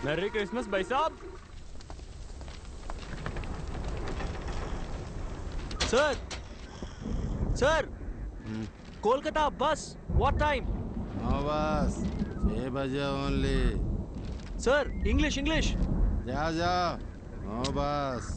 Merry Christmas भाई साहब। Sir sir Kolkata बस व्हाट टाइम? नो बस 6 बजे ओनली। Sir English English. जा जाओ नो बस।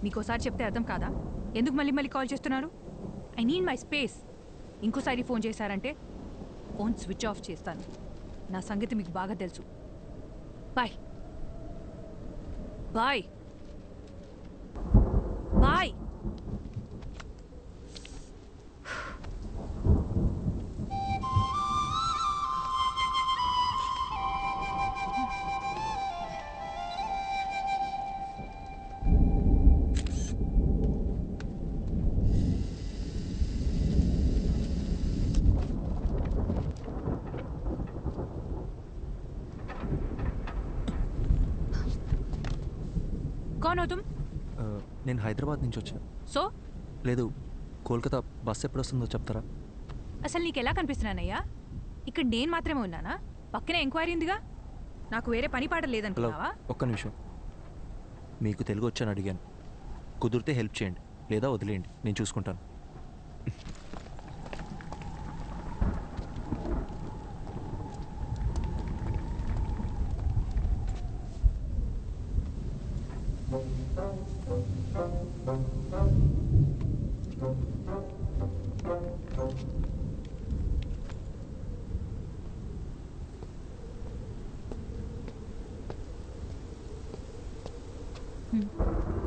మీకోసారి చెప్తే అర్థం కాదా? ఎందుకు మళ్ళీ మళ్ళీ కాల్ చేస్తున్నారు? I need my space. ఇంకోసారి ఫోన్ చేశారంటే ఫోన్ స్విచ్ ఆఫ్ చేస్తాను. నా సంగతి మీకు బాగా తెలుసు. Bye bye bye. कौन हो तुम? నేను హైదరాబాద్ నుంచి వచ్చా. సో లేదు, కోల్కతా బస్ ఎప్పుడు వస్తుందో చెప్తారా? అసలు నీకు ఎలా కనిపిస్తున్నానయ్యా? ఇక్కడ నేను మాత్రమే ఉన్నానా? పక్కనే ఎంక్వైరీ ఉందిగా. నాకు వేరే పని పాట హలో, లేదనుకున్నావా? ఒక్క నిమిషం. మీకు తెలుగు వచ్చాను అడిగాను. కుదిరితే హెల్ప్ చేయండి, లేదా వదిలేయండి, నేను చూసుకుంటాను.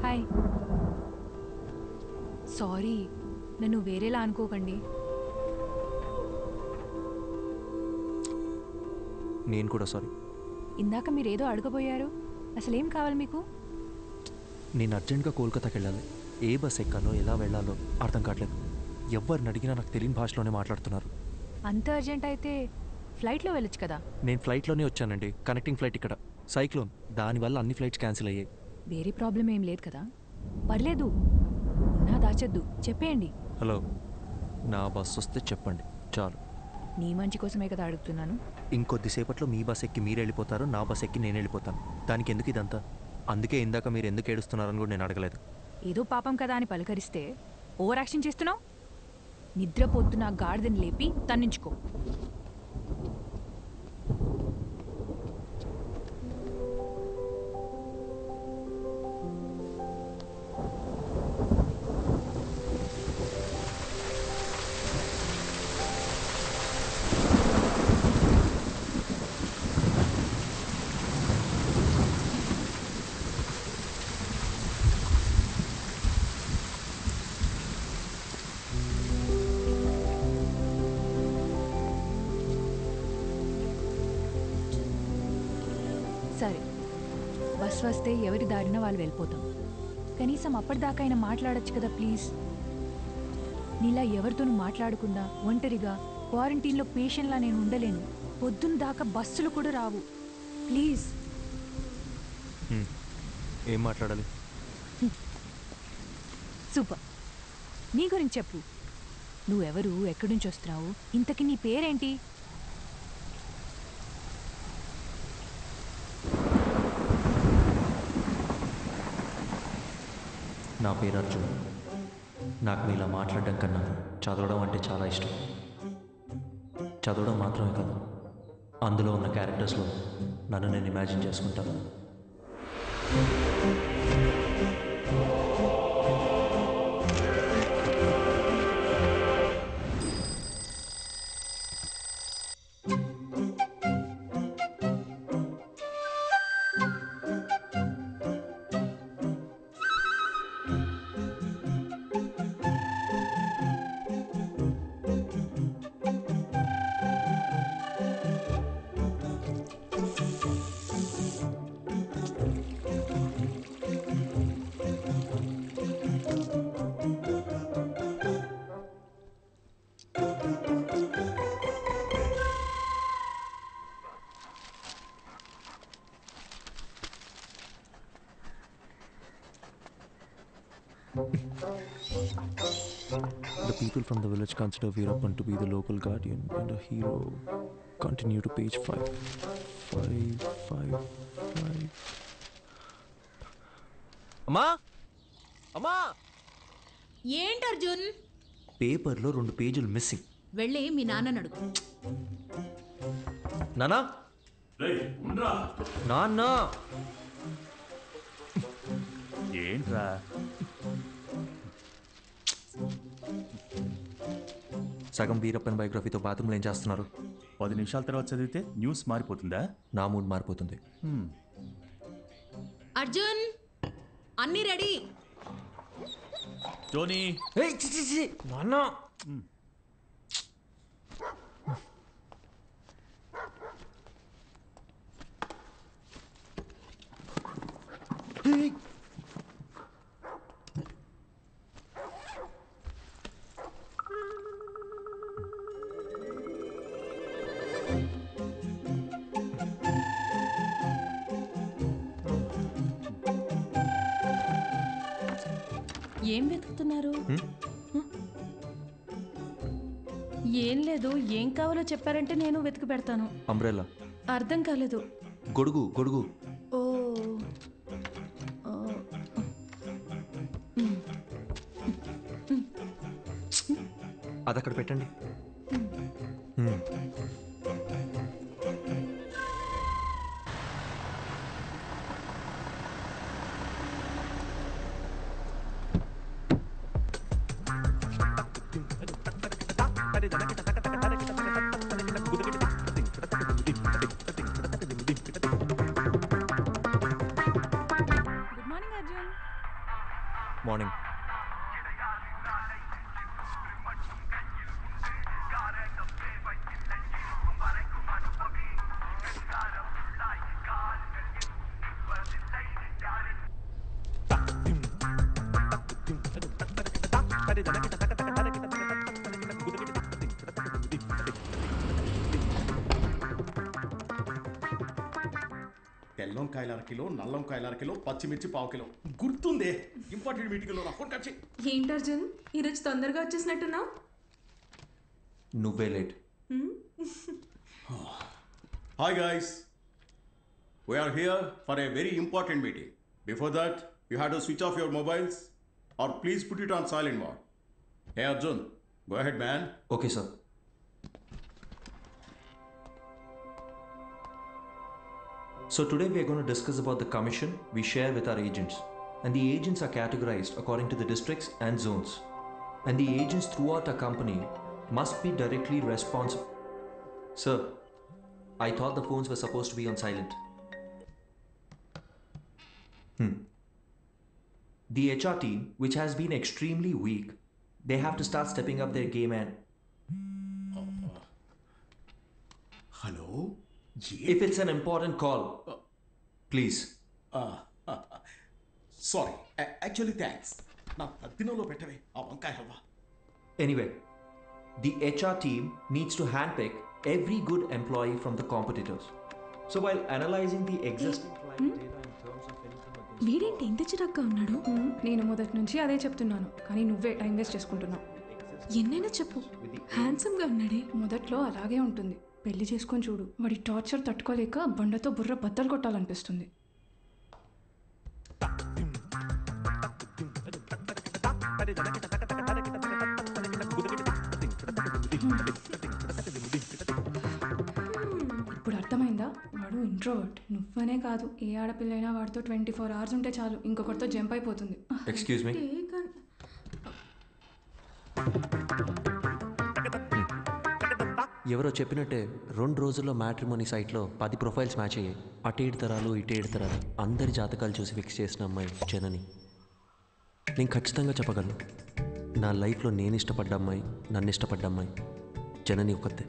హాయ్. సారీ, నన్ను వేరేలా అనుకోకండి. నేను కూడా సారీ. ఇందాక మీరేదో అడగబోయారు. అసలేం కావాలి మీకు? నేను అర్జెంట్గా కోల్కతాకి వెళ్ళాలి. ఏ బస్ ఎక్కాలో ఎలా వెళ్ళాలో అర్థం కావట్లేదు. ఎవరిని అడిగినా నాకు తెలియని భాషలోనే మాట్లాడుతున్నారు. అంత అర్జెంట్ అయితే ఫ్లైట్లో వెళ్ళొచ్చు కదా. నేను ఫ్లైట్లోనే వచ్చానండి. కనెక్టింగ్ ఫ్లైట్ ఇక్కడ. సైక్లోన్, దానివల్ల అన్ని ఫ్లైట్స్ క్యాన్సిల్ అయ్యాయి. వేరే ప్రాబ్లం ఏం లేదు కదా. పర్లేదు, నా దాచొద్దు, చెప్పేయండి. హలో, నా బస్ వస్తే చెప్పండి చాలు. నీ మంచి కోసమే కదా అడుగుతున్నాను. ఇంకొద్దిసేపట్లో మీ బస్ ఎక్కి మీరు వెళ్ళిపోతారు, నా బస్ ఎక్కి నేను వెళ్ళిపోతాను. దానికి ఎందుకు ఇదంతా? అందుకే ఇందాక మీరు ఎందుకు ఏడుస్తున్నారని కూడా నేను అడగలేదు. ఏదో పాపం కదా అని పలకరిస్తే ఓవర్ యాక్షన్ చేస్తున్నావు. నిద్రపోతున్న గాడిదని లేపి తన్నించుకో. సరే, బస్ వస్తే ఎవరి దారిన వాళ్ళు వెళ్ళిపోతాం. కనీసం అప్పటిదాకా అయినా మాట్లాడొచ్చు కదా ప్లీజ్. నీలా ఎవరితోనూ మాట్లాడకుండా ఒంటరిగా క్వారంటైన్లో పేషెంట్లా నేను ఉండలేను. పొద్దున్న దాకా బస్సులు కూడా రావు. ప్లీజ్. ఏం మాట్లాడాలి? సూపర్. నీ గురించి చెప్పు. నువ్వెవరు, ఎక్కడి నుంచి వస్తున్నావు, ఇంతకీ నీ పేరేంటి? నా పేరు అర్జున్. నాకు మీలా మాట్లాడడం కన్నా చదవడం అంటే చాలా ఇష్టం. చదవడం మాత్రమే కాదు, అందులో ఉన్న క్యారెక్టర్స్లో నన్ను నేను ఇమాజిన్ చేసుకుంటాను. The people from the village consider Veerappan to be the local guardian and a hero. Continue to page 5. 5. అమ్మా అమ్మా ఏంటి అర్జున్? పేపర్లో 2 పేజీలు మిస్సింగ్. వెళ్ళి మీ నాన్నని అడుగు. నానా నాన్న ఏంట్రా? సగం వీరప్పన్ బయోగ్రఫీతో బాత్రూంలో ఏం చేస్తున్నారు? 10 నిమిషాల తర్వాత చదివితే న్యూస్ మారిపోతుందా? నా మూడ్ మారిపోతుంది. అర్జున్, అన్నీ రెడీ. టోనీ, నాన్న ఏం వెతుకుతున్నారు? ఏం లేదు, ఏం కావాలో చెప్పారంటే నేను వెతికి పెడతాను. అంబ్రెల్లా. అర్థం కాలేదు. గొడుగు గొడుగు. ఓ అది అక్కడ పెట్టండి. Good morning Arjun. మార్నింగ్. తెల్లంకాయల అరకిలో, నల్లంకాయల అరకిలో, పచ్చిమిర్చి పావు కిలో. గుర్తుందే, ఇంపార్టెంట్ మీటింగ్లో నా ఫోన్ కట్ చేయి. ఏంటి అర్జున్, ఈరోజు తొందరగా వచ్చేసినట్టున్నావు? నువ్వే late. Hi guys, we are here for a very important meeting. Before that, you had to switch off your mobiles or please put it on silent mode. Hey Arjun, go ahead man. Okay sir. So today we are going to discuss about the commission we share with our agents. And the agents are categorized according to the districts and zones. And the agents throughout our company must be directly responsible. Sir, I thought the phones were supposed to be on silent. The HR team, which has been extremely weak, they have to start stepping up their game and Hello? if it's an important call, please. Sorry, actually thanks. నా తద్దినంలో పెట్టవే ఆ వంకాయ halwa. Anyway, the HR team needs to handpick every good employee from the competitors. So while analyzing the existing client data in terms of anything against వీడేంటి ఇంత చిరాగ్గా ఉన్నాడు? నేను మొదటి నుంచి అదే చెప్తున్నాను, కానీ నువ్వే టైం వేస్ట్ చేసుకుంటున్నావు. ఎన్నైనా చెప్పు, హ్యాండ్సమ్గా ఉన్నాడే. మొదట్లో అలాగే ఉంటుంది, పెళ్లి చేసుకొని చూడు. వాడి టార్చర్ తట్టుకోలేక బండతో బుర్ర బద్దలు కొట్టాలనిపిస్తుంది. ఇప్పుడు అర్థమైందా? వాడు ఇంట్రోవర్ట్. నువ్వనే కాదు, ఏ ఆడపిల్లైనా వాడితో 24 hours ఉంటే చాలు, ఇంకొకరితో జంప్ అయిపోతుంది. Excuse me? ఎవరో చెప్పినట్టే 2 రోజుల్లో మ్యాట్రిమోనీ సైట్లో 10 ప్రొఫైల్స్ మ్యాచ్ అయ్యాయి. అటు 7 తరాలు, ఇటు 7 తరాలు, అందరి జాతకాలు చూసి ఫిక్స్ చేసిన అమ్మాయి జనని. నేను ఖచ్చితంగా చెప్పగలను, నా లైఫ్లో నేను ఇష్టపడ్డ అమ్మాయి, నన్ను ఇష్టపడ్డ అమ్మాయి జనని ఒక్కతే.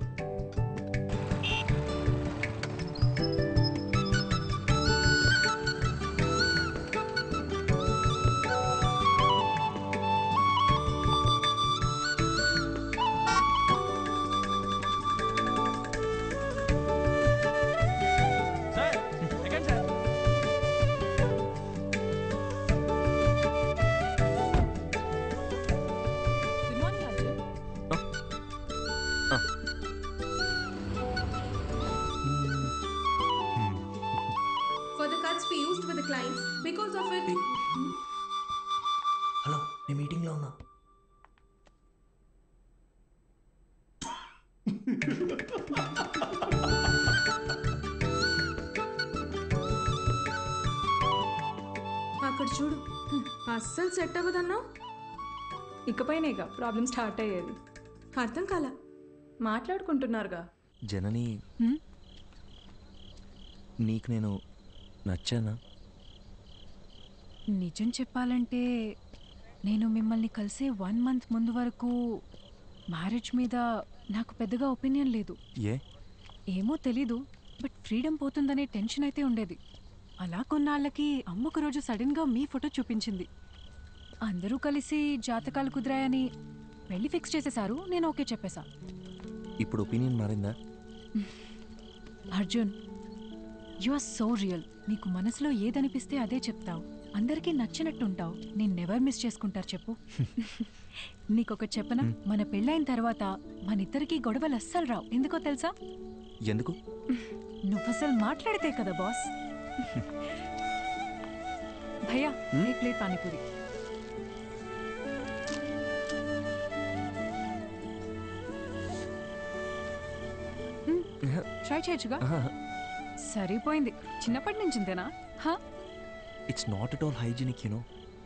మీటింగ్లో ఉన్నా. అక్కడ చూడు, అస్సలు సెట్ అవ్వదన్నావు. ఇకపైనేగా ప్రాబ్లం స్టార్ట్ అయ్యేది. అర్థం కాల. మాట్లాడుకుంటున్నారుగా. జనని, హ్మ్? నీకు నేను నచ్చానా? నిజం చెప్పాలంటే నేను మిమ్మల్ని కలిసే 1 month ముందు వరకు మ్యారేజ్ మీద నాకు పెద్దగా ఒపీనియన్ లేదు. ఏ? ఏమో తెలీదు, బట్ ఫ్రీడమ్ పోతుందనే టెన్షన్ అయితే ఉండేది. అలా కొన్నాళ్ళకి అమ్మ ఒక రోజు సడన్గా మీ ఫోటో చూపించింది. అందరూ కలిసి జాతకాలు కుదిరాయని పెళ్లి ఫిక్స్ చేసేశారు. నేను ఓకే చెప్పేశా. ఇప్పుడు ఒపీనియన్ మారిందా? Arjun, you are so real. నీకు మనసులో ఏదనిపిస్తే అదే చెప్తావు. అందరికీ నచ్చినట్టు ఉంటావు. నేను నెవర్ మిస్ చేసుకుంటారు చెప్పు. నీకొకటి చెప్పనా? మన పెళ్ళైన తర్వాత మన ఇద్దరికి గొడవలు అస్సలు రావు. ఎందుకో తెలుసా? ఎందుకు? నువ్వు అసలు మాట్లాడితే కదా బాస్. భయ్యా, ఏ ప్లేట్ పానీపూరి. ట్రై చేయొచ్చుగా. సరిపోయింది. చిన్నప్పటి నుంచి ఇంతేనా? It's not at all hygienic, you know.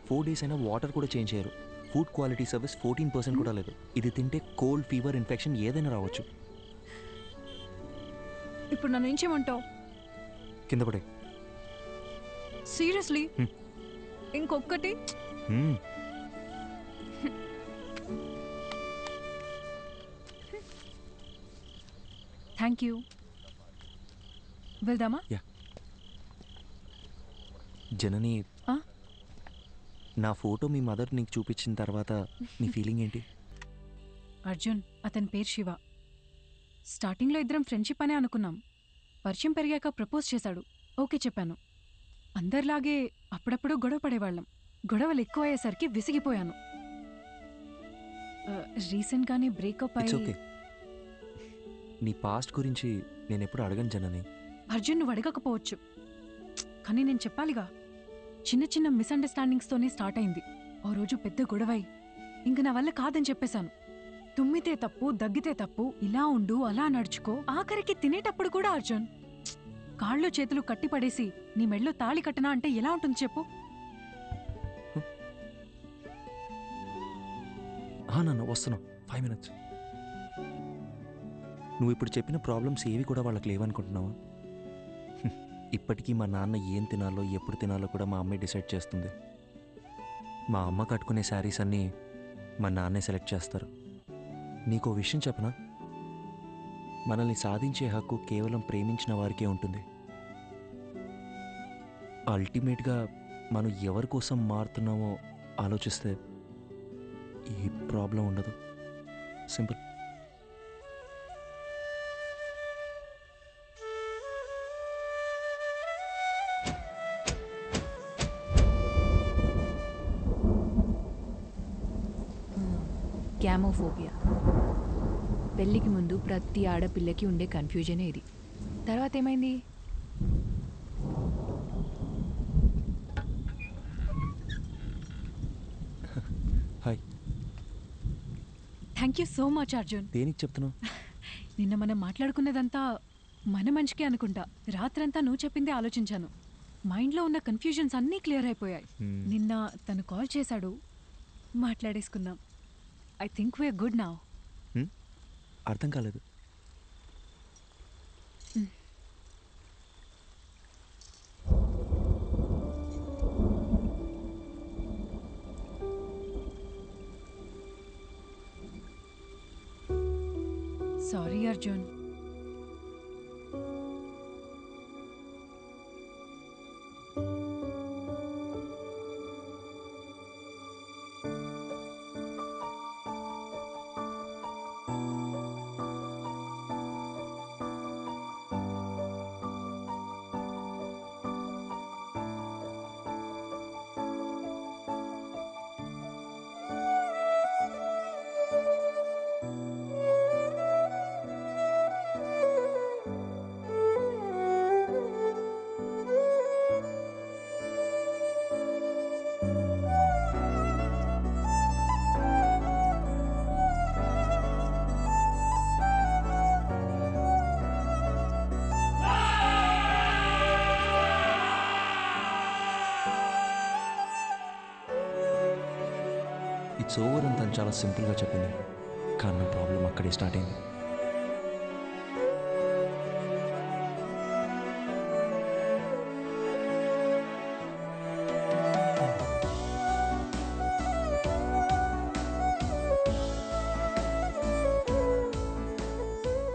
4 days అయినా వాటర్ కూడా చేంజ్ చేయరు. ఫుడ్ క్వాలిటీ సర్వీస్ 14% కూడా లేదు. ఇది తింటే కోల్డ్, ఫీవర్, ఇన్ఫెక్షన్ ఏదైనా రావచ్చు. ఇప్పుడు నన్ను ఏం చేయమంటావు? కింద పడే. సీరియస్లీ? ఇంకొక్కటి? Thank you. వెళ్దామా? జనని, నా ఫోటో మీ మదర్ నీకు చూపించిన తర్వాత నీ ఫీలింగ్ ఏంటి? అర్జున్, అతని పేరు శివ. స్టార్టింగ్లో ఇద్దరం ఫ్రెండ్షిప్ అనే అనుకున్నాం. పరిచయం పెరిగాక ప్రపోజ్ చేశాడు. ఓకే చెప్పాను. అందరిలాగే అప్పుడప్పుడు గొడవ పడేవాళ్ళం. గొడవలు ఎక్కువ అయ్యేసరికి విసిగిపోయాను. రీసెంట్గానే బ్రేకప్ ఇట్స్ అయ్యి. ఓకే. నీ పాస్ట్ గురించి నేను ఎప్పుడు అడగను జనని. అర్జున్, నువ్వు అడగకపోవచ్చు, కానీ నేను చెప్పాలిగా. చిన్న చిన్న మిస్అండర్స్టాండింగ్స్తోనే స్టార్ట్ అయింది. ఓ రోజు పెద్ద గొడవై ఇంక నా వల్ల కాదని చెప్పేశాను. తుమ్మితే తప్పు, దగ్గితే తప్పు, ఇలా ఉండు, అలా నడుచుకో. ఆఖరికి తినేటప్పుడు కూడా అర్జున్, కాళ్ళు చేతులు కట్టిపడేసి నీ మెళ్ళో తాళి కట్టనా అంటే ఎలా ఉంటుంది చెప్పు? నాన్న వస్తున్నావు. 5 minutes. నువ్వు ఇప్పుడు చెప్పిన ప్రాబ్లమ్స్ ఏవి కూడా వాళ్ళకి లేవనుకుంటున్నావా? ఇప్పటికీ మా నాన్న ఏం తినాలో, ఎప్పుడు తినాలో కూడా మా అమ్మే డిసైడ్ చేస్తుంది. మా అమ్మ కట్టుకునే శారీస్ అన్నీ మా నాన్నే సెలెక్ట్ చేస్తారు. నీకో విషయం చెప్పనా? మనల్ని సాధించే హక్కు కేవలం ప్రేమించిన వారికే ఉంటుంది. అల్టిమేట్గా మనం ఎవరి కోసం మారుతున్నామో ఆలోచిస్తే ఏ ప్రాబ్లం ఉండదు. సింపుల్. గ్యామోఫోబియా. పెళ్ళికి ముందు ప్రతి ఆడపిల్లకి ఉండే కన్ఫ్యూజనే ఇది. తర్వాత ఏమైంది? Hi. Thank you so much Arjun. దేనికి చెప్తున్నావు? నిన్న మనం మాట్లాడుకున్నదంతా మన మంచికే అనుకుంటా. రాత్రంతా నువ్వు చెప్పిందే ఆలోచించాను. మైండ్లో ఉన్న కన్ఫ్యూజన్స్ అన్నీ క్లియర్ అయిపోయాయి. నిన్న తను కాల్ చేశాడు, మాట్లాడేసుకున్నాం. I think we are good now. అర్థం కాలేదు. సారీ అర్జున్. ఇట్స్ ఓవర్ అని తను చాలా సింపుల్గా చెప్పింది, కానీ నా ప్రాబ్లం అక్కడే స్టార్ట్ అయింది.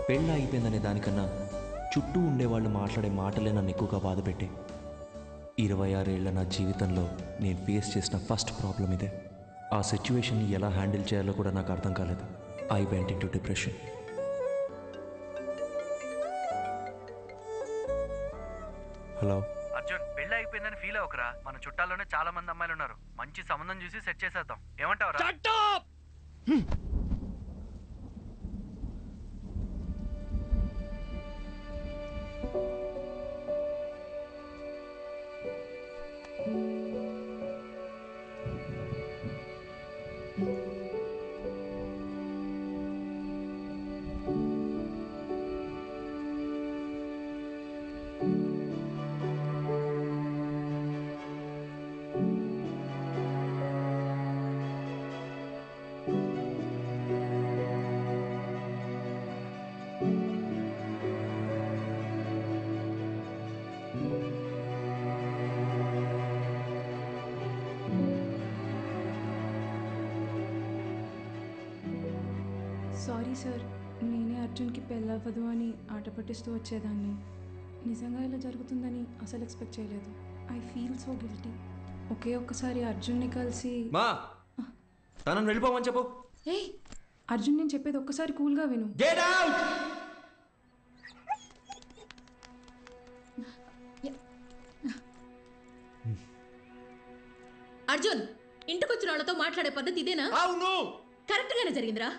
పెళ్ళి అయిపోయిందనే దానికన్నా చుట్టూ ఉండేవాళ్ళు మాట్లాడే మాటలే నన్ను ఎక్కువగా బాధపెట్టే. 26 ఏళ్ల నా జీవితంలో నేను ఫేస్ చేసిన ఫస్ట్ ప్రాబ్లం ఇదే. ఆ సిచ్యువేషన్ని ఎలా హ్యాండిల్ చేయాలో కూడా నాకు అర్థం కాలేదు. I went into depression. Hello Arjun, పెళ్ళి అయిపోయిందని ఫీల్ అవ్వకరా. మన చుట్టాల్లోనే చాలా మంది అమ్మాయిలు ఉన్నారు. మంచి సంబంధం చూసి సెట్ చేసేద్దాం. ఏమంటావురా? సారీ సార్, నేనే అర్జున్కి పెళ్ళవ్వదు అని ఆట పట్టిస్తూ వచ్చేదాన్ని. నిజంగా ఇలా జరుగుతుందని అసలు ఎక్స్పెక్ట్ చేయలేదు. I feel so guilty. ఒకే ఒక్కసారి అర్జున్ని కలిసి మా తనని వెళ్ళిపోమని చెప్పు. ఏయ్ అర్జున్, నేను చెప్పేది ఒక్కసారి కూల్గా విను. Get out. అర్జున్, ఇంటికొచ్చిన వాళ్ళతో మాట్లాడే పద్ధతి ఇదేనా? అవును, కరెక్ట్ గానే జరిగిందిరా.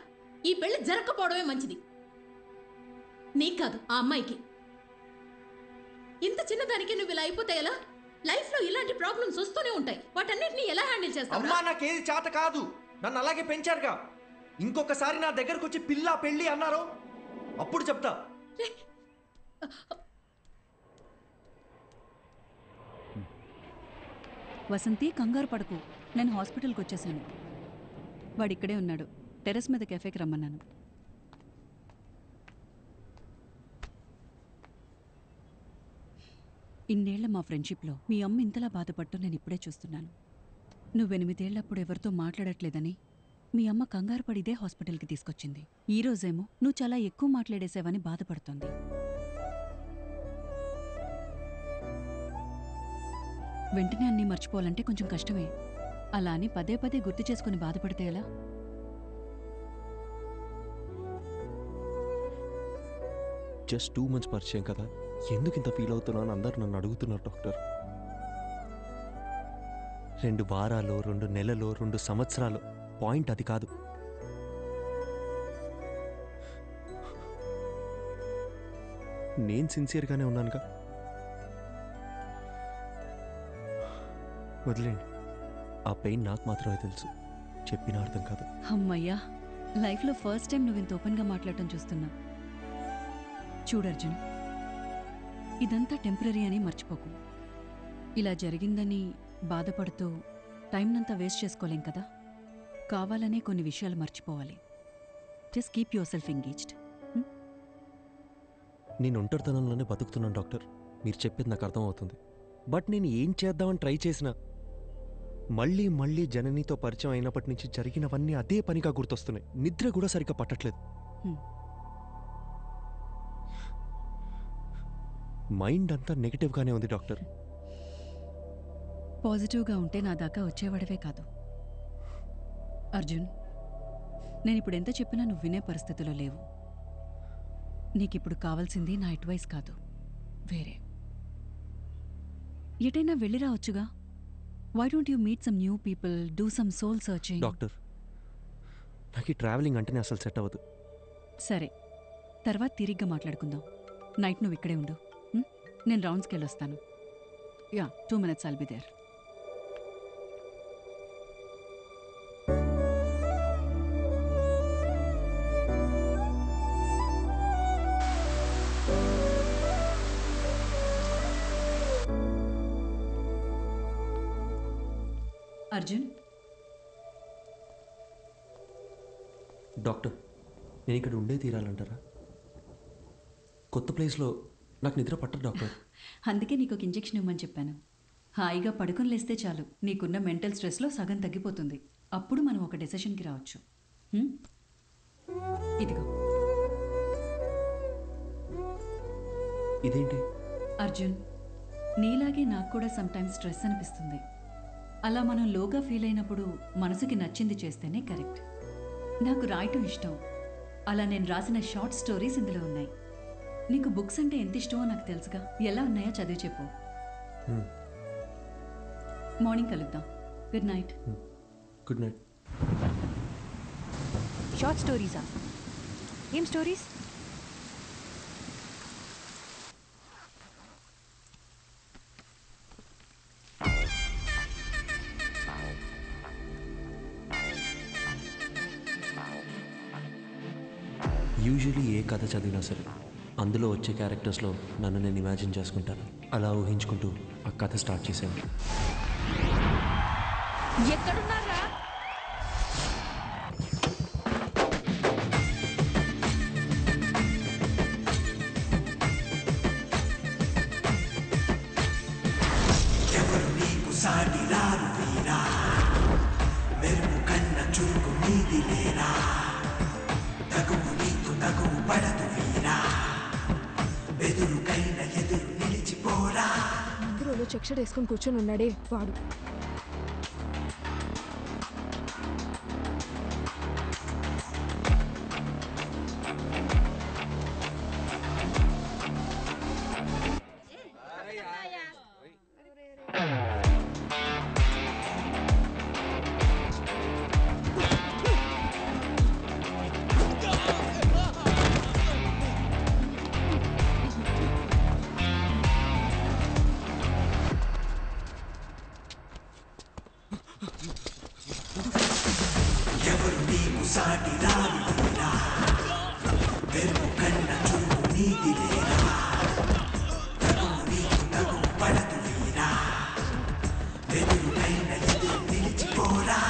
ఈ పెళ్లి జరగకపోవడమే మంచిది. నీకు కాదు, ఆ అమ్మాయికి. ఇంత చిన్నదానికి నువ్వు ఇలా అయిపోతే ఎలా? లైఫ్ లో ఇలాంటి ప్రాబ్లమ్స్ వస్తూనే ఉంటాయి. వాటన్నిటిని ఎలా హ్యాండిల్ చేస్తావు? అమ్మా నాకేది చేత కాదు. నన్ను అలాగే పెంచారుగా. ఇంకొకసారి నా దగ్గరకు వచ్చి పిల్ల పెళ్ళి అన్నారు, అప్పుడు చెప్తా. వసంతి, కంగారు పడకు. నేను హాస్పిటల్కి వచ్చేసాను. వాడు ఇక్కడే ఉన్నాడు. టెర్రస్ మీద కెఫేకి రమ్మన్నాను. ఇన్నేళ్ల మా ఫ్రెండ్షిప్లో మీ అమ్మ ఇంతలా బాధపట్టు నేను ఇప్పుడే చూస్తున్నాను. నువ్వు 8 ఏళ్లప్పుడు ఎవరితో మాట్లాడట్లేదని మీ అమ్మ కంగారు పడి ఇదే హాస్పిటల్కి తీసుకొచ్చింది. ఈ రోజేమో నువ్వు చాలా ఎక్కువ మాట్లాడేసావని బాధపడుతోంది. వెంటనే అన్నీ మర్చిపోవాలంటే కొంచెం కష్టమే. అలా అని పదే పదే గుర్తు చేసుకుని బాధపడితే ఎలా? జస్ట్ 2 months పరిచయం కదా, ఎందుకు ఇంత ఫీల్ అవుతున్నాను అందరు నన్ను అడుగుతున్నారు డాక్టర్. 2 వారాలు, 2 నెలలు, 2 సంవత్సరాలు, పాయింట్ అది కాదు. నేను సిన్సియర్గానే ఉన్నానుగా. వదిలేండి, ఆ పెయిన్ నాకు మాత్రమే తెలుసు, చెప్పిన అర్థం కాదు. అమ్మయ్యా, లైఫ్లో ఫస్ట్ టైం నువ్వు ఇంత ఓపెన్గా మాట్లాడటం చూస్తున్నా. చూడర్జున్, ఇదంతా టెంపరీ అని మర్చిపోకు. ఇలా జరిగిందని బాధపడుతూ టైంనంతా వేస్ట్ చేసుకోలేం కదా. కావాలనే కొన్ని విషయాలు మర్చిపోవాలి. Just keep your self engaged. నేను ఒంటరితనంలోనే బతుకుతున్నాను డాక్టర్, మీరు చెప్పేది నాకు అర్థమవుతుంది. బట్ నేను ఏం చేద్దామని ట్రై చేసినా మళ్ళీ మళ్ళీ జననితో పరిచయం అయినప్పటి నుంచి జరిగినవన్నీ అదే పనిగా గుర్తొస్తున్నాయి. నిద్ర కూడా సరిగ్గా పట్టట్లేదు. మైండ్ అంతా నెగిటివ్గానే ఉంది డాక్టర్. పాజిటివ్గా ఉంటే నా దాకా వచ్చేవాడవే కాదు. అర్జున్, నేను ఇప్పుడు ఎంత చెప్పినా నువ్వు వినే పరిస్థితిలో లేవు. నీకిప్పుడు కావాల్సింది నా అడ్వైస్ కాదు, వేరే. ఎటైనా వెళ్ళి రావచ్చుగా. Why don't you meet some new people, do some soul searching? Doctor, నాకు ఈ ట్రావెలింగ్ అంటేనే అసలు సెట్ అవ్వదు. సరే, తర్వాత తిరిగ్గా మాట్లాడుకుందాం. నైట్ నువ్వు ఇక్కడే ఉండు. నేను రౌండ్స్కి వెళ్ళొస్తాను. Yeah, 2 minutes I'll be there. Arjun, doctor, నేను ఇక్కడ ఉండే తీరాలంటారా? కొత్త ప్లేస్లో నాకు నిద్ర పట్టదు డాక్టర్. అందుకే నీకు ఒక ఇంజెక్షన్ ఇవ్వమని చెప్పాను. హాయిగా పడుకొని లేస్తే చాలు, నీకున్న మెంటల్ స్ట్రెస్లో సగం తగ్గిపోతుంది. అప్పుడు మనం ఒక డెసిషన్కి రావచ్చు. ఇదిగో. ఇదేంటి? అర్జున్, నీలాగే నాకు కూడా సమ్టైమ్స్ స్ట్రెస్ అనిపిస్తుంది. అలా మనం లోగా ఫీల్ అయినప్పుడు మనసుకి నచ్చింది చేస్తేనే కరెక్ట్. నాకు రాయటం ఇష్టం. అలా నేను రాసిన షార్ట్ స్టోరీస్ ఇందులో ఉన్నాయి. నీకు బుక్స్ అంటే ఎంత ఇష్టమో నాకు తెలుసుగా. ఎలా ఉన్నాయో చదివి చెప్పు. మార్నింగ్ కలుద్దాం. Good night. Good night. Short స్టోరీసా? ఏం స్టోరీస్? యూజువలీ ఏ కథ చదివినా సరే అందులో వచ్చే క్యారెక్టర్స్లో నన్ను నేను ఇమాజిన్ చేసుకుంటాను. అలా ఊహించుకుంటూ ఆ కథ స్టార్ట్ చేశాను. ఎక్కడున్నారా? ఎవరు నీకు సాటి రారు వీరా, మెరుపు కన్న చురుకు నీది లేరా, తగువు నీకు తగువు పడదు వీరా, బెదురుకైన ఎదురు నిలిచిపోరా. ఇందులో చెక్షడ్ వేసుకొని కూర్చొని ఉన్నాడే వాడు. ఎవరు నీకు సాటి రారు వీరా, మెరుపు కన్న చురుకు నీది లేరా, తగువు నీకు తగువు పడదు వీరా, బెదురుకైన ఎదురు నిలిచిపోరా.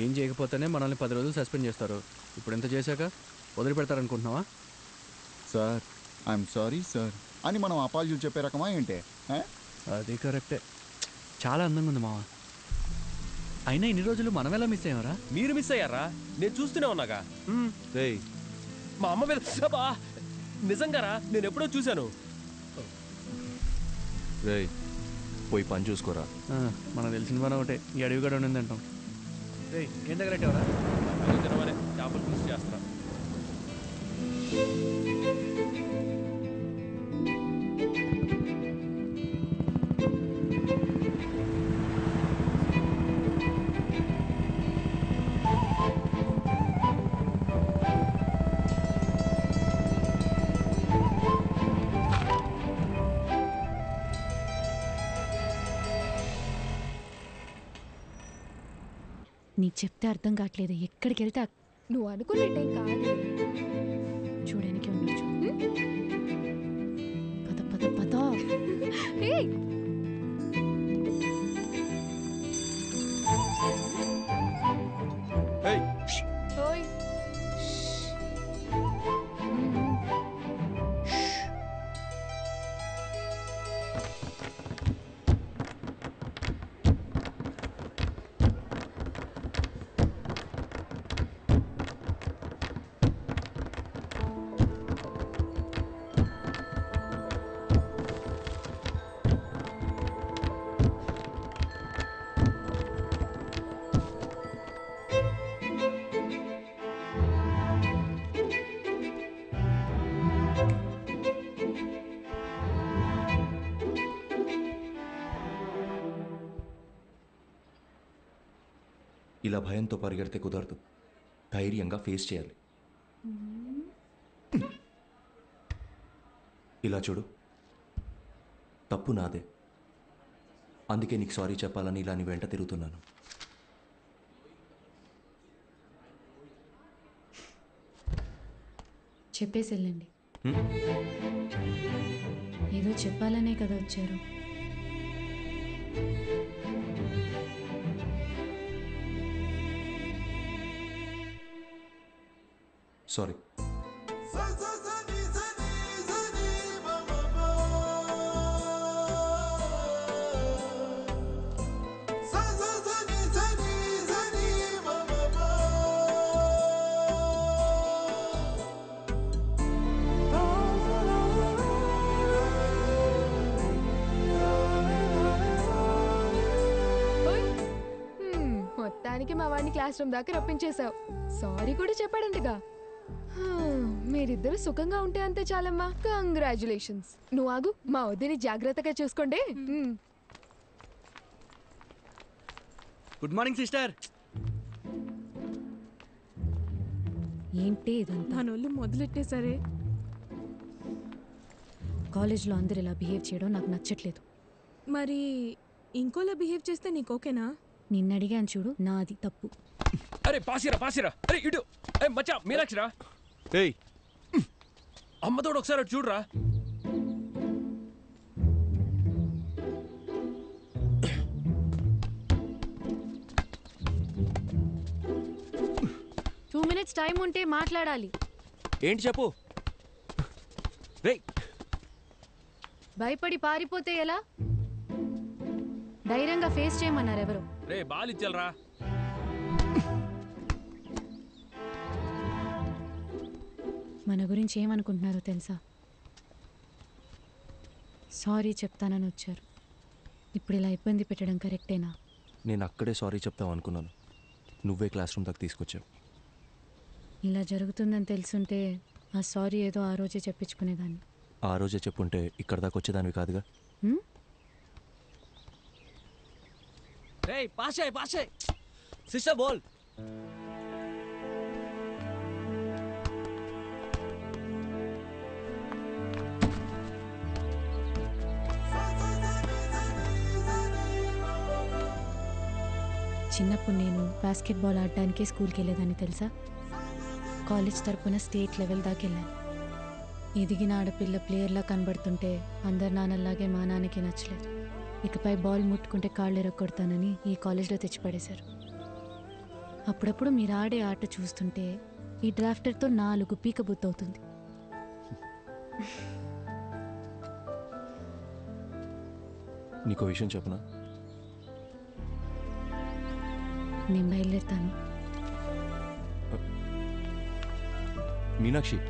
ఏం చేయకపోతేనే మనల్ని 10 రోజులు సస్పెండ్ చేస్తారు. ఇప్పుడు ఎంత చేశాక వదిలిపెడతారనుకుంటున్నావా? సార్ ఐఎమ్ సారీ సార్ అని మనం అపాలజీలు చెప్పే రకమా ఏంటే? అది కరెక్టే. చాలా అందంగా ఉంది మావా. అయినా ఇన్ని రోజులు మనం ఎలా మిస్ అయ్యారా? మీరు మిస్ అయ్యారా? నేను చూస్తూనే ఉన్నాగా. రేయ్, మా అమ్మ మీద అబ్బా, నిజంగారా నేను ఎప్పుడో చూశాను. రేయ్ పోయి పని చూసుకోరా. మనకు తెలిసిన పని ఒకటే, ఈ అడవి కూడా ఉండింది అంటాం. రేయ్ ఏం దగ్గర పెట్టావరా? తినమనే చేపలు పులుసు చేస్తా. నీకు చెప్తే అర్థం కావట్లేదు. ఎక్కడికి వెళ్తే నువ్వు అనుకునే టైం కాదు. చూడడానికి ఉండొచ్చు. ఇలా భయంతో పరిగెడితే కుదరదు. ధైర్యంగా ఫేస్ చేయాలి. ఇలా చూడు, తప్పు నాదే. అందుకే నీకు సారీ చెప్పాలని ఇలా నీ వెంట తిరుగుతున్నాను. చెప్పేసి వెళ్ళండి. ఏదో చెప్పాలనే కదా వచ్చారు. సారీ. మొత్తానికి మా వాడిని క్లాస్ రూమ్ దాకా రప్పించేశావు. సారీ కూడా చెప్పాడంటగా. మీరిద్దరు సుఖంగా ఉంటే అంతే చాలమ్మా. కంగ్రాచులేషన్స్. నువ్వు ఆగు, మా వద్దని జాగ్రత్తగా చూసుకోండి. Good morning sister. ఏంటి ఇదంతా? నా నొల్లు మొదలెట్టేసరే. కాలేజ్లో అందరు ఇలా బిహేవ్ చేయడం నాకు నచ్చట్లేదు. మరి ఇంకోలా బిహేవ్ చేస్తే నీకు ఓకేనా? నిన్ను అడిగాను చూడు, నాది తప్పు. అరే పాసిరా. అరే ఇటు. మచ్చా మీనాక్షిరా. ఏయ్, అమ్మతోడు ఒకసారి అటు చూడరా. టూ మినిట్స్ టైం ఉంటే మాట్లాడాలి. ఏంటి చెప్పు. రే, భయపడి పారిపోతే ఎలా? ధైర్యంగా ఫేస్ చేయమన్నారు ఎవరు? రే బాలిచ్చలరా. మన గురించి ఏమనుకుంటున్నారో తెలుసా? సారీ చెప్తానని వచ్చారు. ఇప్పుడు ఇలా ఇబ్బంది పెట్టడం కరెక్టేనా? నేను అక్కడే సారీ చెప్తావు అనుకున్నాను. నువ్వే క్లాస్ రూమ్ దాకా తీసుకొచ్చావు. ఇలా జరుగుతుందని తెలుసుంటే ఆ సారీ ఏదో ఆ రోజే చెప్పించుకునేదాన్ని. ఆ రోజే చెప్పుంటే ఇక్కడ దాకా వచ్చేదానివి కాదుగా. రేయ్ పాషే సిస్టర్ బోల్. చిన్నప్పుడు నేను బాస్కెట్బాల్ ఆడడానికి స్కూల్కి వెళ్ళేదాన్ని తెలుసా? కాలేజ్ తరపున స్టేట్ లెవెల్ దాకా వెళ్ళాను. ఎదిగిన ఆడపిల్ల ప్లేయర్లా కనబడుతుంటే అందరు నాన్నలాగే మా నాన్నకి నచ్చలేదు. ఇకపై బాల్ ముట్టుకుంటే కాళ్ళు ఎరగొడతానని ఈ కాలేజ్లో తెచ్చిపడేశారు. అప్పుడప్పుడు మీరు ఆడే ఆట చూస్తుంటే ఈ డ్రాఫ్టర్తో 4 పీక బుద్ధవుతుంది. నీకో విషయం చెప్పనా? నేను బయలుదేరుతాను. మీనాక్షి,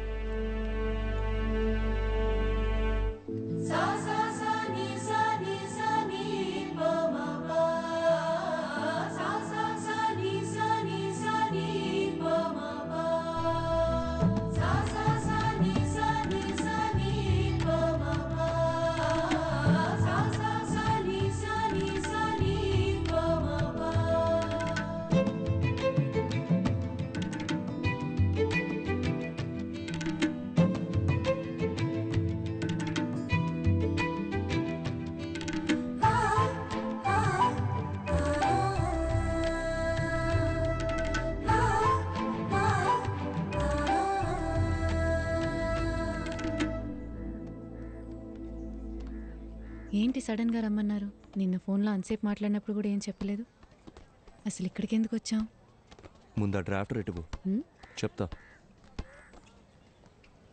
ఏంటి సడన్గా రమ్మన్నారు? నిన్న ఫోన్లో అంతసేపు మాట్లాడినప్పుడు కూడా ఏం చెప్పలేదు. అసలు ఇక్కడికి ఎందుకు వచ్చాం? ముందు ఆ డ్రాఫ్ట్ రేటువు చెప్తా.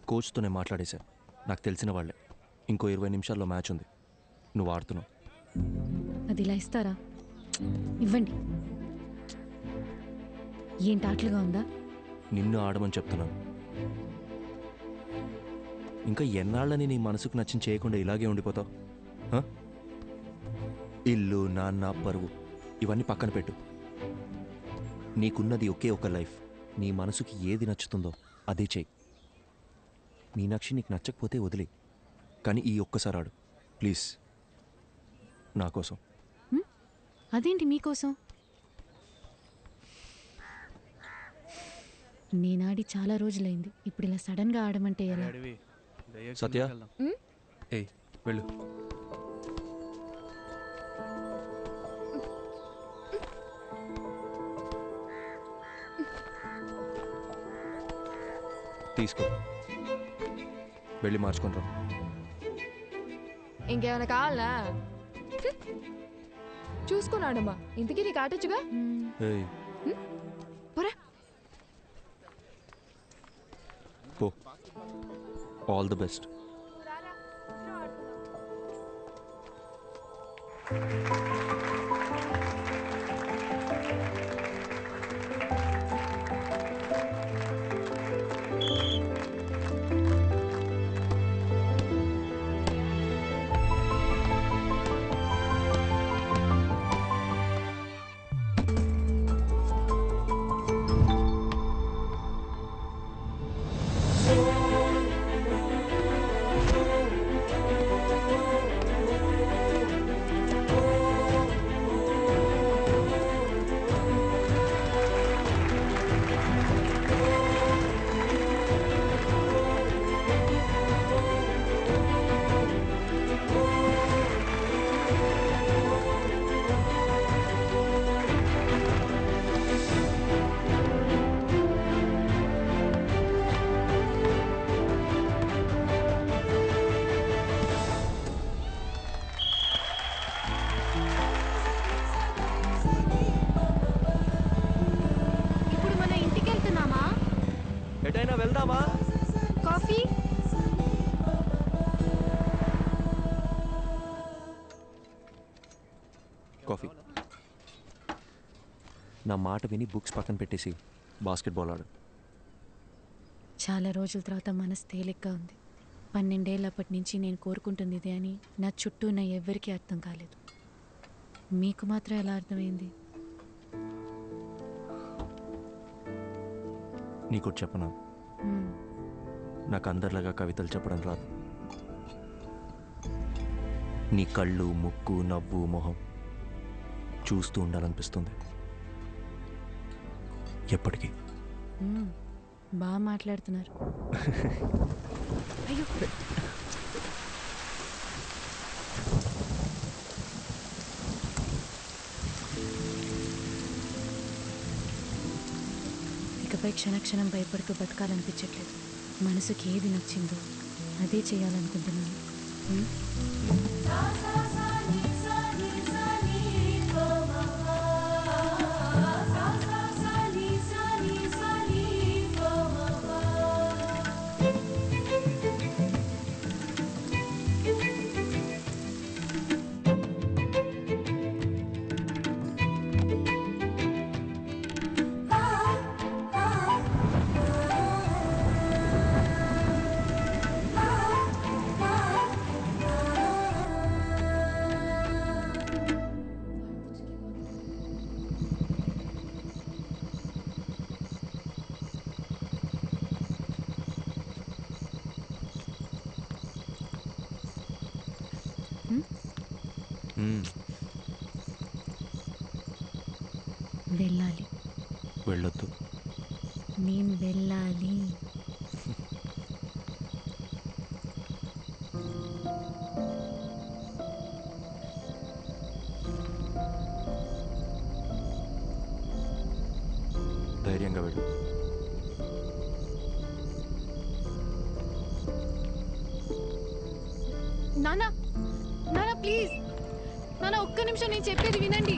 కోచ్తో నేను మాట్లాడేశా. నాకు తెలిసిన వాళ్ళే. ఇంకో 20 నిమిషాల్లో మ్యాచ్ ఉంది. నువ్వు ఆడుతున్నావు. అది ఇలా ఇస్తారా? ఇవ్వండి. ఏంటి ఆటలుగా ఉందా? నిన్ను ఆడమని చెప్తున్నాను. ఇంకా ఎన్నాళ్ళని నీ మనసుకు నచ్చిన చేయకుండా ఇలాగే ఉండిపోతావు? ఇల్లు, నాన్న, పరువు ఇవన్నీ పక్కన పెట్టు. నీకున్నది ఒకే ఒక లైఫ్. నీ మనసుకి ఏది నచ్చుతుందో అదే చెయ్యి. మీనాక్షి, నీకు నచ్చకపోతే వదిలే, కానీ ఈ ఒక్కసారి ఆడు ప్లీజ్, నా కోసం. అదేంటి మీకోసం? నేనాడి చాలా రోజులైంది. ఇప్పుడు ఇలా సడన్గా ఆడమంటే ఎలా? సత్య ఉమ్? ఏయ్ వెళ్ళు. తీసుకో, వెళ్ళి మార్చుకుంటాం. ఇంకేమైనా కావాలా? చూసుకున్నాడమ్మా. ఇంతకీ నీకు ఆటొచ్చుగా? ఏయ్ పోరా. పో. All the best. ఇప్పుడు మన ఇంటికి వెళ్తున్నామా? ఎటైనా వెళ్దామా? కాఫీ? కాఫీ. నా మాట విని బుక్స్ పక్కన పెట్టేసి బాస్కెట్బాల్ ఆడు. చాలా రోజుల తర్వాత మనసు తేలిగ్గా ఉంది. 12 ఏళ్ళప్పటి నుంచి నేను కోరుకుంటుంది ఇదే అని నా చుట్టూ ఉన్న ఎవ్వరికీ అర్థం కాలేదు. మీకు మాత్రం ఎలా అర్థమైంది? నీకు చెప్పనా, మ్మ్. నాకు అందరిలాగా కవితలు చెప్పడం రాదు. నీ కళ్ళు, ముక్కు, నవ్వు, మొహం చూస్తూ ఉండాలనిపిస్తుంది ఎప్పటికీ. బాగా మాట్లాడుతున్నారు. అయ్యో, ఇకపై క్షణక్షణం భయపడుతూ బతకాలనిపించట్లేదు. మనసుకి ఏది నచ్చిందో అదే చేయాలనుకుంటున్నాను. వెళ్ళాలి. వెళ్ళొద్దు. నేను వెళ్ళాలి. ధైర్యంగా వెళ్ళు. నానా, నానా ప్లీజ్, నానా ఒక్క నిమిషం నేను చెప్పేది వినండి.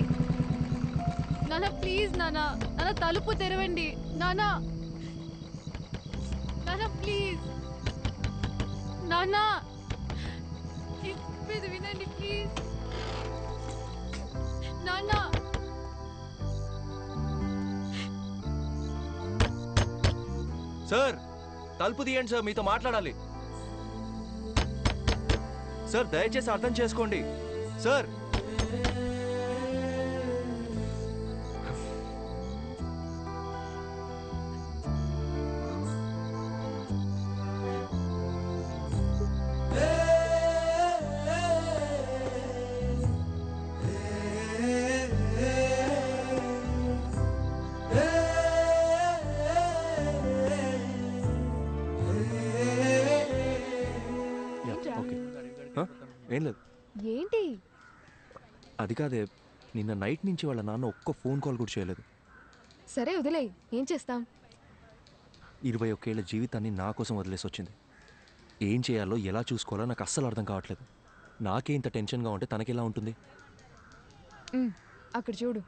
నానా ప్లీజ్, నానా నానా తలుపు తెరవండి. నానా, నానా ప్లీజ్, నానా చెప్పేది వినండి ప్లీజ్. నానా, సార్ తలుపు తీయండి సార్, మీతో మాట్లాడాలి. సార్ దయచేసి అర్థం చేసుకోండి సార్. ఏం లేదు. ఏంటి? అది కాదే, నిన్న నైట్ నుంచి వాళ్ళ నాన్న ఒక్క ఫోన్ కాల్ కూడా చేయలేదు. సరే వదిలే, ఏం చేస్తాం? 21 ఏళ్ల జీవితాన్ని నా కోసం వదిలేసి వచ్చింది. ఏం చేయాలో ఎలా చూసుకోవాలో నాకు అస్సలు అర్థం కావట్లేదు. నాకే ఇంత టెన్షన్గా ఉంటే తనకెలా ఉంటుంది? అక్కడ చూడు.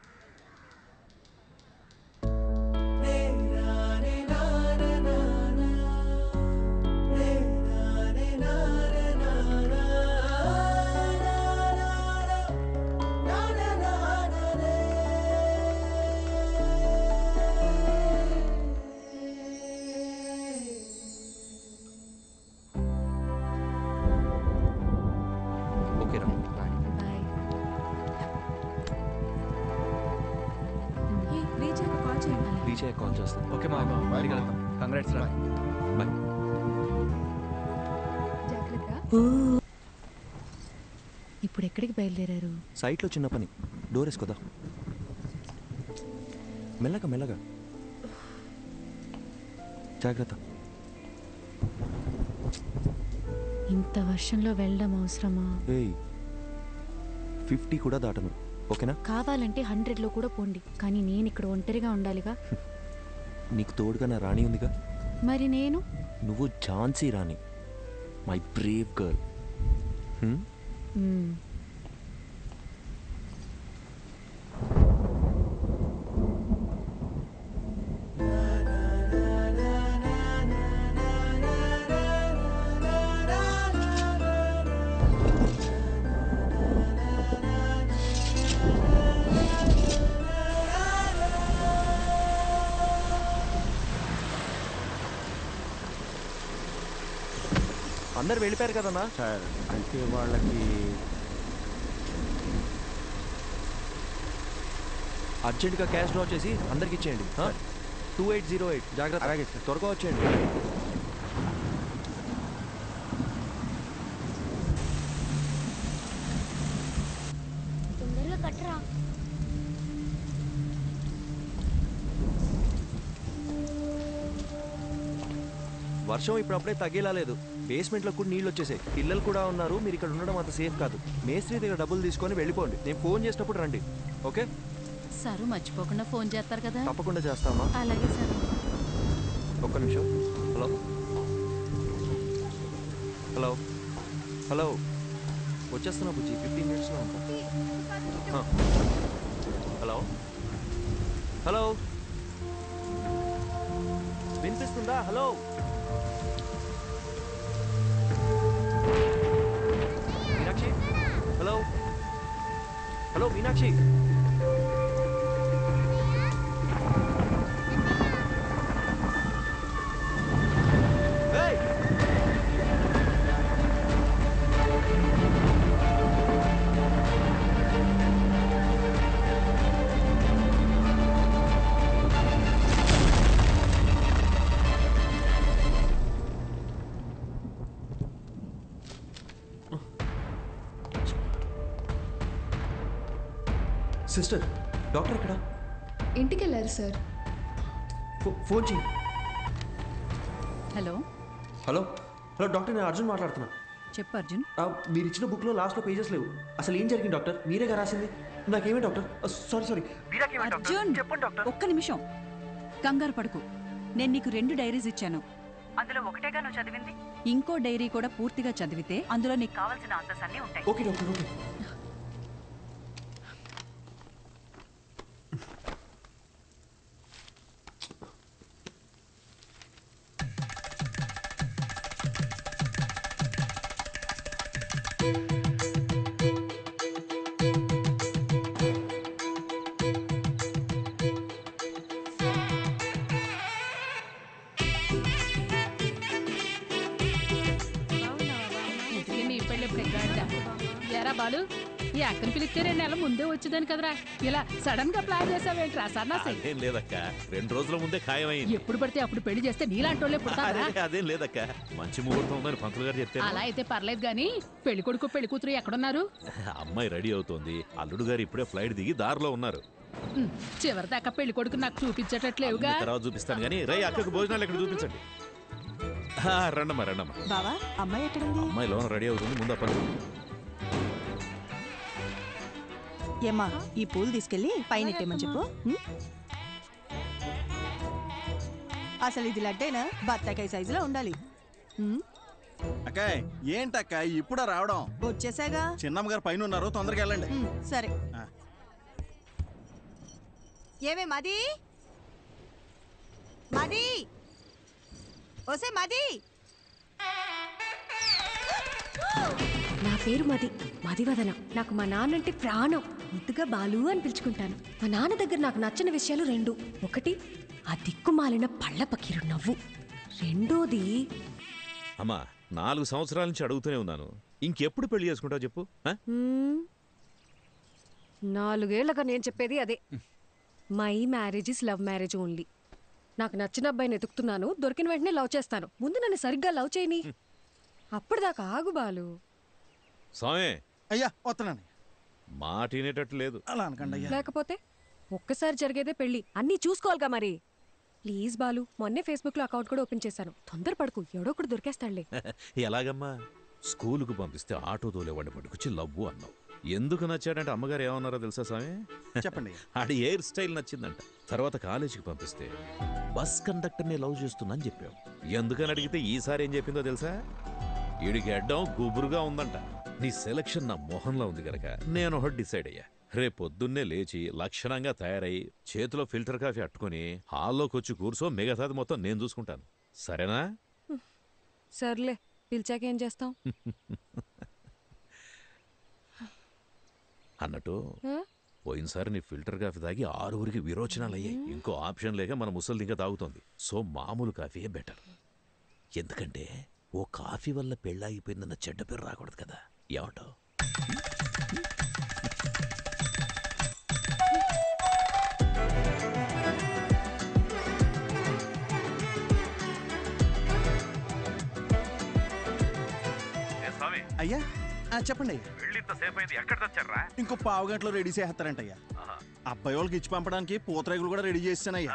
ఓకే రా, రీచ్ అయ్యే కాల్ చేస్తాను. ఓకే మా బాయ్, కంగ్రాట్స్ రా. బాయ్. ఇప్పుడు ఎక్కడికి బయలుదేరారు? సైట్లో చిన్న పని, డోర్ వేసుకోదా. మెల్లగా మెల్లగా, జాగ్రత్త. ఇంత వర్షంలో వెళ్ళడం అవసరమా? 50 కూడా దాటను, ఓకేనా? కావాలంటే 100లో కూడా పోండి, కానీ నేను ఇక్కడ ఒంటరిగా ఉండాలిగా. నీకు తోడుగా నా రాణి ఉందిగా. మరి నేను? నువ్వు ఝాన్సీ రాణి, మై బ్రేవ్ గర్ల్. అందరు వెళ్ళిపోయారు కదన్నా సార్. అంటే వాళ్ళకి అర్జెంటుగా క్యాష్ డ్రా చేసి అందరికి ఇచ్చేయండి. 2808 జాగ్రత్త. అలాగే సార్, త్వరగా వచ్చేయండి. తొందరగా కట్టరా. వర్షం ఇప్పుడప్పుడే తగ్గేలా లేదు. బేస్మెంట్లో కూడా నీళ్ళు వచ్చేసాయి. పిల్లలు కూడా ఉన్నారు. మీరు ఇక్కడ ఉండడం అంత సేఫ్ కాదు. మేస్త్రి దగ్గర డబ్బులు తీసుకొని వెళ్ళిపోండి. నేను ఫోన్ చేసినప్పుడు రండి, ఓకే? సారు మర్చిపోకుండా ఫోన్ చేస్తారు కదా. తప్పకుండా చేస్తామా? అలాగే సార్. ఒక్క నిమిషం. హలో హలో హలో, వచ్చేస్తున్నా బుజ్జి, 15 మినిట్స్లో ఉంటా. హలో హలో, వినిపిస్తుందా? Hello Meenakshi, hello hello Meenakshi. Sister, doctor ఎక్కడ? ఇంటికి వెళ్ళారు సార్. ఫోన్ చేయి. హలో హలో హలో డాక్టర్, నేను అర్జున్ మాట్లాడుతున్నా. చెప్పు అర్జున్. మీరు ఇచ్చిన బుక్లో లాస్ట్లో పేజెస్ లేవు. అసలు ఏం జరిగింది డాక్టర్? మీరేగా రాసింది. నాకేమే డాక్టర్? సారీ. అర్జున్ ఒక్క నిమిషం, కంగారు పడుకు. నేను నీకు 2 డైరీస్ ఇచ్చాను. అందులో ఒకటేగా నువ్వు చదివింది. ఇంకో డైరీ కూడా పూర్తిగా చదివితే అందులో నీకు కావాల్సిన ఆన్సర్స్ అన్నీ ఉంటాయి. Okay doctor, okay. బాలు, ఈ అక్కని పిలిస్తే 2 నెలల ముందే వచ్చేదాని కదరా. ఇలా సడన్ గా ప్లాన్ చేసావేంట్రా సన్నాసి? అదేం లేదక్క, 2 రోజుల ముందే ఖాయమైంది. ఎప్పుడు పడితే అప్పుడు పెళ్లి చేస్తే నీలాంటి వాళ్ళే పుడతారా? అదేం లేదక్క, మంచి ముహూర్తం ఉందని పంతులు గారు చెప్తే. అలా అయితే పర్లేదు గానీ పెళ్లి కొడుకు పెళ్లి కూతురు ఎక్కడున్నారు? అమ్మాయి రెడీ అవుతోంది. అల్లుడు గారు ఇప్పుడే ఫ్లైట్ దిగి దారిలో ఉన్నారు. చివరి దాకా పెళ్లి కొడుకు నాకు చూపించేటట్లేవుగా. తర్వాత చూపిస్తాను గానీ రై అక్కకు భోజనాలు ఎక్కడ చూపించండి. రండమ్మా రండమ్మా. బావా అమ్మాయి ఎక్కడుంది? అమ్మాయి లోన రెడీ అవుతుంది, ముందు పని. ఏమ్మా ఈ పూలు తీసుకెళ్ళి పైన ఎట్టేమని చెప్పు. అసలు ఇది లడ్డేనా? బత్తాకాయ సైజులో ఉండాలి. అక్కాయ్ ఏంటక్క ఇప్పుడా రావడం? వచ్చేసాగా. చిన్నమ్మ గారు పైన ఉన్నారు, తొందరగా వెళ్ళండి. సరే. ఏమే మది మది ఓసే మది. నా పేరు మదివదన. నాకు మా నాన్న అంటే ప్రాణం. ముద్దుగా బాలు అని పిలుచుకుంటాను. మా నాన్న దగ్గర నాకు నచ్చిన విషయాలు 2. ఒకటి ఆ దిక్కుమాలిన పళ్ళ పకీరు నవ్వు. రెండోది అమ్మా 4 సంవత్సరాల నుంచి అడుగుతూనే ఉన్నాను, ఇంకెప్పుడు పెళ్లి చేసుకుంటావు చెప్పు. 4 ఏళ్ళగా నేను చెప్పేది అదే. My marriage is love marriage only. నాకు నచ్చిన అబ్బాయిని ఎతుకుతున్నాను, దొరికిన వెంటనే లవ్ చేస్తాను. ముందు నన్ను సరిగ్గా లవ్ చేయని, అప్పటిదాకా ఆగు బాలు. స్వామి అయ్యా వస్తున్నాను. మాట వినేటట్టు లేదు. అలా అనకండి అయ్యా. లేకపోతే ఒక్కసారి జరిగేదే పెళ్లి, అన్నీ చూసుకోవాలిగా మరి. ప్లీజ్ బాలు, మొన్నే ఫేస్బుక్ లో అకౌంట్ కూడా ఓపెన్ చేశాను. తొందరపడకు, ఎవడో ఒకటి దొరికేస్తాడులే. ఎలాగమ్మా? స్కూలుకు పంపిస్తే ఆటో తోలేవాడిని పట్టుకొచ్చి లవ్వు అన్నావు. ఎందుకు నచ్చాడంటే అమ్మగారు ఏమన్నారో తెలుసా స్వామి? చెప్పండి. ఆడి హెయిర్ స్టైల్ నచ్చిందంట. తర్వాత కాలేజీకి పంపిస్తే బస్ కండక్టర్ని లవ్ చేస్తున్నా చెప్పావు. ఎందుకని అడిగితే ఈసారి ఏం చెప్పిందో తెలుసా? ఈడికి అడ్డం గుబురుగా ఉందంట. నీ సెలక్షన్ నా మొహంలో ఉంది గనక నేను ఒకటి డిసైడ్ అయ్యా. రేపొద్దున్నే లేచి లక్షణంగా తయారై చేతిలో ఫిల్టర్ కాఫీ అట్టుకుని హాల్లోకి వచ్చి కూర్చో, మిగతాది మొత్తం నేను చూసుకుంటాను. సరేనా? సర్లే, పిలిచాకేం చేస్తాం? అన్నట్టు పోయినసారి నీ ఫిల్టర్ కాఫీ తాగి 6 విరోచనాలు అయ్యాయి. ఇంకో ఆప్షన్ లేక మన ముసలి ఇంకా తాగుతోంది. సో మామూలు కాఫీయే బెటర్. ఎందుకంటే ఓ కాఫీ వల్ల పెళ్ళాగిపోయిందన్న చెడ్డ పేరు రాకూడదు కదా. ఏమంటావు? అయ్యా చెప్పండి. ఎక్కడ తెచ్చారా? ఇంకో 1/2 గంటలో రెడీ చేస్తారంటయ్యా. అబ్బాయి వాళ్ళకి ఇచ్చి పంపడానికి పూతరేగులు కూడా రెడీ చేస్తానయ్యా.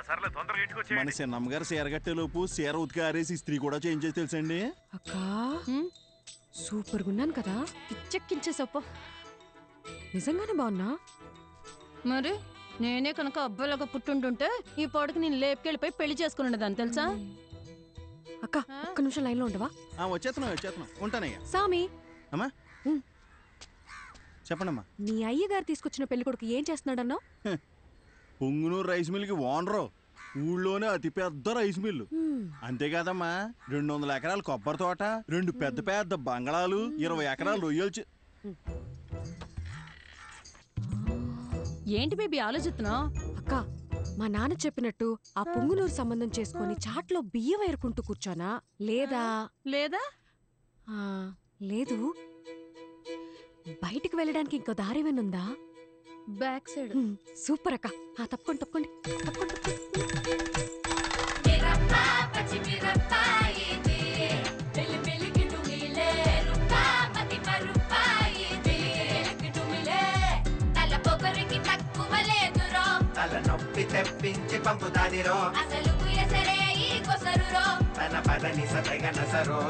మన చిన్నమ్మ గారు చీర కట్టేలోపు చీర ఉతికి ఆరేసి ఇస్త్రీ కూడా చేంజ్ చేసి తెలుసండి. అక్కా సూపర్ గున్నాను కదా, పిచ్చెక్కించేసప్ప. నిజంగానే బాగున్నా? మరి నేనే కనుక అబ్బాయిలాగా పుట్టుంటుంటే ఈ పాడుకు నేను లేపుకెళ్ళిపోయి పెళ్లి చేసుకున్నదాన్ని తెలుసా? అక్క ఒక్క నిమిషం లైన్లో ఉండవా? వచ్చేస్తున్నాం ఉంటానయ్యా. సామి అమ్మా చెప్పండమ్మా. నీ అయ్యగారు తీసుకొచ్చిన పెళ్లి కొడుకు ఏం చేస్తున్నాడన్నావు? పొంగునూరు రైస్ మిల్కి ఓనరు. ఊళ్ళోనే అతి పెద్ద రైస్ మిల్లు. అంతేకాదమ్మా 200 ఎకరాల కొబ్బరి తోట, 2 పెద్ద పెద్ద బంగళాలు, 20 ఎకరాలు రొయ్యలు. ఏంటి బేబీ ఆలోచిస్తున్నావు? అక్క మా నాన్న చెప్పినట్టు ఆ పొంగునూరు సంబంధం చేసుకొని చాట్లో బియ్యం ఏరుకుంటూ కూర్చోనా లేదా? లేదా లేదు. బయటికి వెళ్ళడానికి ఇంకో దారేమేనుందా? Back side. సూపర్ అక్క. తప్పకుండా తప్పకుండా తప్పకుండా. తలనొప్పి తెప్పించి పంపుతాదిరో, అసలు తన పదని సతగనసరో.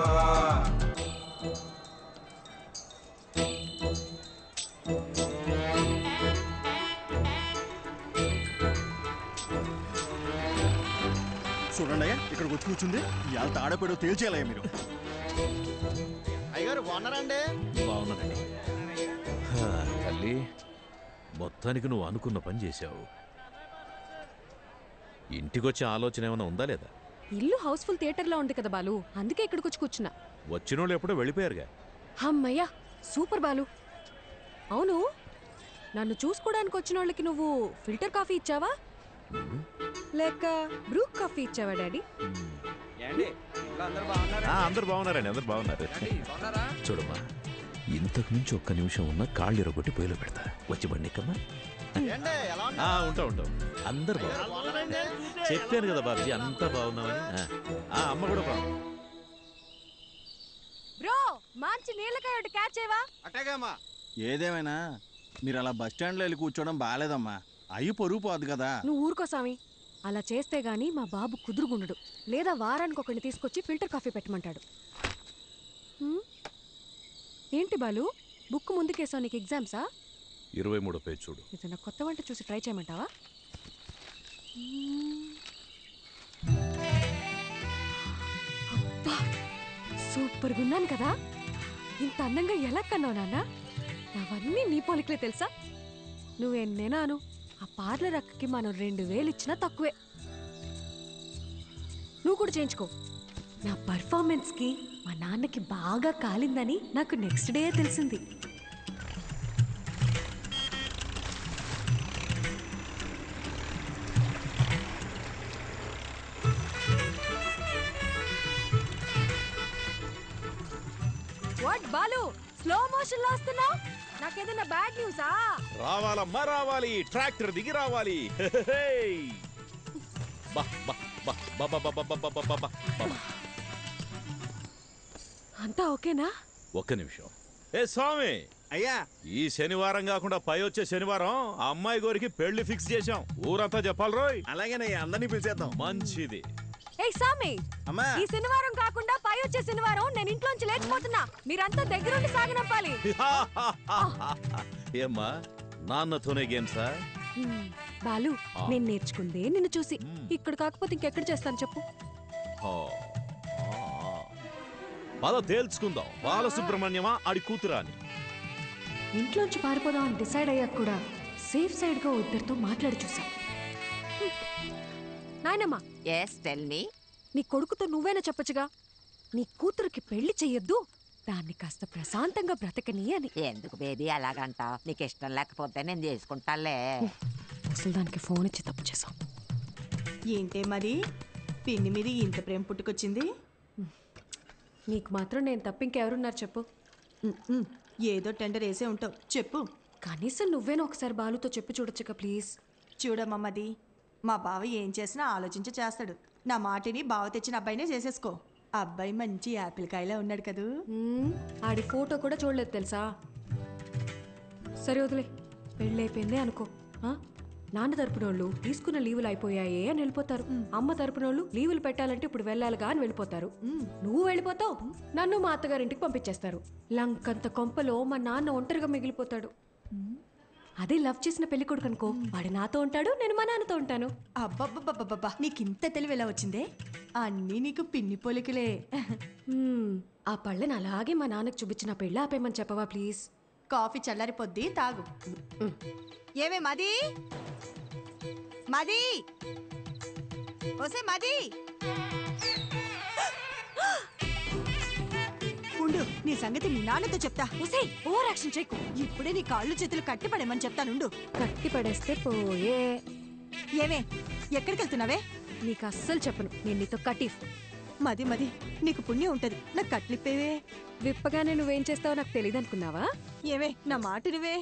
చూడండి అయ్యా, ఇక్కడికి వచ్చి కూర్చుంది. ఇవాళ తాడపేడో తేల్చేయాలయ్యా మీరు. అయ్యగారు బాగున్నారండి? బాగున్నానండి. తల్లి, మొత్తానికి నువ్వు అనుకున్న పని చేశావు. ఇంటికొచ్చే ఆలోచన ఏమైనా ఉందా లేదా? ఇల్లు హౌస్ఫుల్ థియేటర్లో ఉంది కదా బాలు, అందుకే ఇక్కడికి వచ్చి కూర్చున్నా. వచ్చినోళ్ళు ఎప్పుడో వెళ్ళిపోయారుగా. అమ్మయ్యా సూపర్ బాలు. అవును, నన్ను చూసుకోవడానికి వచ్చిన వాళ్ళకి నువ్వు ఫిల్టర్ కాఫీ ఇచ్చావా లేక బ్రూ కాఫీ ఇచ్చావా డాడీ? అందరు బాగున్నారండి, అందరు బాగున్నారు. చూడమ్మా, ఇంతకు మించి ఒక్క నిమిషం ఉన్న కాళ్ళు ఎరగొట్టి పొయ్యిలో పెడతా. వచ్చి బండికమ్మా. ఉంటాం. అందరు బాగున్నారు. చెప్పాను కదా బాబుజీ, అంతా బాగున్నామని. అమ్మ కూడా బాగుంది. బ్రో మంచి నీళ్ళకాయ ఒకటి క్యాచ్ చేయవా? అట్టేగమ్మా. ఏదేమైనా మీరు అలా బస్ స్టాండ్లో వెళ్ళి కూర్చోవడం బాగాలేదమ్మా. అయ్యి పొరుగు పోదు కదా. నువ్వు ఊరుకో స్వామి. అలా చేస్తే గానీ మా బాబు కుదురుగుండడు. లేదా వారానికి ఒకరిని తీసుకొచ్చి ఫిల్టర్ కాఫీ పెట్టమంటాడు. ఏంటి బాలు, బుక్ ముందుకేసావు, నీకు ఎగ్జామ్సా? 23వ పేజ్ చూడు. ఏదైనా కొత్త వంట చూసి ట్రై చేయమంటావా? అబ్బా, సూపర్గా ఉన్నాను కదా. ఇంత అందంగా ఎలా కన్నావు నాన్న? అవన్నీ నీ పోలికలే తెలుసా? నువ్వెన్నేనాను, ఆ పార్లర్ అక్కకి మనం 2000 ఇచ్చినా తక్కువే. నువ్వు కూడా చేయించుకో. నా పర్ఫార్మెన్స్కి మా నాన్నకి బాగా కాలిందని నాకు నెక్స్ట్ డే తెలిసింది. వాట్ బాలు, స్లో మోషన్ లో వస్తున్నావు? నాకేదైనా బ్యాడ్ న్యూసా? రావాలమ్మా రావాలి, ట్రాక్టర్ దిగి రావాలి. అంతా ఓకేనా? ఒక్క నిమిషం. ఏ స్వామి, అయ్యా, ఈ శనివారం కాకుండా పై వచ్చే శనివారం ఆ అమ్మాయి గోరికి పెళ్లి ఫిక్స్ చేశాం. ఊరంతా చెప్పాలి రోయ్. అలాగేనయ్యా, అందరినీ పిలిచేద్దాం. మంచిది. ఏయ్ సామి, అమ్మా, ఈ శనివారం కాకుండా పై వచ్చే శనివారం నేను ఇంట్లోంచి లేచిపోతున్నా. మీరంతా దగ్గరుండి సాగనంపాలి. ఏమ్మా, నాన్నతోనే గేమ్సా? బాలు, నేను నేర్చుకుందే నిన్ను చూసి. ఇక్కడ కాకపోతే ఇంకెక్కడ చేస్తాను చెప్పు? పద తేల్చుకుందాం. బాలసుబ్రహ్మణ్యమా ఆడి కూతురా అని. ఇంట్లోంచి పారిపోదాం అని డిసైడ్ అయ్యాక కూడా సేఫ్ సైడ్ గా ఇద్దరితో మాట్లాడి చూసా. నాయనమ్మా, నీ కొడుకుతో నువ్వేనా చెప్పచ్చుగా, నీ కూతురికి పెళ్లి చెయ్యొద్దు, దాన్ని కాస్త ప్రశాంతంగా బ్రతకని అని. ఎందుకు బేబీ అలాగంటావు? నీకు ఇష్టం లేకపోతే నేను చేసుకుంటాలే. అసలు దానికి ఫోన్ ఇచ్చి తప్పు చేసాం. ఏంటే మరి పిన్ని మీద ఇంత ప్రేమ పుట్టుకొచ్చింది? నీకు మాత్రం నేను తప్ప ఇంకెవరున్నారు చెప్పు? ఏదో టెండర్ వేసే ఉంటావు, చెప్పు. కనీసం నువ్వేనా ఒకసారి బాలుతో చెప్పి చూడొచ్చుగా ప్లీజ్. చూడమ్మది, మా బావ ఏం చేసినా ఆలోచించి చేస్తాడు. నా మాటిని బావ తెచ్చిన అబ్బాయినే చేసేసుకో. అబ్బాయి మంచి యాపిల్ కాయలా ఉన్నాడు కదూ. ఆడి ఫోటో కూడా చూడలేదు తెలుసా. సరే వదిలే, పెళ్ళైపోయిందే అనుకో. నాన్న తరపునోళ్ళు తీసుకున్న లీవులు అయిపోయాయే అని వెళ్ళిపోతారు. అమ్మ తరపునోళ్ళు లీవులు పెట్టాలంటే ఇప్పుడు వెళ్ళాలిగా అని వెళ్ళిపోతారు. నువ్వు వెళ్ళిపోతావు, నన్ను మా అత్తగారింటికి పంపించేస్తారు. లంకంత కొంపలో మా నాన్న ఒంటరిగా మిగిలిపోతాడు. అదే లవ్ చేసిన పెళ్లి కొడుకు అనుకో, వాడు నాతో ఉంటాడు, నేను మా నాన్నతో ఉంటాను. అబ్బబ్బబ్బబ్బబ్బా, నీకింత తెలివి ఎలా వచ్చిందే? అన్నీ నీకు పిన్ని పోలికలే. ఆ పళ్ళని అలాగే మా నాన్నకు చూపించిన పెళ్ళి ఆపేయమని చెప్పవా ప్లీజ్? కాఫీ చల్లారిపోద్ది, తాగు. ఏమే మది, మది, ఓసే మది, ఉండు, నీ సంగతి మీ నాన్నతో చెప్తా. ఓసే, ఓవర్ యాక్షన్ చేయకు. ఇప్పుడే నీ కాళ్ళు చేతులు కట్టి పడేమని చెప్తానుండు. కట్టి పడేస్తే పోయే. ఏమే, ఎక్కడికి వెళ్తున్నావే? నీకు అస్సలు చెప్పను, నేను నీతో కటీఫ్. మది మది, నీకు పుణ్యం ఉంటది, నాకు కట్లిప్పేవే. విప్పగానే నువ్వేం చేస్తావో నాకు తెలియదు అనుకున్నావా? ఏవే, నా మాట నువ్వే.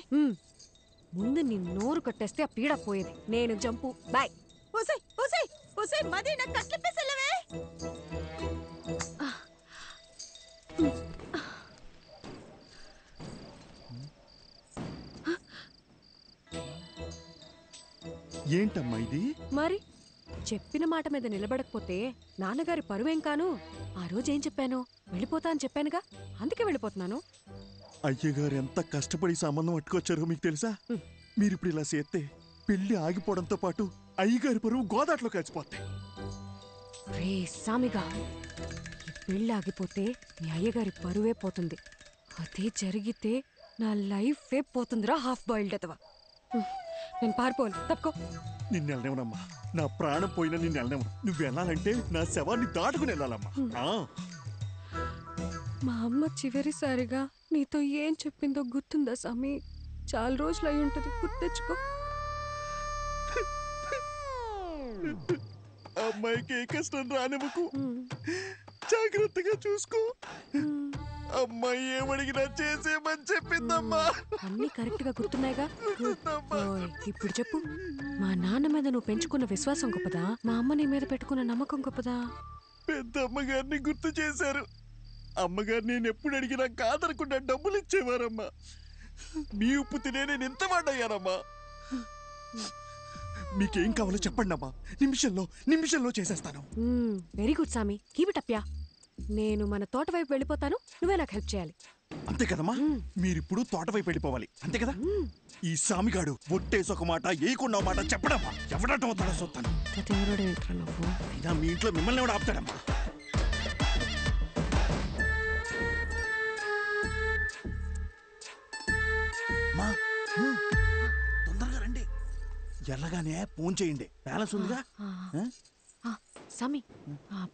ముందు నీ నోరు కట్టేస్తే ఆ పీడ పోయేది. నేను జంపు, బాయ్. ఓసే ఓసే ఓసే మది, నాకు కట్లిప్పేసెళ్ళవే. ఏంటమ్మా ఇది? మరి చెప్పిన మాట మీద నిలబడకపోతే నాన్నగారి పరువేం కాను. ఆ రోజు ఏం చెప్పాను? వెళ్ళిపోతా అని చెప్పానుగా, అందుకే వెళ్ళిపోతున్నాను. అయ్యగారు ఎంత కష్టపడి సంబంధం పట్టుకొచ్చారో మీకు తెలుసా? మీరు ఇప్పుడు ఇలా చేస్తే పెళ్లి ఆగిపోవడంతో పాటు అయ్యగారి పరువు గోదాట్లో కలిసిపోతాయి. రే సామిగా, ఈ పెళ్ళి ఆగిపోతే మీ అయ్యగారి పరువే పోతుంది. అదే జరిగితే నా లైఫే పోతుందిరా, హాఫ్ బాయిల్డ్ అతవా. నేను పారిపోను, తప్పుకో. నిన్ను వెళ్ళనివ్వనమ్మా, నా ప్రాణం పోయినా నిన్ను వెళ్ళనివ్వను. నువ్వు వెళ్ళాలంటే నా శవాన్ని దాటుకుని వెళ్ళాలమ్మా. మా అమ్మ చివరిసారిగా నీతో ఏం చెప్పిందో గుర్తుందా సామి? చాలా రోజులు అయి ఉంటుంది, గుర్తెచ్చుకో. అమ్మాయికి ఏ కష్టం రానివ్వకు, జాగ్రత్తగా చూసుకో. అమ్మాయి ఏమడిగినా చేసేమని చెప్పిందమ్మా. అన్నీ కరెక్ట్ గా గుర్తున్నాయిగా. ఇప్పుడు చెప్పు, మా నాన్న మీద నువ్వు పెంచుకున్న విశ్వాసం గొప్పదా, మా అమ్మ నీ మీద పెట్టుకున్న నమ్మకం గొప్పదా? పెద్ద అమ్మగారిని గుర్తు చేశారు. అమ్మగారు నేను ఎప్పుడు అడిగినా కాదనకుండా డబ్బులు ఇచ్చేవారమ్మా. మీ ఉప్పు తినే నేను ఎంత వాడయ్యానమ్మా. మీకేం కావాలో చెప్పండి అమ్మా, నిమిషంలో చేసేస్తాను. వెరీ గుడ్ సామి, కీప్ ఇట్ అప్ యా. నేను మన తోట వైపు వెళ్ళిపోతాను, నువ్వే నాకు హెల్ప్ చేయాలి. అంతే కదమ్మా, మీరిప్పుడు తోట వైపు వెళ్ళిపోవాలి, అంతే కదా? ఈ సామిగాడు ఒట్టేసి ఒక మాట ఏయకుండా మాట చెప్పడమ్మా, ఎవడటం అవుతాడో చూస్తాను. అయినా మీ ఇంట్లో మిమ్మల్ని ఎవడు ఆపుతాడమ్మా? తొందరగా రండి, ఎల్లగానే ఫోన్ చేయండి, బ్యాలెన్స్ ఉందిగా. సామి,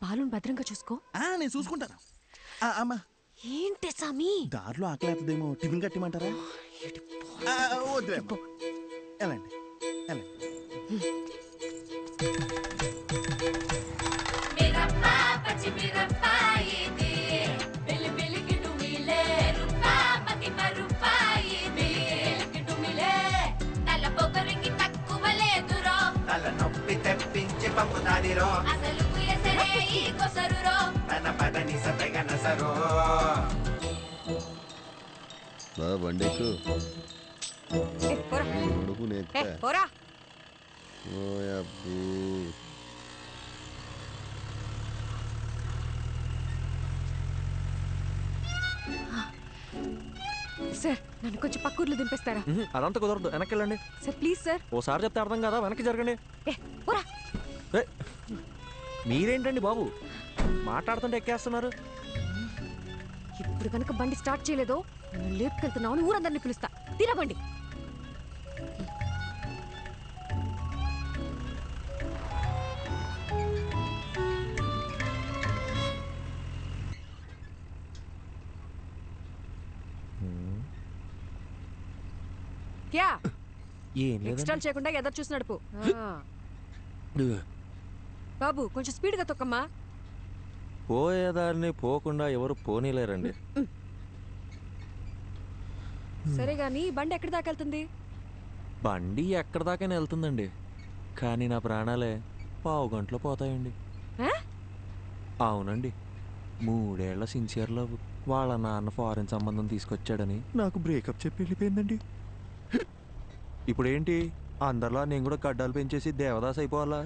పాలును భద్రంగా చూసుకో. నేను చూసుకుంటాను. అమ్మా ఏంటి సామి, దారిలో ఆకలేతదేమో, టిఫిన్ కట్టిమంటారా? వద్దులే, వెళ్ళండి వెళ్ళండి. నొప్పి తెప్పించి పంపుతాదిరో తన పదని సతగనసరో. బండెక్కు సార్, నన్ను కొంచెం పక్కూర్లు దింపేస్తారా? అదంతా కుదరదు, వెనక్కి వెళ్ళండి. Sir please sir. ఓసారి చెప్తే అర్థం కదా, వెనక్కి జరగండి. మీరేంటండి బాబు మాట్లాడుతుంటే ఎక్కేస్తున్నారు? ఇప్పుడు కనుక బండి స్టార్ట్ చేయలేదో నన్ను లేపుకెళ్తున్నావు, ఊరందరినీ పిలుస్తా. తిరగండి. క్యా ఎక్స్ట్రాల్ చేయకుండా ఎదరు చూసి నడుపు. బాబు కొంచెం స్పీడ్గా తొక్కమ్మా. పోయేదాన్ని పోకుండా ఎవరు పోనీలేరండి. సరే గాని బండి ఎక్కడి దాకా వెళ్తుంది? బండి ఎక్కడి దాకైనా వెళ్తుందండి, కానీ నా ప్రాణాలే పావు గంటలో పోతాయండి. అవునండి, 3 ఏళ్ల సిన్సియర్ లవ్, వాళ్ళ నాన్న ఫారెన్ సంబంధం తీసుకొచ్చాడని నాకు బ్రేకప్ చెప్పి వెళ్ళిపోయిందండి. ఇప్పుడేంటి అందరిలా నేను కూడా గడ్డాలు పెంచేసి దేవదాస్ అయిపోవాలా?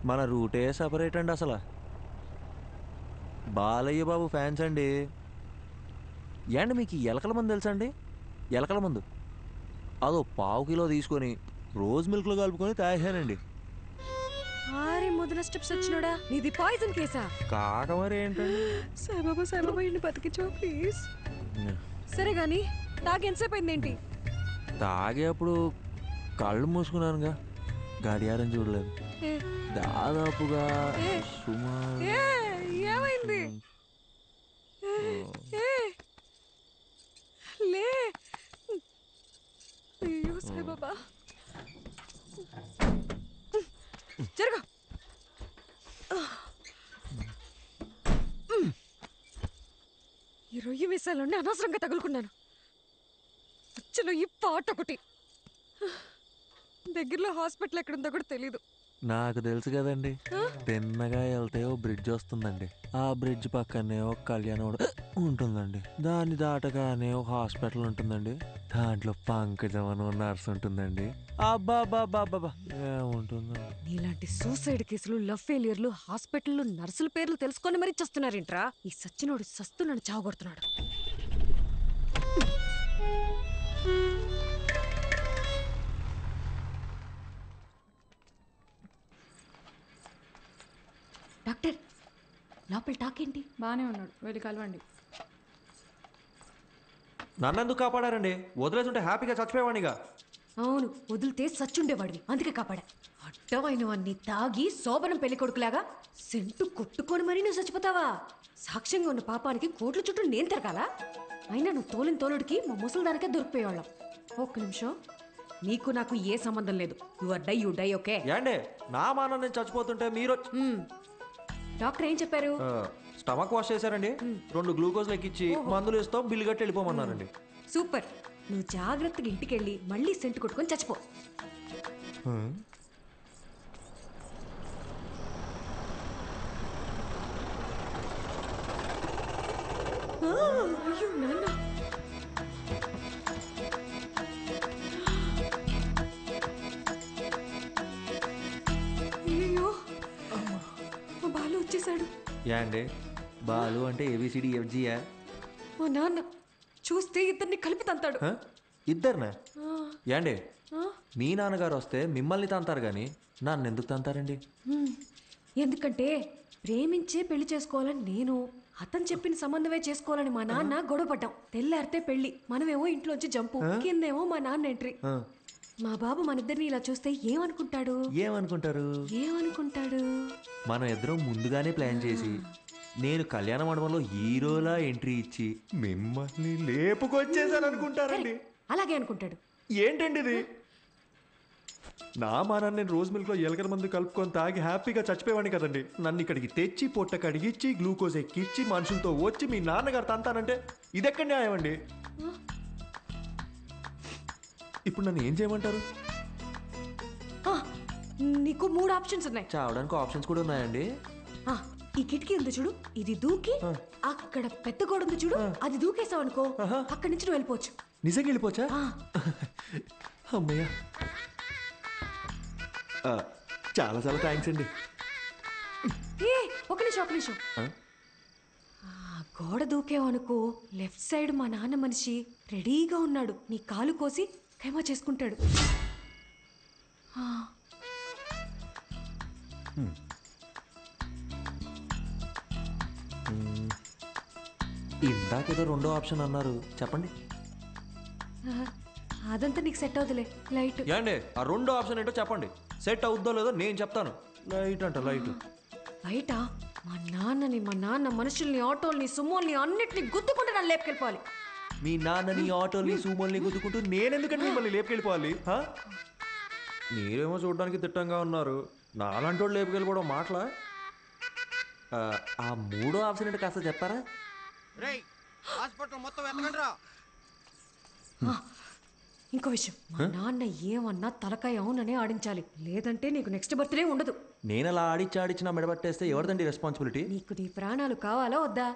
మన రూటే సపరేట్ అండి. అసలు బాలయ్య బాబు ఫ్యాన్స్ అండి. ఏండి మీకు ఎలకల మందు తెలుసా అండి? ఎలకల మందు అదో పావు కిలో తీసుకొని రోజ్ మిల్క్లో కలుపుకొని తాగానండి. మొదల స్టెప్స్ వచ్చినోడా, నీది పాయిజన్ కేసా? కాక మరి ఏంటండి? సాయిబాబా ఇంటి బతికించో ప్లీజ్. సరే గాని తాగి ఎంతసేపు అయిందేంటి? తాగేప్పుడు కళ్ళు మూసుకున్నానుగా, గడియారం చూడలేదు. దాదాపుగా ఏమైంది? లే, అయ్యో సాయిబాబా, జరగ. ఈ రొయ్యి మీసాలోనే అనవసరంగా తగులుకున్నాను. అచ్చలో ఈ పాట ఒకటి. దగ్గరలో హాస్పిటల్ ఎక్కడుందో కూడా తెలీదు. నాకు తెలుసు కదండి, తిన్నగా వెళ్తే ఓ బ్రిడ్జ్ వస్తుందండి, ఆ బ్రిడ్జ్ పక్కనే ఒక కళ్యాణం ఉంటుందండి, దాన్ని దాటగానే ఒక హాస్పిటల్ ఉంటుందండి, దాంట్లో పంకజం అని నర్స్ ఉంటుందండి. అబ్బాబాబాబా ఏముంటుందండి. నీలాంటి సూసైడ్ కేసులు, లవ్ ఫెయిలియర్లు, హాస్పిటల్లో నర్సుల పేర్లు తెలుసుకొని మరీ చస్తున్నారేంట్రా? ఈ సచ్చినోడు సస్తు నన్ను చావగొడుతున్నాడు. డాక్టర్, లోపల టాకేంటి? బాగానే ఉన్నాడు, వెళ్ళి కలవండి. నన్నెందుకు కాపాడారండి? వదిలేసుంటే హ్యాపీగా చచ్చిపోయేవాడిగా. అవును, వదిలితే సచ్చుండేవాడివి, అందుకే కాపాడా. అడ్డమైన వాడిని తాగి శోభనం పెళ్లి కొడుకులాగా సెంటు కొట్టుకొని మరీ నువ్వు చచ్చిపోతావా? సాక్ష్యంగా ఉన్న పాపానికి కోట్ల చుట్టూ నేను తిరగాల? అయినా నువ్వు తోలిన తోలుడికి మా ముసలిదానికే దొరికిపోయేవాళ్ళం. ఒక్క నిమిషం, నీకు నాకు ఏ సంబంధం లేదు. You die okay? ఏండే నా మాన నేను చచ్చిపోతుంటే మీరు? డాక్టర్ ఏం చెప్పారు? స్టమక్ వాష్ చేశారండి, 2 గ్లూకోజ్లు ఎక్కిచ్చి మందులు ఇస్తాం, బిల్లు కట్టి వెళ్ళిపోమన్నారండి. సూపర్, నువ్వు జాగ్రత్తగా ఇంటికి వెళ్ళి మళ్ళీ సెంటు కొట్టుకొని చచ్చిపో. అయ్యో నాన్న, యా అండి బాలు అంటే ఏబిసిడి ఎఫ్జియా? మా నాన్న చూస్తే ఇద్దరిని కలిపి తంతాడు. ఇద్దరినా? ఆ, యాండే ఆ, మీ నాన్నగారు వస్తే మిమ్మల్ని తంతారు కానీ నన్ను ఎందుకు తంతారండి? ఎందుకంటే ప్రేమించే పెళ్లి చేసుకోవాలని నేను, అతను చెప్పిన సంబంధమే చేసుకోవాలని మా నాన్న గొడవపడ్డాం. తెల్లారితే పెళ్లి, మనమేమో ఇంట్లోంచి జంపు, కిందేమో మా నాన్న ఎంట్రీ. మా బాబు మనిద్దరిని ఇలా చూస్తే ఏమనుకుంటాడు? ఏమనుకుంటాడు? మనం ఇద్దరం ముందుగానే ప్లాన్ చేసి నేను కళ్యాణ మండపంలో హీరోలా ఎంట్రీ ఇచ్చి మిమ్మల్ని లేపుకొచ్చేసాను అనుకుంటారండి. అలాగే అనుకుంటాడు. ఏంటండి ఇది? నా మానాన్ని నేను రోజు మిల్క్లో ఎలకల మందు కలుపుకొని తాగి హ్యాపీగా చచ్చిపోయేవాడిని కదండి. నన్ను ఇక్కడికి తెచ్చి పొట్ట కడిగిచ్చి గ్లూకోజ్ ఎక్కిచ్చి మనుషులతో వచ్చి మీ నాన్నగారు తంతానంటే ఇదెక్కడ న్యాయం అండి? ఇప్పుడు నన్ను ఏం చేయమంటారు? నీకు 3 ఆప్షన్స్ ఉన్నాయి. చావడానికి ఆప్షన్స్ కూడా ఉన్నాయండి? ఈ కిటికీ ఉంది చూడు, ఇది దూకి అక్కడ పెద్ద గోడ ఉంది చూడు, అది దూకేసావు అనుకో అక్కడి నుంచి నువ్వు వెళ్ళిపోవచ్చు. నిజంగా వెళ్ళిపోవచ్చా? అమ్మయ్య, చాలా చాలా థ్యాంక్స్ అండి. ఒక నిమిషం. గోడ దూకేవు అనుకో, లెఫ్ట్ సైడ్ మా నాన్న మనిషి రెడీగా ఉన్నాడు, నీ కాలు కోసి ఖైమా చేసుకుంటాడు. ఇందాకేదో రెండో ఆప్షన్ అన్నారు, చెప్పండి. అదంతా నీకు సెట్ అవుతులే, లైట్. ఏండి ఆ రెండో ఆప్షన్ ఏంటో చెప్పండి. సెట్ అవుద్దో లేదో నేను చెప్తాను. లైట్ అంట, లైట్. బయట మా నాన్న మనుషుల్ని, ఆటోల్ని, సుమోల్ని అన్నిటిని గుద్దుకుంటే నన్ను లేపుకెళ్ళిపోవాలి. మీ నాన్నని, ఆటోల్ని, సూమోల్ని గుద్దుకుంటూ నేనెందుకంటే మిమ్మల్ని లేపుకెళ్ళిపోవాలి? మీరేమో చూడడానికి తిట్టంగా ఉన్నారు, నాలాంటి వాళ్ళు లేపుకెళ్ళిపోవడం మాటలా? ఆ మూడో ఆప్షన్ ఏంటో కాస్త చెప్తారా? ఇంకో విషయం, మా నాన్న ఏమన్నా తలకాయ అవుననే ఆడించాలి, లేదంటే నీకు నెక్స్ట్ బర్త్డే ఉండదు. నేను అలా ఆడిచ్చి నా మెడబట్టేస్తే ఎవరిదండి రెస్పాన్సిబిలిటీ? నీకు నీ ప్రాణాలు కావాలా వద్దా?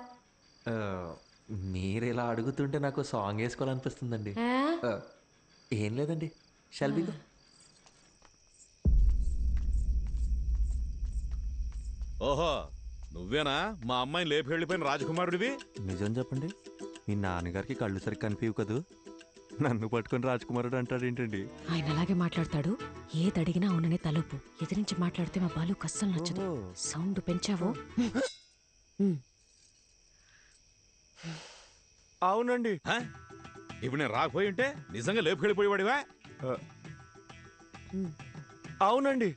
మీరు ఇలా అడుగుతుంటే నాకు సాంగ్ వేసుకోవాలనిపిస్తుందండి. ఏం లేదండి, షల్ బి గో. ఓహో, నువ్వేనా మా అమ్మాయిని లేపి వెళ్ళిపోయిన రాజకుమారుడివి? నిజం చెప్పండి, మీ నాన్నగారికి కళ్ళు సరిగ్గా కనిపించవు కదూ, నన్ను పట్టుకొని రాజకుమారుడు అంటాడు ఏంటండి? ఆయన అలాగే మాట్లాడతాడు, ఏది అడిగినా అవుననే తలుపు. ఎదిరించి మాట్లాడితే మా బాలు కష్టం నచ్చదు. సౌండ్ పెంచావో? అవునండి. ఇప్పుడు నేను రాకపోయి ఉంటే నిజంగా లేపు వెళ్ళిపోయేవాడివా? అవునండి.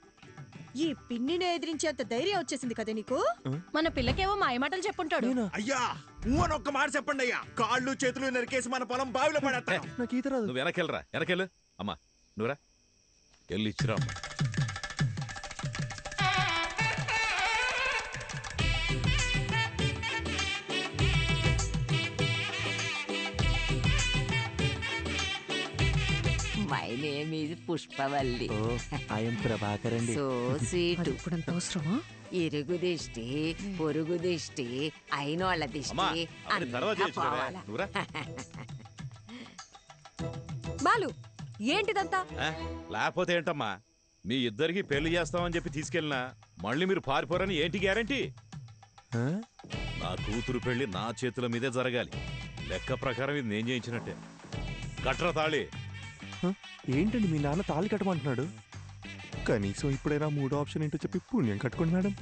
ఈ పిన్నిని ఎదిరించేంత ధైర్యం వచ్చేసింది కదా నీకు? మన పిల్లకేవో మాయమాటలు చెప్పుంటాడు. అయ్యా అని ఒక్క మాట చెప్పండి అయ్యా, కాళ్ళు చేతులు నరికేసి మన పొలం బావిలో పడేస్తాను. నువ్వు వెనకెళ్ళరా, వెనకెళ్ళు. అమ్మా నువ్వురా, వెళ్ళి ఇచ్చిరా. My name is Pushpavalli. I'm Prabhakar అండి. So sweet. ఇప్పుడంత అవసరమా? ఇరుగు దిష్టి, పొరుగు దిష్టి, అయినోళ్ళ దిష్టి అంతా పోవాలా? బాలు ఏంటిదంతా? లేకపోతే ఏంటమ్మా, మీ ఇద్దరికి పెళ్లి చేస్తామని చెప్పి తీసుకెళ్ళినా మళ్ళీ మీరు పారిపోరని ఏంటి గ్యారంటీ? నా కూతురు పెళ్లి నా చేతుల మీదే జరగాలి. లెక్క ప్రకారం ఇది నేను చేయించినట్టే. కట్ర తాళి. ఏంటండి మీ నాన్న తాళి కట్టమంటున్నాడు? కనీసం ఇప్పుడైనా మూడో ఆప్షన్ ఏంటో చెప్పి పుణ్యం కట్టుకోండి మేడం.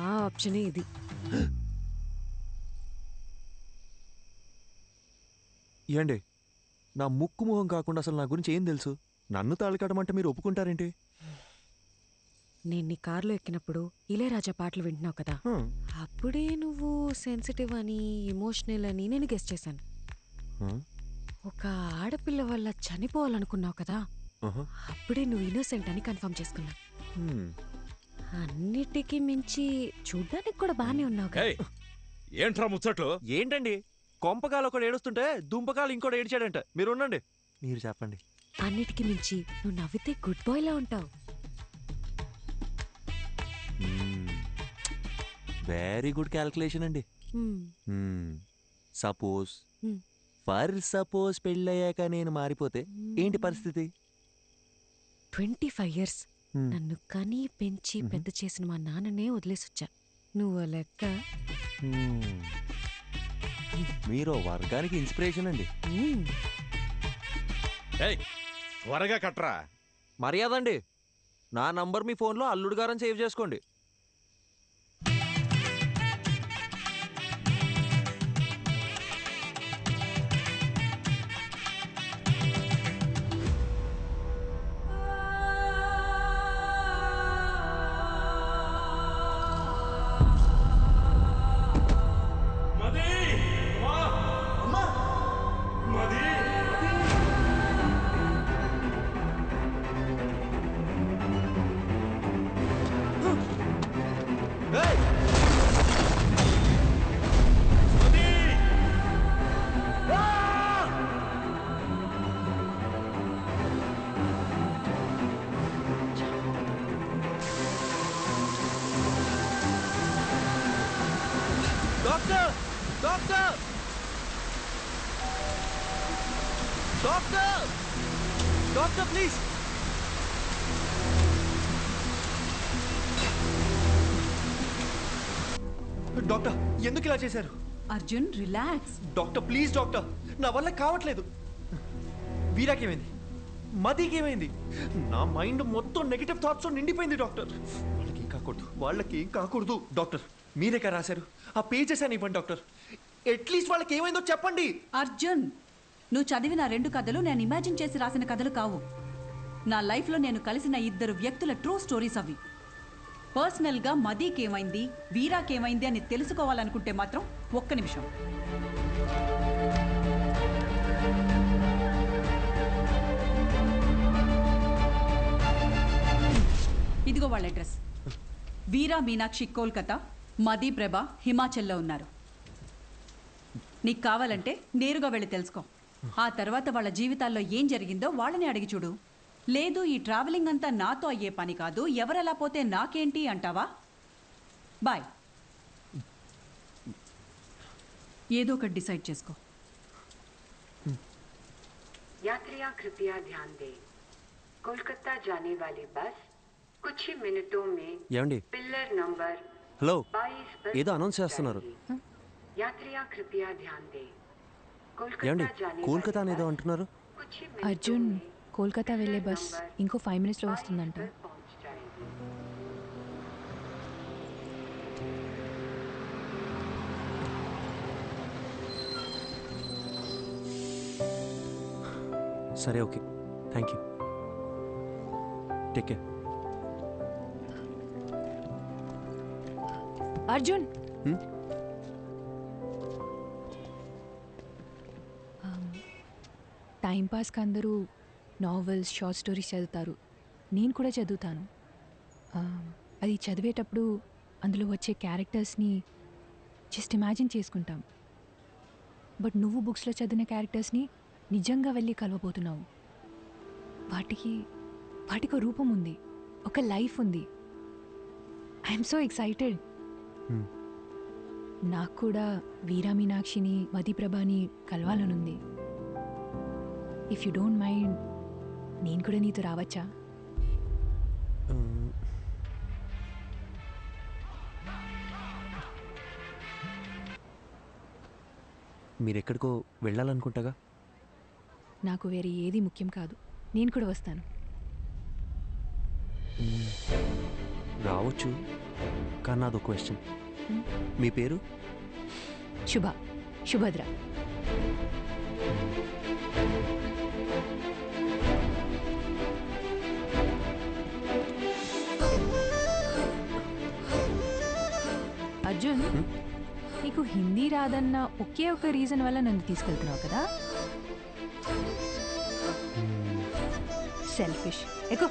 ఆ ఆప్షనే ఇది. ఏండి నా ముక్కు మొహం కాకుండా అసలు నా గురించి ఏం తెలుసు? నన్ను తాళి కట్టమంటే మీరు ఒప్పుకుంటారేంటి? నేను నీ కార్లో ఎక్కినప్పుడు ఇళయరాజా పాటలు వింటున్నావు కదా, అప్పుడే నువ్వు సెన్సిటివ్ అని, ఎమోషనల్ అని నేను గెస్ చేశాను. ఒక ఆడపిల్ల వల్ల చనిపోవాలనుకున్నావు కదా, అప్పుడే నువ్వు ఇన్నోసెంట్ అని కన్ఫర్మ్ చేసుకున్నా. అన్నిటికీ మించి చూడ్డానికి కూడా బానే ఉన్నావు కదా. ఏంట్రా ముచ్చట్లు? ఏంటండి కొంపకాలు ఒకటి ఏడుస్తుంటే దుంపకాలు ఇంకోటి ఏడ్చాడంట. మీరు ఉండండి, మీరు చెప్పండి. అన్నిటికీ మించి నువ్వు నవ్వితే గుడ్ బాయ్ లా ఉంటావు. వెరీ గుడ్ క్యాల్కులేషన్ అండి. సపోజ్ సపోజ్ పెళ్ళయ్యాక నేను మారిపోతే ఏంటి పరిస్థితి? 25 years నన్ను కనీ పెంచి పెద్ద చేసిన మా నాన్ననే వదిలేసొచ్చా. నువ్వు లెక్క. మీరు వర్గానికి ఇన్స్పిరేషన్ అండి. త్వరగా కట్రా. మర్యాద అండి. నా నంబర్ మీ ఫోన్లో అల్లుడు గారని సేవ్ చేసుకోండి. Doctor doctor doctor doctor please. Doctor ఎందుకు ఇలా చేశారు? Arjun relax. Doctor please doctor, నా వల్ల కావట్లేదు. వీరాకేమైంది? మదికేమైంది? నా మైండ్ మొత్తం నెగిటివ్ థాట్స్ నిండిపోయింది డాక్టర్. వాళ్ళకేం కాకూడదు, వాళ్ళకేం కాకూడదు. డాక్టర్ మీరేకా రాశారు? ఆ పేజెస్ అని ఇవ్వండి డాక్టర్. అట్లీస్ట్ వాళ్ళకి ఏమైందో చెప్పండి. అర్జున్, నువ్వు చదివిన 2 కథలు నేను ఇమాజిన్ చేసి రాసిన కథలు కావు. నా లైఫ్లో నేను కలిసిన 2 వ్యక్తుల ట్రూ స్టోరీస్ అవి. పర్సనల్గా మదీకేమైంది, వీరాకేమైంది అని తెలుసుకోవాలనుకుంటే మాత్రం ఒక్క నిమిషం. ఇదిగో వాళ్ళ అడ్రస్. వీరా మీనాక్షి కోల్కతా, మదీ ప్రభ హిమాచల్లో ఉన్నారు. నీకు కావాలంటే నేరుగా వెళ్ళి తెలుసుకో. ఆ తర్వాత వాళ్ళ జీవితాల్లో ఏం జరిగిందో వాళ్ళని అడిగి చూడు. లేదు ఈ ట్రావెలింగ్ అంతా నాతో అయ్యే పని కాదు, ఎవరెలా పోతే నాకేంటి అంటావా? బాయ్. ఏదో ఒకటి డిసైడ్ చేసుకో. यात्रियां कृपया ध्यान दें, कोलकाता जाने वाली बस कुछ ही मिनटों में ఏమండి? पिलर नंबर హలో, 22 पर ఏదో అనౌన్స్ చేస్తున్నారు. यात्रियां कृपया ध्यान दें, ఏమండి? कोलकाता जाने కోల్కతా అనేదో అంటున్నారు. అర్జున్, కోల్కతా వెళ్ళే బస్ ఇంకో 5 మినిట్స్లో వస్తుందంట. సరే okay, thank you. Take care. Arjun, టైంపాస్కి అందరూ నావెల్స్, షార్ట్ స్టోరీస్ చదువుతారు. నేను కూడా చదువుతాను. అది చదివేటప్పుడు అందులో వచ్చే క్యారెక్టర్స్ని జస్ట్ ఇమాజిన్ చేసుకుంటాం. బట్ నువ్వు బుక్స్లో చదివిన క్యారెక్టర్స్ని నిజంగా వెళ్ళి కలవబోతున్నావు. వాటికి ఒక రూపం ఉంది, ఒక లైఫ్ ఉంది. I'm so excited. నాకు కూడా వీరా మీనాక్షిని, మదీప్రభని కలవాలనుంది. ఇఫ్ యూ డోంట్ మైండ్, నేను కూడా నీతో రావచ్చా? మీరెక్కడికో వెళ్ళాలనుకుంటాగా. నాకు వేరే ఏది ముఖ్యం కాదు, నేను కూడా వస్తాను. రావచ్చు, కానీ నాదో క్వశ్చన్. మీ పేరు? శుభద్ర. అర్జున్, నీకు హిందీ రాదన్న ఒకే ఒక రీజన్ వల్ల నన్ను తీసుకెళ్తున్నావు కదా? సెల్ఫిష్. ఎక్కువ.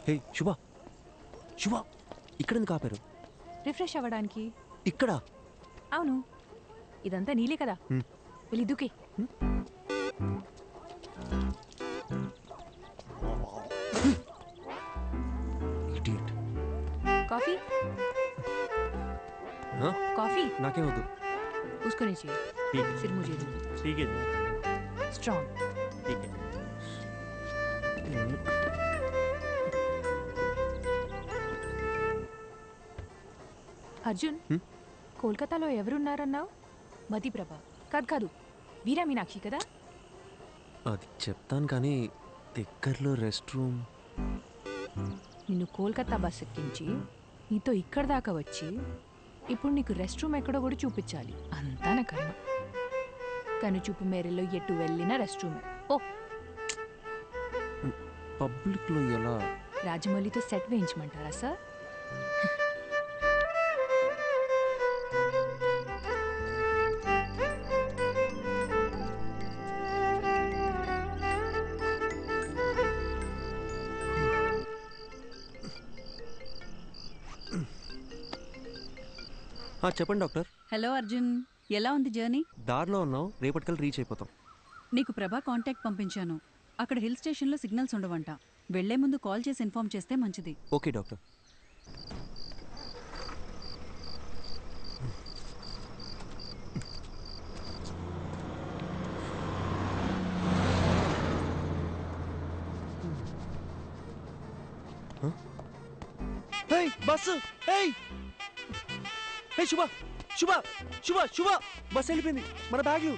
హే శుభ శుభ ఇక్కడ ఎందుకు ఆపారు? రిఫ్రెష్ అవ్వడానికి. ఇక్కడ? అవును, ఇదంతా నీలే కదా. వెళ్ళి దూకే. కాఫీ కాఫీ నాకేం వద్దు. उसको नहीं चाहिए, सिर्फ मुझे दो. ठीक है स्ट्रॉन्ग. ठीक है. అర్జున్, కోల్కతాలో ఎవరున్నారన్నావు? మతిప్రభ కాదు కాదు, వీరా మీనాక్షి కదా? అది చెప్తాను కానీ దగ్గరలో రెస్ట్ రూమ్. నిన్ను కోల్కతా బస్ ఎక్కించి నీతో ఇక్కడ దాకా వచ్చి ఇప్పుడు నీకు రెస్ట్ రూమ్ ఎక్కడో కూడా చూపించాలి. అంతా నా కర్మ. కనుచూపు మేరలో ఎటు వెళ్ళినా రెస్ట్ రూమే. ఓ పబ్లిక్లో ఎలా? రాజమౌళితో సెట్ వేయించమంటారా సార్? చెప్పండి డాక్టర్. హలో అర్జున్, ఎలా ఉంది జర్నీ? దారిలో ఉన్నాం, రేపటికల్ రీచ్ అయిపోతాం. నీకు ప్రభా కాంటాక్ట్ పంపించాను. అక్కడ హిల్ స్టేషన్లో సిగ్నల్స్ ఉండవంట. వెళ్లే ముందు కాల్ చేసి ఇన్ఫార్మ్ చేస్తే మంచిది. Okay doctor. బస్సు! శుభ శుభ శుభ శుభ బస్ వెళ్ళిపోయింది. మన బ్యాగ్లు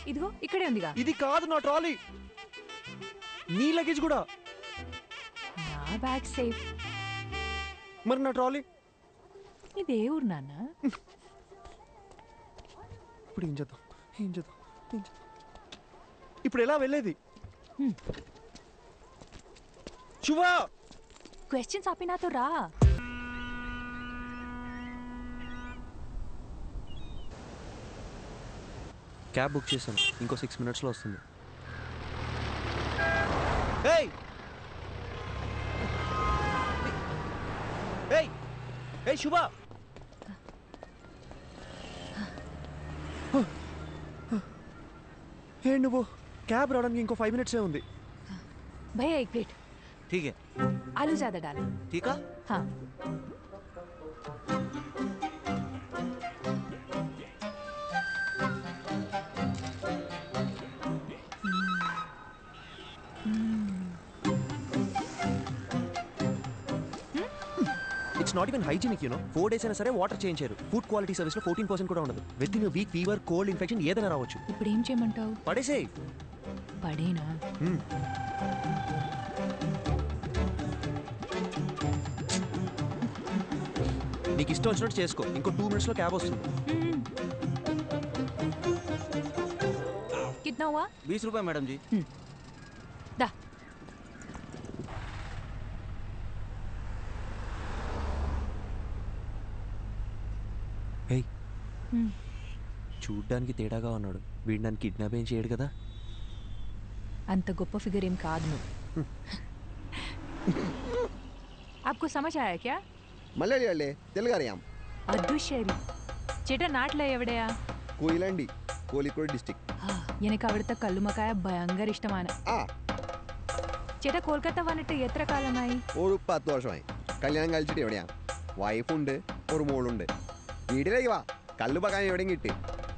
ఇదిగో ఇక్కడే ఉందిగా. ఇది కాదు నా ట్రాలీ, నీ లగేజ్ కూడా. నా బ్యాగ్ సేఫ్. మరి నా ట్రాలీ? ఇదే ఊరు నాన్న. ఇప్పుడు ఏం చేద్దాం? ఇప్పుడు ఎలా వెళ్ళేది? శుభ క్వశ్చన్స్ ఆపి నాతో రా. క్యాబ్ బుక్ చేశాను, ఇంకో 6 minutesలో వస్తుంది. శుభ నువ్వు క్యాబ్ రావడానికి ఇంకో 5 minutes ఉంది. भैया एक प्लेट. ठीक है. आलू ज्यादा डालो. ठीक है. हाँ. It's not even hygienic, you know. 4 days అయినా సరే వాటర్ చేంజ్ చేయరు. ఫుడ్ క్వాలిటీ సర్వీస్ లో 14% కూడా ఉండదు. With in week fever, cold, infection ఏదైనా రావచ్చు. ఇప్పుడు ఏం చేయమంటావు? పడేసేయ్. పడేనా? నీకు ఇష్టం వచ్చినట్టు చేసుకో. ఇంకో 2 minutesలో క్యాబ్ వస్తుంది. कितना हुआ? 20 रुपए मैडम जी. दा. హే, చూడ్డానికి తేడాగా ఉన్నాడు. వీడు నన్ను కిడ్నాప్ ఏం చేయడు కదా? అంత గొప్ప ఫిగర్ ఏం కాదు నువ్వు. आपको समझ आया क्या? മലയാളി അല്ലേ? തെലുങ്ക് അറിയാം. അതുശരി. ചേട്ടാ നാട്ടിലെ എവിടെയാ? കൊയിലാണ്ടി, കോഴിക്കോട് ഡിസ്ട്രിക്ട്. എനിക്ക് അവിടുത്തെ കല്ലുമക്കായ ഭയങ്കര ഇഷ്ടമാണ്. ചേട്ടാ കൊൽക്കത്ത വന്നിട്ട് എത്ര കാലമായി? ഒരു 10 വർഷമായി. കല്യാണം കഴിച്ചിട്ട് എവിടെയാ? വൈഫുണ്ട്, ഒരു മോളുണ്ട്. വീട്ടിലേക്ക് വാ, കല്ലുമക്കായ എവിടെയും കിട്ടി.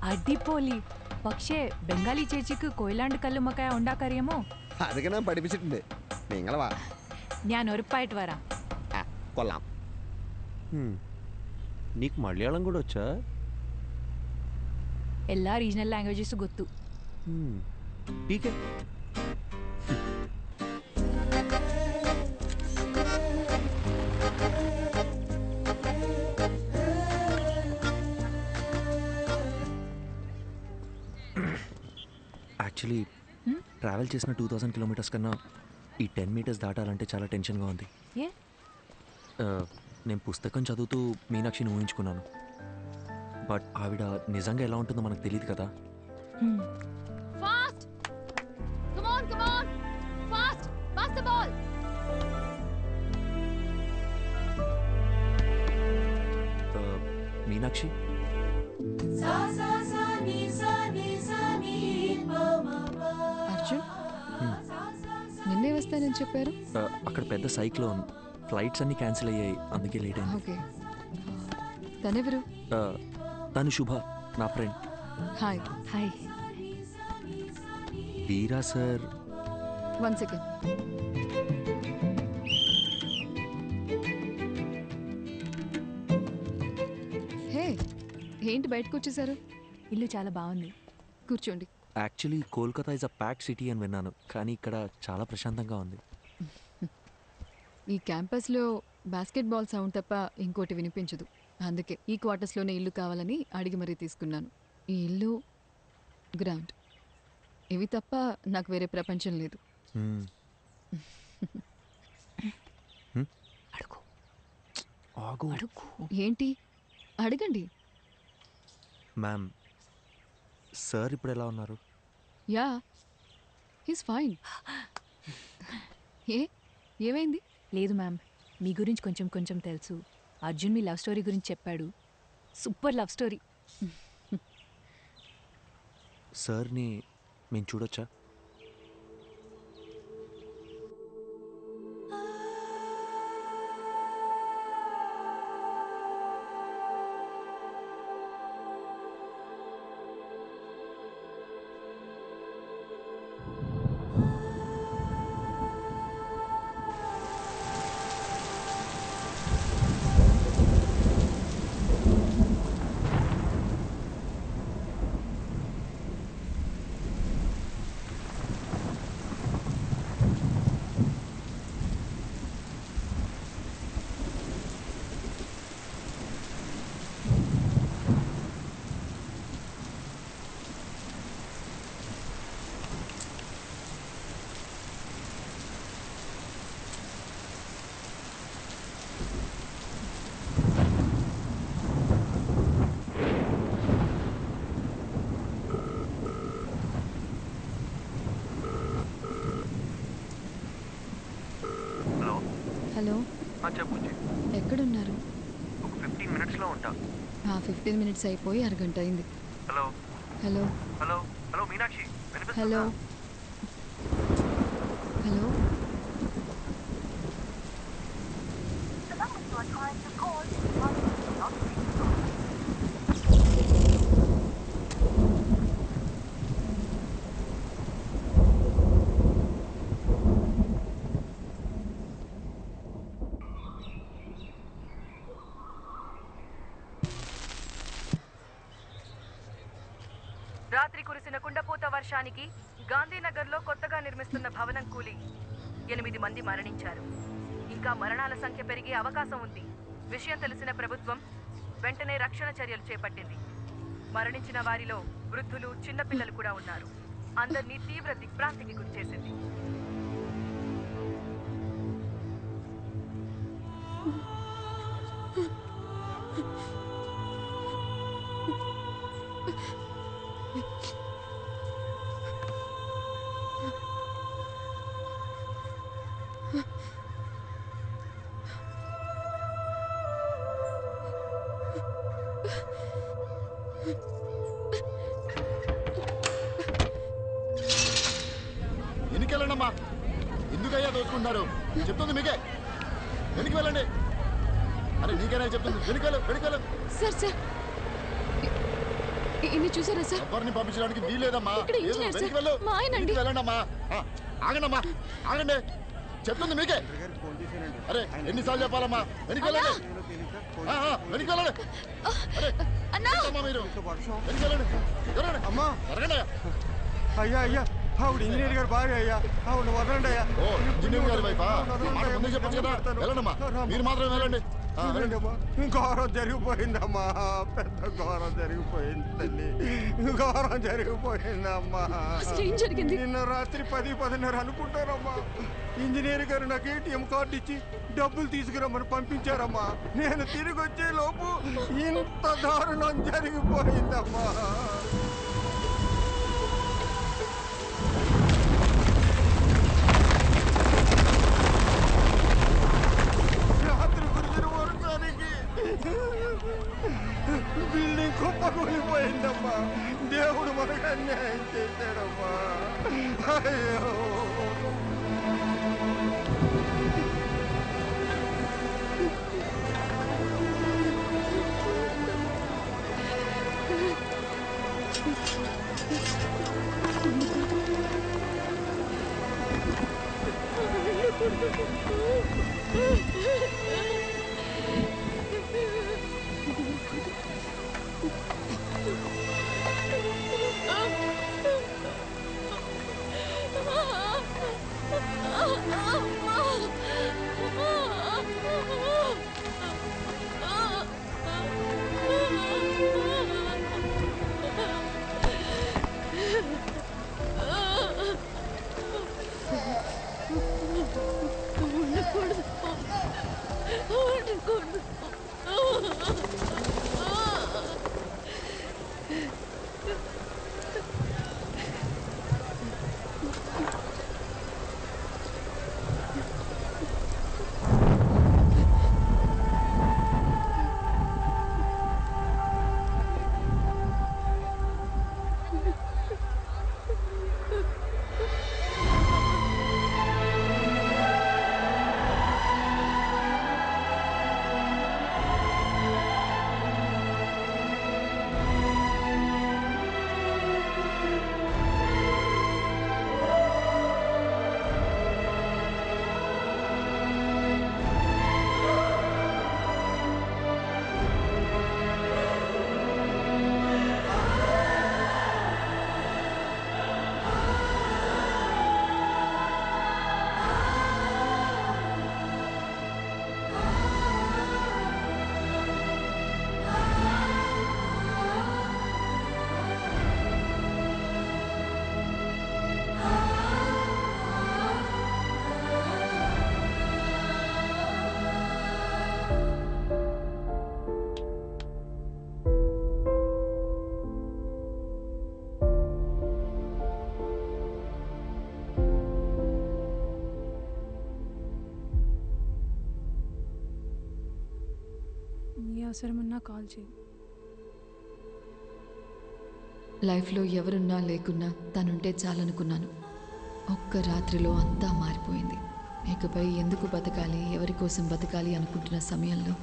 അടിപൊളി. പക്ഷേ ബംഗാളി ചേച്ചിക്ക് കൊയിലാണ്ട് കല്ലുമക്കായ ഉണ്ടാക്കറിയാമോ? അതൊക്കെ ഞാൻ പഠിപ്പിച്ചിട്ടുണ്ട്. നിങ്ങൾ വാ, ഞാൻ ഉറപ്പായിട്ട് വരാം. കൊള്ളാം. నీకు మలయాళం కూడా వచ్చా? എല്ലാ రీజనల్ లాంగ్వేజెస్ ಗೊತ್ತು. ठीक है. యాక్చువల్లీ ట్రావెల్ చేసిన 2000 kilometers కన్నా ఈ 10 meters దాటాలంటే చాలా టెన్షన్గా ఉంది. నేను పుస్తకం చదువుతూ మీనాక్షిని ఊహించుకున్నాను. బట్ ఆవిడ నిజంగా ఎలా ఉంటుందో మనకు తెలియదు కదా. Fast come on fast pass the ball. Meenakshi Arjun నిన్నే వస్తానని చెప్పారు. అక్కడ పెద్ద సైక్లోన్, ఫ్లైట్స్ అన్నీ క్యాన్సిల్ అయ్యాయి, అందుకే లేట్ అయింది. ఓకే, తనెవరు? తను శుభ, నా ఫ్రెండ్. హాయ్. హాయ్. వీరా సార్. 1 సెకండ్. హే, ఏంటి బయటకు వచ్చేసారు? ఇల్లు చాలా బాగుంది, కూర్చోండి. Actually Kolkata is a pack city అని విన్నాను, కానీ ఇక్కడ చాలా ప్రశాంతంగా ఉంది. ఈ క్యాంపస్లో బాస్కెట్బాల్ సౌండ్ తప్ప ఇంకోటి వినిపించదు. అందుకే ఈ క్వార్టర్స్లోనే ఇల్లు కావాలని అడిగి మరీ తీసుకున్నాను. ఈ ఇల్లు, గ్రౌండ్, ఇవి తప్ప నాకు వేరే ప్రపంచం లేదు. ఏంటి? అడగండి. మ్యామ్, సార్ ఇప్పుడు ఎలా ఉన్నారు? Yeah, he's fine. ఏమైంది? లేదు మ్యామ్, మీ గురించి కొంచెం కొంచెం తెలుసు. అర్జున్ మీ లవ్ స్టోరీ గురించి చెప్పాడు. Super love story. సార్ని మేము చూడొచ్చా? హలో, చెప్పు. ఎక్కడున్నారు? ఒక 15 మినిట్స్లో ఉంటా. 15 మినిట్స్ అయిపోయి అరగంట అయింది. Hello hello hello hello Meenakshi, hello hello. రాత్రి కురిసిన కుండపోత వర్షానికి గాంధీనగర్లో కొత్తగా నిర్మిస్తున్న భవనం కూలి 8 మంది మరణించారు. ఇంకా మరణాల సంఖ్య పెరిగే అవకాశం ఉంది. విషయం తెలిసిన ప్రభుత్వం వెంటనే రక్షణ చర్యలు చేపట్టింది. మరణించిన వారిలో వృద్ధులు, చిన్నపిల్లలు కూడా ఉన్నారు. అందరినీ తీవ్ర దిగ్భ్రాంతికి గురిచేసింది. వెనక్కి వెళ్ళండమ్మా. ఎందుకయ్యా దోచుకుంటున్నారు? చెప్తుంది మీకే. వెనక్కి వెళ్ళండి. అరే నీకేనా చెప్తుంది? వెనుకలు వెనుకలు. సార్ సార్, ఇన్ని చూసారా సార్? ఎవరిని పంపించడానికి వీలేదమ్మా. ఇక్కడ ఇంజనీర్ సార్, మా ఆయన అండి. వెళ్ళండమ్మా. ఆగండమ్మా, ఆగండి. చెప్తుంది మీకే. అరే ఎన్నిసార్లు చెప్పాలమ్మా? వెనక్కి వెళ్ళండి, వెనక్కి వెళ్ళండి. అరే మీరు వెనక్కి వెళ్ళండి. అమ్మా జరగండి. అయ్యా అయ్యా, ఆవిడ ఇంజనీర్ గారు భార్య అయ్యా, ఆవిడ వదలండి అయ్యా. ఓ ఇంజనీర్ గారి వైఫా? మాట ముందే చెప్పచ్చు కదా. వెళ్ళండమ్మా, మీరు మాత్రం వెళ్ళండి. ఘోరం జరిగిపోయిందమ్మా, పెద్ద ఘోరం జరిగిపోయింది తల్లి, ఘోరం జరిగిపోయిందమ్మా. ఏం జరిగింది? నిన్న రాత్రి 10-10:30 అనుకుంటారమ్మా. ఇంజనీర్ గారు నాకు ATM కార్డు ఇచ్చి డబ్బులు తీసుకురమ్మని పంపించారమ్మా. నేను తిరిగి వచ్చే లోపు ఇంత దారుణం జరిగిపోయిందమ్మా. రాత్రి కురిసిన వర్షానికి బిల్డింగ్ కుప్పకూలిపోయిందమ్మా. దేవుడు మనకు అన్యాయం చేశాడమ్మా. అయ్యో అవసరమున్నా కాల్ చేయి. లైఫ్లో ఎవరున్నా లేకున్నా తనుంటే చాలనుకున్నాను. ఒక్క రాత్రిలో అంతా మారిపోయింది. ఇకపై ఎందుకు బతకాలి, ఎవరి కోసం బతకాలి అనుకుంటున్న సమయంలో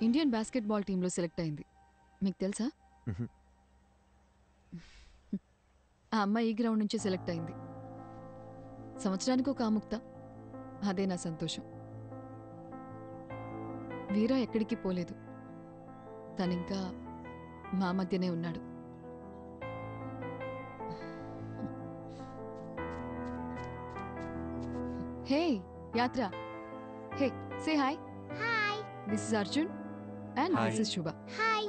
ఇండియన్ బాస్కెట్బాల్ టీంలో సెలెక్ట్ అయింది. మీకు తెలుసా? ఆ అమ్మాయి ఈ గ్రౌండ్ నుంచి సెలెక్ట్ అయింది. సంవత్సరానికి ఒక ఆముక్త. అదే నా సంతోషం. వీరా ఎక్కడికి పోలేదు. తనింకా మా మధ్యనే ఉన్నాడు. Hey Yatra, hey say hi. This is Arjun and Hi. this is Shubha. Hi.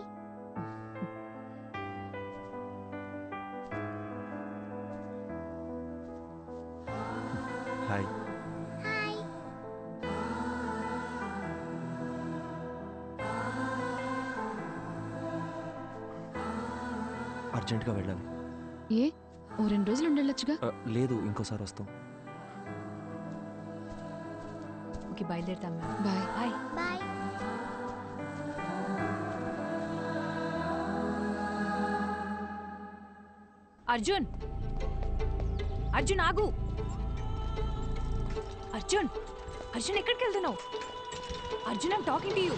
Hi. అర్జెంటుగా వెళ్ళాలి. ఏ ఓ 2 రోజులు ఉండొచ్చుగా. లేదు, ఇంకోసారి వస్తాం. ఓకే, బయలుదేరుతాం. Bye. Hi. Bye. Arjun, Arjun ఆగు. అర్జున్, అర్జున్ ఎక్కడికి వెళ్తున్నావు? Arjun, I'm talking to you.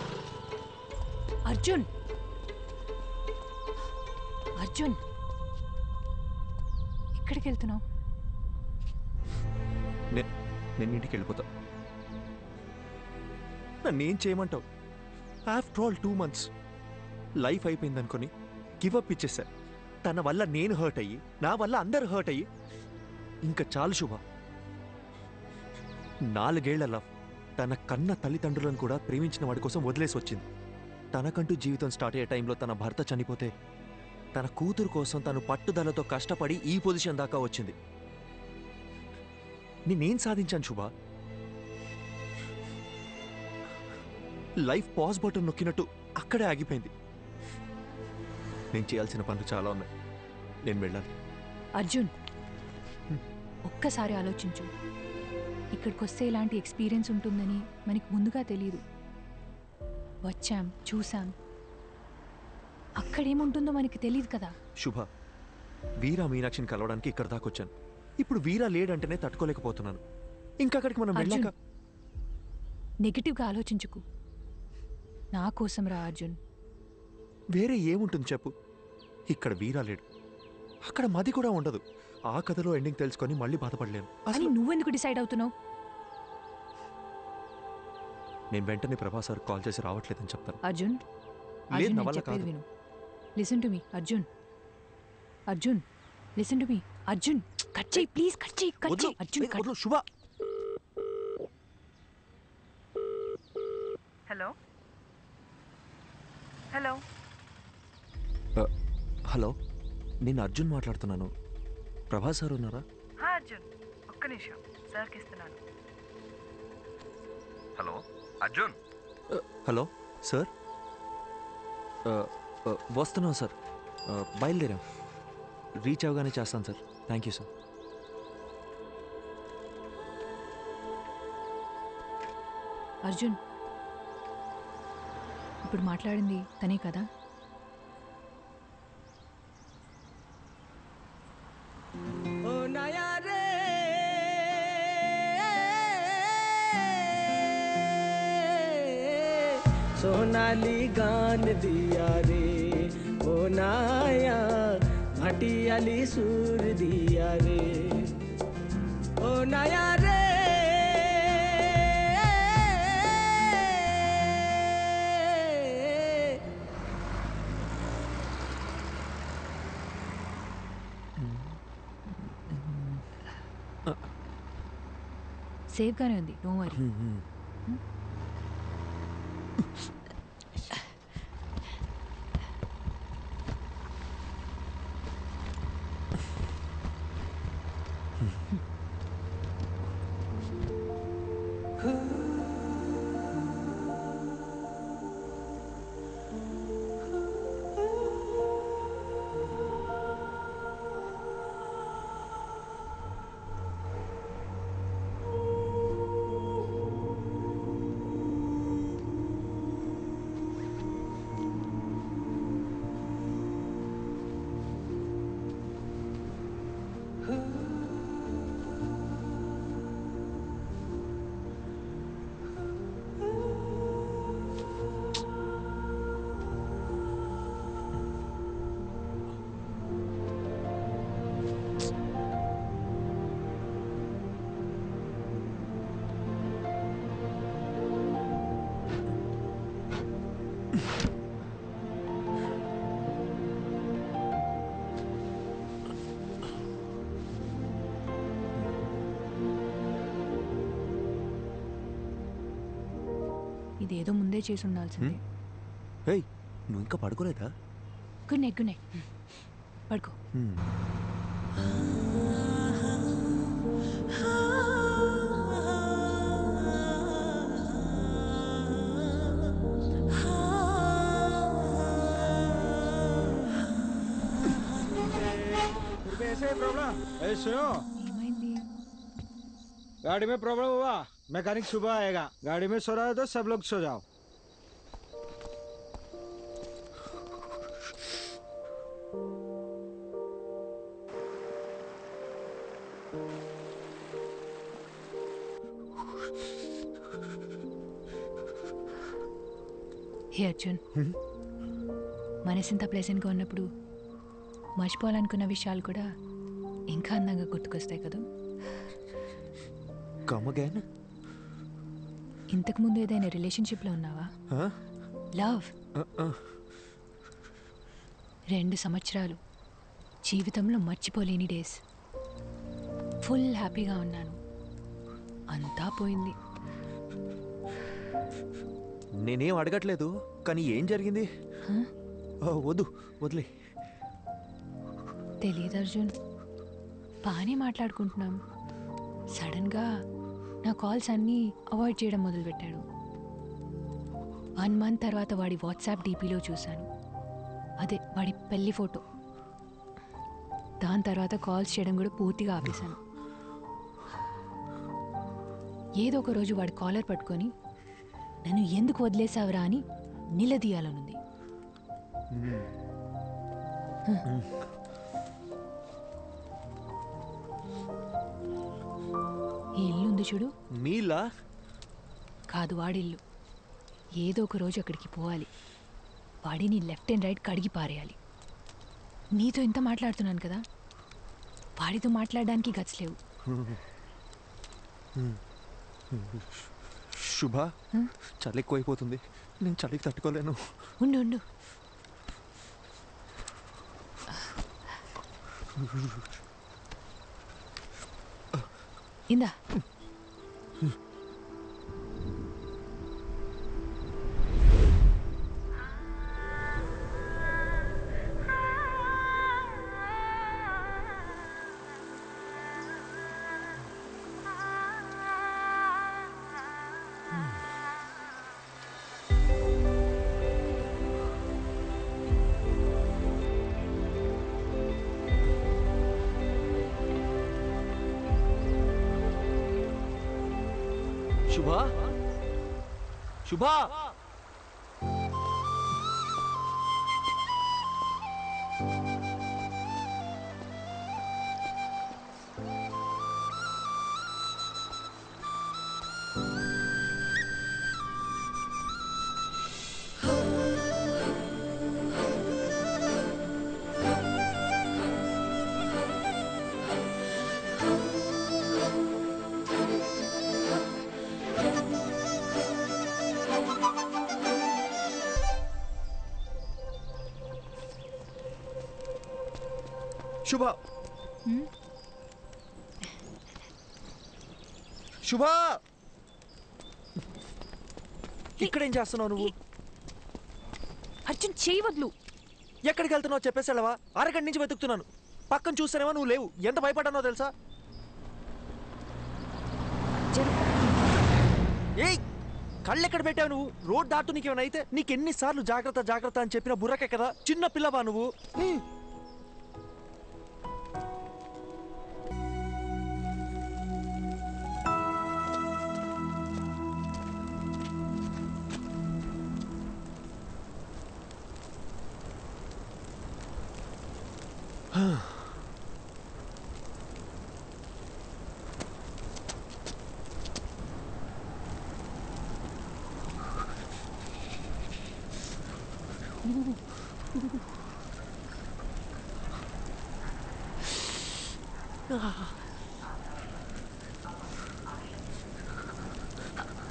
Arjun, Arjun ఎక్కడికి వెళ్తున్నావు? నేను ఇంటికి వెళ్ళిపోతా. నన్నేం చేయమంటావు? ఆఫ్టర్ ఆల్ 2 months లైఫ్ అయిపోయింది అనుకొని గివ్ అప్ ఇచ్చేసా. తన వల్ల నేను హర్ట్ అయ్యి, నా వల్ల అందరు హర్ట్ అయ్యి, ఇంకా చాలు శుభ. 4 ఏళ్ల లవ్ తన కన్న తల్లిదండ్రులను కూడా ప్రేమించిన వాడి కోసం వదిలేసి వచ్చింది. తనకంటూ జీవితం స్టార్ట్ అయ్యే టైంలో తన భర్త చనిపోతే తన కూతురు కోసం తను పట్టుదలతో కష్టపడి ఈ పొజిషన్ దాకా వచ్చింది. నేనేం సాధించాను శుభ? లైఫ్ పాజ్ బటన్ నొక్కినట్టు అక్కడే ఆగిపోయింది. నేను చేయాల్సిన పనులు చాలా ఉన్నాయి. నేను వెళ్ళాలి. అర్జున్, ఒక్కసారి ఆలోచించు. ఇక్కడికి వస్తే ఇలాంటి ఎక్స్పీరియన్స్ ఉంటుందని మనకి ముందుగా తెలియదు. వచ్చాం, చూసాం, అక్కడేముంటుందో మనకి తెలియదు కదా. శుభ, వీరా మీనాక్షిని కలవడానికి ఇక్కడ దాకా వచ్చాను. ఇప్పుడు వీరా లేడంటేనే తట్టుకోలేకపోతున్నాను. ఇంకా అక్కడికి మనం వెళ్ళాక నెగిటివ్గా ఆలోచించుకు. నా కోసం రా అర్జున్. వేరే ఏముంటుంది చెప్పు? ఇక్కడ వీరా లేడు, అక్కడ మది కూడా ఉండదు. ఆ కథలో ఎండింగ్ తెలుసుకొని మళ్ళీ బాధపడలేను. అని నువ్వెందుకు డిసైడ్ అవుతున్నావు? నేను వెంటనే ప్రభాస్ సార్ కాల్ చేసి రావట్లేదని చెప్తాను. అర్జున్, లేదు, నా వల్ల కాదు. విను. Listen to me Arjun. Arjun, listen to me Arjun. Cut చేయి ప్లీజ్, కట్ చేయి, కట్ చేయి అర్జున్. వద్దు శుభ. హలో హలో హలో, నేను అర్జున్ మాట్లాడుతున్నాను. ప్రభాస్ సార్ ఉన్నారా? అర్జున్, ఒక్క నిమిషం, సార్కి ఇస్తున్నాను. హలో అర్జున్. హలో సార్, వస్తున్నాం సార్, బయలుదేరాం. రీచ్ అవగానే చేస్తాను sir. Thank you sir. Arjun, ఇప్పుడు మాట్లాడింది తనే కదా? सोनाली गान दिया रे ओ नाया, भटियाली सूर दिया रे ओ नाया रे। సేఫ్గానే ఉంది, డోంట్ వరీ. ఇదేదో ముందే చేసి ఉండాల్సిందే. ఏయ్, నువ్వు ఇంకా పడుకోలేదా? Good night, good night. పడుకో. ऐसे प्रॉब्लम ऐसे सुनो, गाड़ी में प्रॉब्लम हुआ, मैकेनिक सुबह आएगा. गाड़ी में सो रहा है तो सब लोग सो जाओ. హే అర్జున్, మనసింత ప్లెజెంట్గా ఉన్నప్పుడు మర్చిపోవాలనుకున్న విషయాలు కూడా ఇంకా అందంగా గుర్తుకొస్తాయి కదా. ఇంతకుముందు ఏదైనా రిలేషన్షిప్లో ఉన్నావా? లవ్ 2 సంవత్సరాలు జీవితంలో మర్చిపోలేని డేస్. ఫుల్ హ్యాపీగా ఉన్నాను. అంతా పోయింది. నేనేం అడగట్లేదు, కానీ ఏం జరిగింది? వద్దు, వదిలే. తెలియదు అర్జున్, బాగానే మాట్లాడుకుంటున్నాం. సడన్గా నా కాల్స్ అన్నీ అవాయిడ్ చేయడం మొదలుపెట్టాడు. 1 మంత్ తర్వాత వాడి వాట్సాప్ డీపీలో చూశాను. అదే వాడి పెళ్లి ఫోటో. దాని తర్వాత కాల్స్ చేయడం కూడా పూర్తిగా ఆపేశాను. ఏదో ఒక రోజు వాడి కాలర్ పట్టుకొని నన్ను ఎందుకు వదిలేసావురా అని నిలదీయాలనుంది. ఈ ఇల్లు ఉంది చూడు, మీలా కాదు వాడిల్లు. ఏదో ఒక రోజు అక్కడికి పోవాలి. వాడిని లెఫ్ట్ అండ్ రైట్ కడిగి పారేయాలి. నీతో ఇంత మాట్లాడుతున్నాను కదా, వాడితో మాట్లాడడానికి గట్స్ లేవు. శుభ, చలి ఎక్కువైపోతుంది. నేను చలికి తట్టుకోలేను. ఉండు ఉండు. ఇందా. శుభా, శుభా, శుభా, శుభా, ఇక్కడేం చేస్తున్నావు నువ్వు? అర్జున్, చేయి వదులు. ఎక్కడికి వెళ్తున్నావు చెప్పేసావా? అరగంట నుంచి వెతుకుతున్నాను. పక్కన చూస్తానేమో నువ్వు లేవు. ఎంత భయపడ్డానో తెలుసా? ఏయ్, కళ్ళు ఎక్కడ పెట్టావు నువ్వు? రోడ్ దాటు నీకేమైనా అయితే నీకెన్నిసార్లు జాగ్రత్త జాగ్రత్త అని చెప్పిన బుర్రకే కదా. చిన్న పిల్లవా నువ్వు?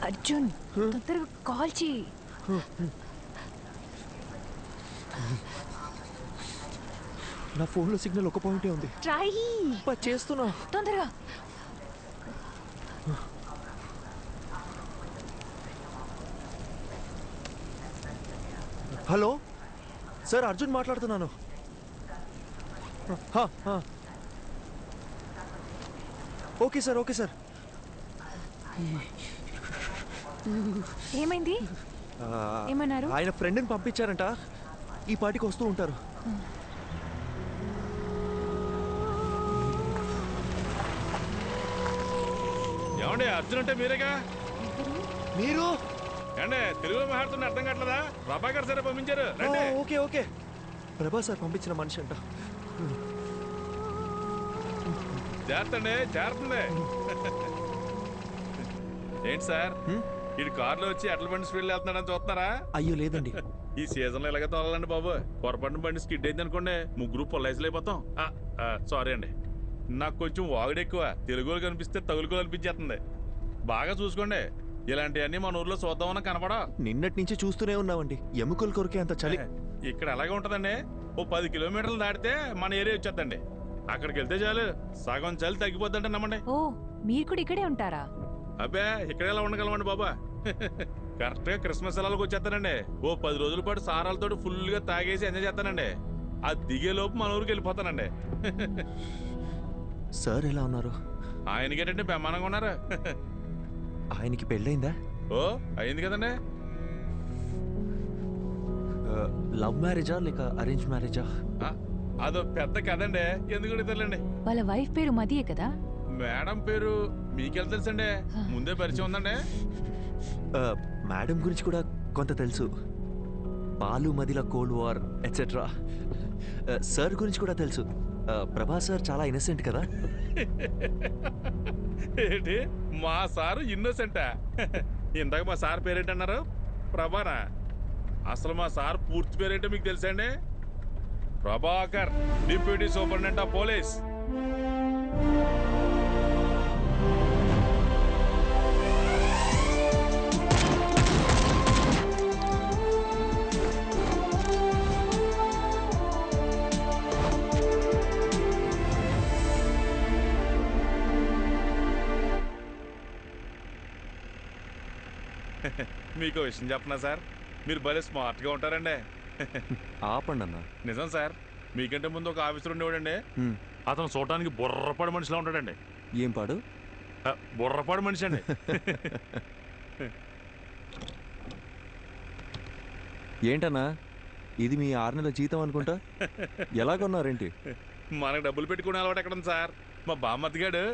అర్జున్, తొందరగా కాల్ చేయి. నా ఫోన్లో సిగ్నల్ ఒక పాయింటే ఉంది. ట్రై చేస్తున్నా తొందరగా. హలో సార్, అర్జున్ మాట్లాడుతున్నాను. Okay sir, okay sir. ఏమైంది? ఏమన్నారు? ఆయన ఫ్రెండ్ని పంపించారంట. ఈ పాటికి వస్తూ ఉంటారు. ఏమండి, అర్జున్ అంటే మీరేగా? మీరు ఏండి తెలుగులో మాట్లాడుతున్న అర్థం కావట్లేదా? ప్రభాకర్ గారు సరే పంపించారు. ఓకే ఓకే, ప్రభా సార్ పంపించిన మనిషి అంట. చేస్తండి, చేరుతుంది. ఏంటి సార్, ఇటు కారులో వచ్చి ఎట్ల బండి స్పీడ్ వెళ్తున్నాడని చూస్తున్నారా? అయ్యో లేదండి, ఈ సీజన్ లో ఇలాగే తోలాలండి బాబు. పొరపాటున బండి స్కిడ్ అయింది అనుకోండి, ముగ్గురు పొలైజులు అయిపోతాం. సారీ అండి, నాకు కొంచెం వాగుడు ఎక్కువ. తెలుగులో కనిపిస్తే తగులుకో అనిపించేస్తుంది. బాగా చూసుకోండి, ఇలాంటివన్నీ మన ఊర్లో చూద్దామన్నా కనపడా. నిన్నటి నుంచి చూస్తూనే ఉన్నామండి. ఎముకలు కొరికే అంత చలి. ఇక్కడ ఎలాగే ఉంటదండి, ఓ 10 కిలోమీటర్లు దాటితే మన ఏరియా వచ్చేద్దండి. అక్కడికి వెళ్తే చాలు సగం చలి తగ్గిపోద్దంటే నమ్మండి. ఓ మీరు కూడా ఇక్కడే ఉంటారా? అబ్బే ఇక్కడ ఎలా ఉండగలమండి బాబా. కరెక్ట్గా క్రిస్మస్ సెలవులకు వచ్చేస్తానండి. ఓ 10 రోజుల పాటు సారాలతో ఫుల్గా తాగేసి ఎంజాయ్ చేస్తానండి. ఆ దిగేలోపు మన ఊరికి వెళ్ళిపోతానండి. సార్ ఎలా ఉన్నారు? ఆయనకేటంటే బ్రహ్మాండంగా ఉన్నారు. ఆయనకి పెళ్ళైందా? ఓ అయింది కదండి. లవ్ మ్యారేజా లేక అరేంజ్ మ్యారేజా? అదో పెద్ద కదండి, ఎందుకు తెలియండి. వాళ్ళ వైఫ్ పేరు మదియే కదా? మేడం పేరు మీకెళ్ళ తెలుసండి, ముందే పరిచయం ఉందండి. మేడం గురించి కూడా కొంత తెలుసు. బాలు మదిల కోల్డ్ వార్ ఎట్సెట్రా. సార్ గురించి కూడా తెలుసు. ప్రభాస్ సార్ చాలా ఇన్నసెంట్ కదా? ఏంటి మా సారు ఇన్నోసెంటా? ఇందాక మా సార్ పేరేంటన్నారు? ప్రభానా? అసలు మా సార్ పూర్తి పేరేంటో మీకు తెలుసా అండి? Prabhakar, deputy superintendent of police. మీకు విషయం చెప్పనా సార్, మీరు భలే స్మార్ట్గా ఉంటారండి. ఆపండి అన్న. నిజం సార్, మీకంటే ముందు ఒక ఆఫీసర్ ఉండేవాడండి. అతను చూడటానికి బుర్రపాడు మనిషిలా ఉంటాడండి. ఏం పాడు? బుర్రపాడు మనిషి అండి. ఏంటన్నా ఇది మీ 6 నెలల జీతం అనుకుంటా? ఎలా కొన్నారేంటి? మనకు డబ్బులు పెట్టుకునే అలవాటు ఎక్కడ ఉంది సార్? మా బామ్మతిగాడు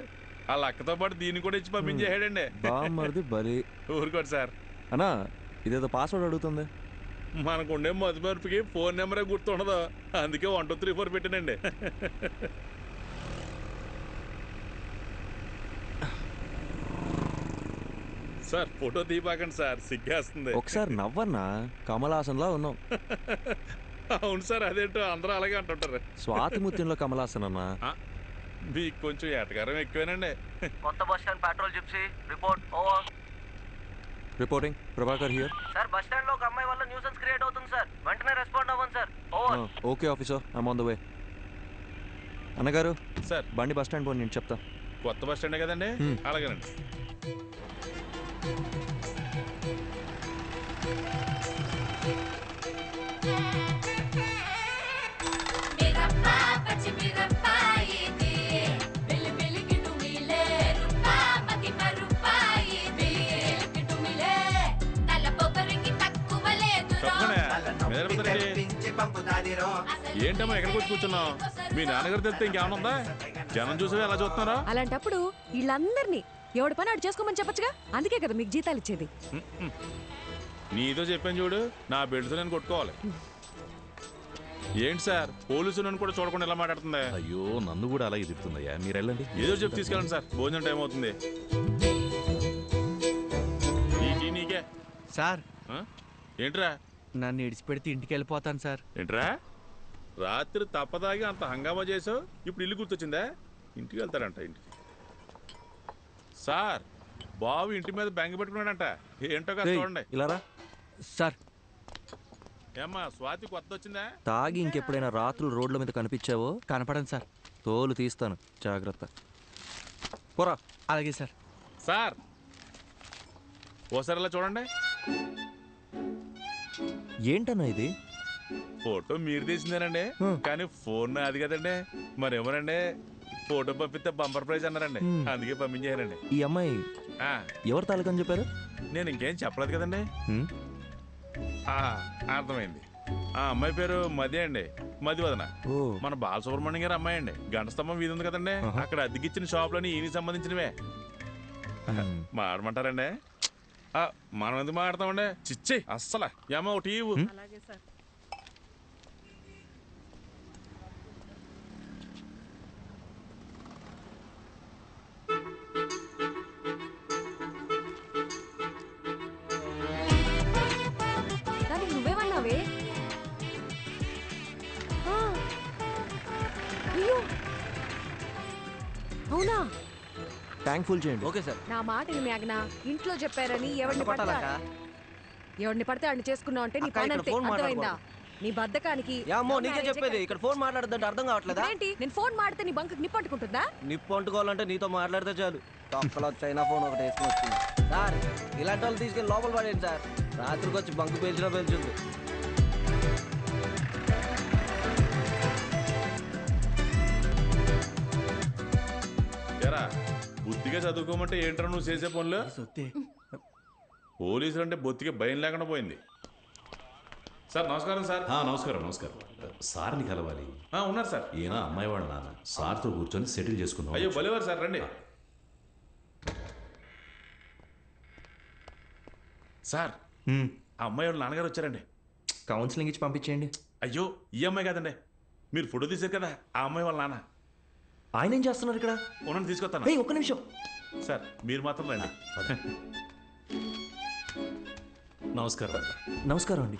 వాళ్ళ అక్కతో పాటు దీన్ని కూడా ఇచ్చి పంపించేసాడండి. బామ్మది బలి. ఊరుకోండి సార్. అన్నా ఇదేదో పాస్వర్డ్ అడుగుతుంది. మనకుండే మధుమర్పుకి ఫోన్ నెంబరే గుర్తుండదు, అందుకే 1 2 3 4 పెట్టానండి. సార్ ఫోటో తీపాకండి సార్, సిగ్గేస్తుంది. ఒకసారి నవ్వన్నా, కమలాసన్లా ఉన్నావు. అవును సార్, అదేంటో అందరూ అలాగే అంటుంటారు. స్వాతి ముత్యంలో కమలాసన్ అన్నా. మీకు కొంచెం ఎటకారం ఎక్కువేనండి. కొత్త bus stand petrol gypsy report over. Reporting Prabhakar here. Sir bus stand లో ఒక అమ్మాయి వల్ల న్యూసెన్స్ క్రియేట్ అవుతుంది సార్, వెంటనే రెస్పాండ్ అవ్వండి sir. Over. Okay officer, I'm on the way. అన్నగారు సార్ బండి బస్ స్టాండ్ పోనీ, నేను చెప్తా. కొత్త బస్ స్టాండే కదండి, అలాగేనండి. ఏంటమ్మా ఎక్కడికి వచ్చి కూర్చున్నావు? మీ నాన్నగారు తెలిస్తే ఇంకేమన్నా ఉందా? జనం చూసి ఎలా చూస్తున్నారా? అలాంటప్పుడు వీళ్ళందరినీ ఎవడి పని ఆడు చేసుకోమని చెప్పొచ్చుగా, అందుకే కదా మీకు జీతాలు ఇచ్చేది. నీతో చెప్పాను చూడు, నా బెల్ట్తో నేను కొట్టుకోవాలి. ఏంటి సార్ పోలీసు నన్ను కూడా చూడకుండా ఎలా మాట్లాడుతుంది? అయ్యో నన్ను కూడా అలాగే చెప్తుందయ్యా, మీరు వెళ్ళండి. ఏదో చెప్పి తీసుకెళ్ళండి సార్, భోజనం టైం అవుతుంది. నీకే సార్. ఏంట్రా? నన్ను ఇడిచిపెడితే ఇంటికి వెళ్ళిపోతాను సార్. ఏంట్రా రాత్రి తప్పదాగి అంత హంగామా చేసావు, ఇప్పుడు ఇల్లు గుర్తొచ్చిందా? ఇంటికి వెళ్తాడంట. ఇంటికి సార్ బాబు ఇంటి మీద బెంగ పెట్టుకున్నాడంట, ఏంటో కాదు చూడండి. ఇలా సార్. ఏమ్మా స్వాతి కొత్త వచ్చిందా? తాగి ఇంకెప్పుడైనా రాత్రులు రోడ్ల మీద కనిపించావో? కనపడండి సార్. తోలు తీస్తాను, జాగ్రత్త. పోరా. అలాగే సార్. సార్ ఓసారి ఇలా చూడండి. ఏంటన్నా ఇది? ఫోటో మీరు తీసిందేనండి, కానీ ఫోన్ అది కదండి. మరేమోనండి ఫోటో పంపిస్తే బంపర్ ప్రైజ్ అన్నారండి, అందుకే పంపించారండి. ఈ అమ్మాయి ఎవరు తాలూకని చెప్పారు? నేను ఇంకేం చెప్పలేదు కదండి. అర్థమైంది. ఆ అమ్మాయి పేరు మది అండి, మదివదన. మన బాలసుబ్రహ్మణ్యం గారి అమ్మాయి అండి. గంట స్తంభం వీధి ఉంది కదండి, అక్కడ అద్దెకిచ్చిన షాపులని ఈయనకి సంబంధించినవే. మాడమంటారండి? మనం ఎందుకు మాడతామండి? చిచ్చి అస్సలు ఏమో ఒకటి ఇవ్వు. నువ్వేమన్నావే? అయ్యో అవునా? ట్యాంక్ ఫుల్ చేయండి. Okay sir. నా మాటని మేఘనా, ఇంట్లో చెప్పారని ఎవరిని పడితే వాడిని చేసుకున్నావు అంటే నీ పని అంతే, అర్థమైందా? నీ బద్దకానికి అమ్మో నీకే చెప్పేది ఇక్కడ ఫోన్ మాట్లాడదంటే అర్థం కావట్లేదా ఏంటి నేను ఫోన్ మాడితే నీ బంకు నిప్పు అంటుకుంటుందా? నిప్పు అంటుకోవాలంటే నీతో మాట్లాడితే చాలు తొక్కలో చైనా ఫోన్ ఒకటి వేసుకుని వచ్చింది సార్. ఇలాంటి వాళ్ళు తీసుకెళ్ళి లోపల పడేయండి సార్. రాత్రికి వచ్చి బంకు పేల్చినా పేల్చుంది. ఎరా బుద్ధిగా చదువుకోమంటే ఏంట్రా నువ్వు చేసే పనులు? పోలీసులు అంటే బొత్తిగా భయం లేకుండా పోయింది. సార్ నమస్కారం సార్. నమస్కారం నమస్కారం. సార్ని కలవాలి. ఉన్నారు సార్. ఈయన అమ్మాయి వాళ్ళ నాన్న. సార్తో కూర్చొని సెటిల్ చేసుకుందాం. అయ్యో భలేవారు సార్, రండి సార్. ఆ అమ్మాయి వాళ్ళ నాన్నగారు వచ్చారండి. కౌన్సిలింగ్ ఇచ్చి పంపించేయండి. అయ్యో ఈ అమ్మాయి కాదండి, మీరు ఫోటో తీశారు కదా ఆ అమ్మాయి వాళ్ళ నాన్న. ఆయన ఏం చేస్తున్నారు ఇక్కడ? ఉండండి తీసుకొస్తాను. ఒక్క నిమిషం సార్, మీరు మాత్రం రండి. నమస్కారం. నమస్కారం అండి.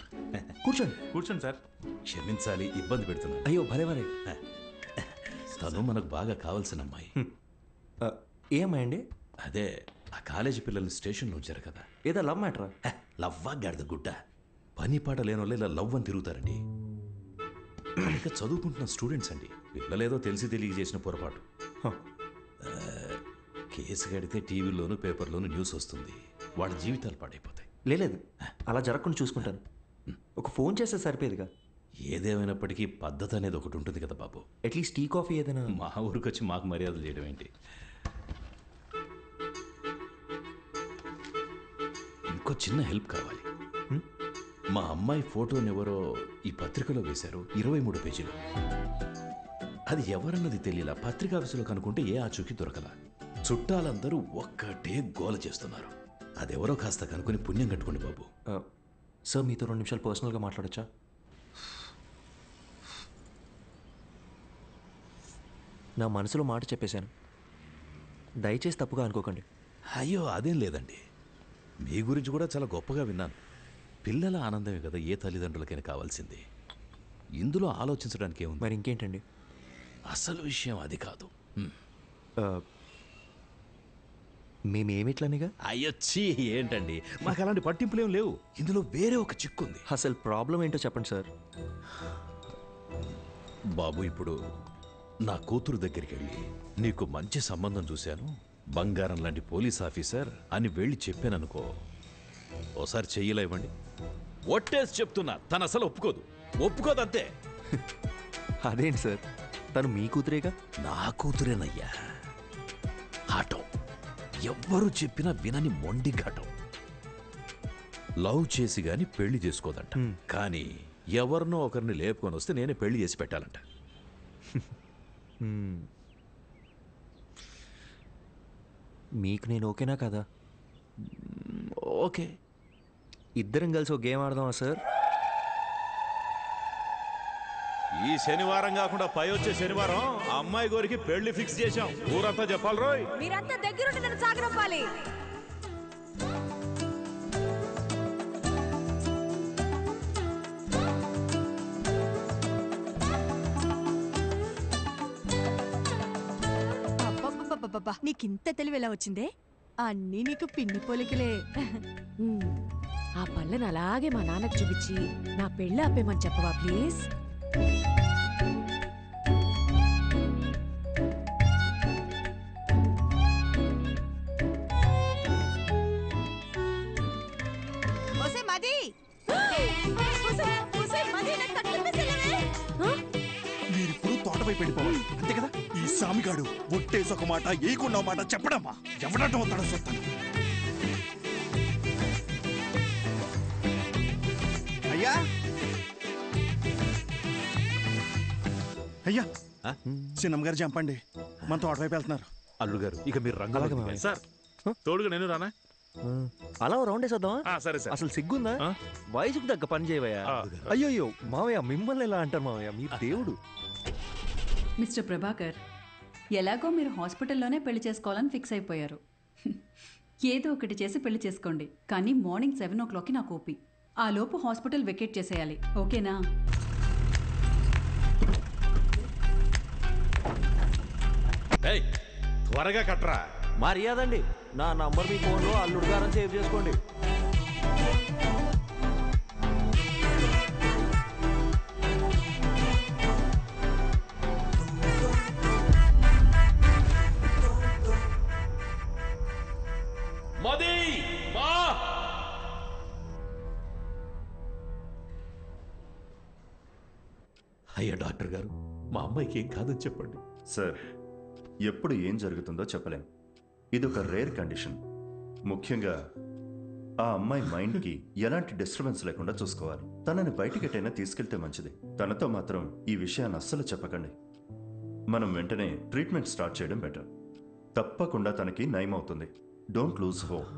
కూర్చోండి. కూర్చోండి సార్. క్షమించాలి, ఇబ్బంది పెడుతున్నా. అయ్యో భలేవరే. తను మనకు బాగా కావాల్సిన అమ్మాయి. ఏ అమ్మాయి అండి? అదే ఆ కాలేజీ పిల్లల్ని స్టేషన్లో ఉంచారు కదా. ఏదో లవ్ మ్యాటరా? లవ్వా గాడిద గుడ్డ. పని పాట లేని వాళ్ళు ఇలా లవ్ అని తిరుగుతారండి. ఇక చదువుకుంటున్న స్టూడెంట్స్ అండి. పిల్లలేదో తెలిసి తెలియజేసిన పొరపాటు. కేసు కడితే టీవీలోను పేపర్లోను న్యూస్ వస్తుంది. వాళ్ళ జీవితాలు పాడైపోతాయి. లేదు అలా జరగకుండా చూసుకుంటాను. ఒక ఫోన్ చేస్తే సరిపోయేదిగా. ఏదేమైనప్పటికీ పద్ధతి అనేది ఒకటి ఉంటుంది కదా బాబు. అట్లీస్ట్ టీ కాఫీ ఏదైనా. మా ఊరికి వచ్చి మాకు మర్యాదలు చేయడం ఏంటి? ఇంకో చిన్న హెల్ప్ కావాలి. మా అమ్మాయి ఫోటోని ఎవరో ఈ పత్రికలో వేశారు, 23 పేజీలు. అది ఎవరన్నది తెలియలా. పత్రికా ఆఫీసులో కనుక్కుంటే ఏ ఆచూకీ దొరకలా. చుట్టాలందరూ ఒక్కటే గోల చేస్తున్నారు. అదెవరో కాస్త కనుక్కొని పుణ్యం కట్టుకోండి బాబు. సార్ మీతో 2 నిమిషాలు పర్సనల్గా మాట్లాడచ్చా? నా మనసులో మాట చెప్పేశాను, దయచేసి తప్పుగా అనుకోకండి. అయ్యో అదేం లేదండి, మీ గురించి కూడా చాలా గొప్పగా విన్నాను. పిల్లల ఆనందమే కదా ఏ తల్లిదండ్రులకైనా కావాల్సింది. ఇందులో ఆలోచించడానికి ఏముంది? మరి ఇంకేంటండి? అసలు విషయం అది కాదు. మేమేమిట్లనిగా? అయ్యొచ్చి ఏంటండి, మాకు అలాంటి పట్టింపులేం లేవు. ఇందులో వేరే ఒక చిక్కుంది. అసలు ప్రాబ్లం ఏంటో చెప్పండి సార్. బాబు, ఇప్పుడు నా కూతురు దగ్గరికి వెళ్ళి నీకు మంచి సంబంధం చూశాను, బంగారం లాంటి పోలీస్ ఆఫీసర్ అని వెళ్ళి చెప్పాననుకో, ఓసారి చెయ్యిలా ఇవ్వండి. ఒట్టేసి చెప్తున్నా, తను అసలు ఒప్పుకోదంతే. అదేంటి సార్, తను మీ కూతురేగా? నా కూతురేనయ్యా. ఘాటం, ఎవ్వరూ చెప్పినా వినని మొండి ఘాటం. లవ్ చేసి గాని పెళ్లి చేసుకోదంట. కానీ ఎవరినో ఒకరిని లేపుకొని వస్తే నేనే పెళ్లి చేసి పెట్టాలంట. మీకు నేను ఓకేనా కదా? ఓకే. ఇద్దరం కలిసి ఒక గేమ్ ఆడదామా సార్? ఈ శనివారం కాకుండా పై వచ్చే శనివారం అమ్మాయి గోరికి పెళ్లి ఫిక్స్ చేశాం. ఊరంతా చెప్పాలి రోయ్. మీరంతా దగ్గరుండి నన్ను సాగనంపాలి. అబ్బబ్బబ్బబ్బబ్బా, నీకింత తెలివి ఎలా వచ్చిందే? అన్నీ నీకు పిన్ని పోలికలే. ఆ పళ్ళను అలాగే మా నాన్నకు చూపించి నా పెళ్ళి ఆపేమని చెప్పవా ప్లీజ్? మీరిప్పుడు తోటపైపు వెళ్ళిపోవాలి అంతే కదా? ఈ సామిగాడు ఒట్టేసి ఒక మాట ఏకుండా మాట చెప్పడమ్మా. ఎవడటం వస్తాడో చెప్తాను. అయ్యా అయ్యా, చిన్నమ్మ గారు చంపండి, మన తోటపైపు వెళ్తున్నారు. అల్లుడు గారు, ఇక మీరు రంగ సార్ తోడుగా నేను రానా? అలా రౌండ్ వేసేద్దామా? సరే సార్. అసలు సిగ్గుందా? వయసుకు తగ్గ పని చేయవయ్యా. అయ్యో మావయ్య, మిమ్మల్ని ఎలా అంటారు మావయ్య, మీరు దేవుడు. మిస్టర్ ప్రభాకర్, ఎలాగో మీరు హాస్పిటల్లోనే పెళ్లి చేసుకోవాలని ఫిక్స్ అయిపోయారు. ఏదో ఒకటి చేసి పెళ్లి చేసుకోండి, కానీ మార్నింగ్ 7 o'clockకి నాకు ఓపి. ఆ లోపు హాస్పిటల్ వెకేట్ చేసేయాలి, ఓకేనా? త్వరగా కట్రా. మర్యాదండి, నా నంబర్ మీ ఫోన్లో అల్లుడు గారని సేవ్ చేసుకోండి. డాక్టర్ గారు మా అమ్మాయికి ఏం కాదని చెప్పండి. సార్, ఎప్పుడు ఏం జరుగుతుందో చెప్పలేం. ఇదొక రేర్ కండిషన్. ముఖ్యంగా ఆ అమ్మాయి మైండ్కి ఎలాంటి డిస్టర్బెన్స్ లేకుండా చూసుకోవాలి. తనని బయటికెటైనా తీసుకెళ్తే మంచిది. తనతో మాత్రం ఈ విషయాన్ని అస్సలు చెప్పకండి. మనం వెంటనే ట్రీట్మెంట్ స్టార్ట్ చేయడం బెటర్. తప్పకుండా తనకి నయం అవుతుంది. Don't lose hope.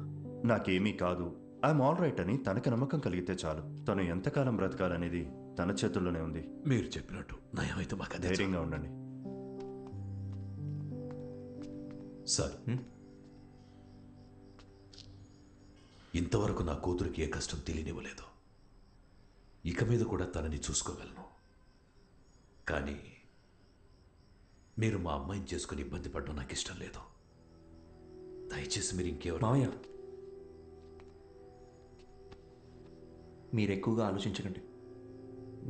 నాకేమీ కాదు, ఐఎమ్ ఆల్ రైట్ అని తనకి నమ్మకం కలిగితే చాలు. తను ఎంతకాలం బ్రతకాలనేది తన చేతుల్లోనే ఉంది. మీరు చెప్పినట్టు నయమైతే మాకు ధైర్యంగా ఉండండి. సార్, ఇంతవరకు నా కూతురికి ఏ కష్టం తెలియనివ్వలేదు. ఇక మీద కూడా తనని చూసుకోగలను. కానీ మీరు మా అమ్మాయిని చేసుకుని ఇబ్బంది పడడం నాకు ఇష్టం లేదు. దయచేసి మీరు ఇంకెవరు మామయ్య, మీరు ఎక్కువగా ఆలోచించకండి.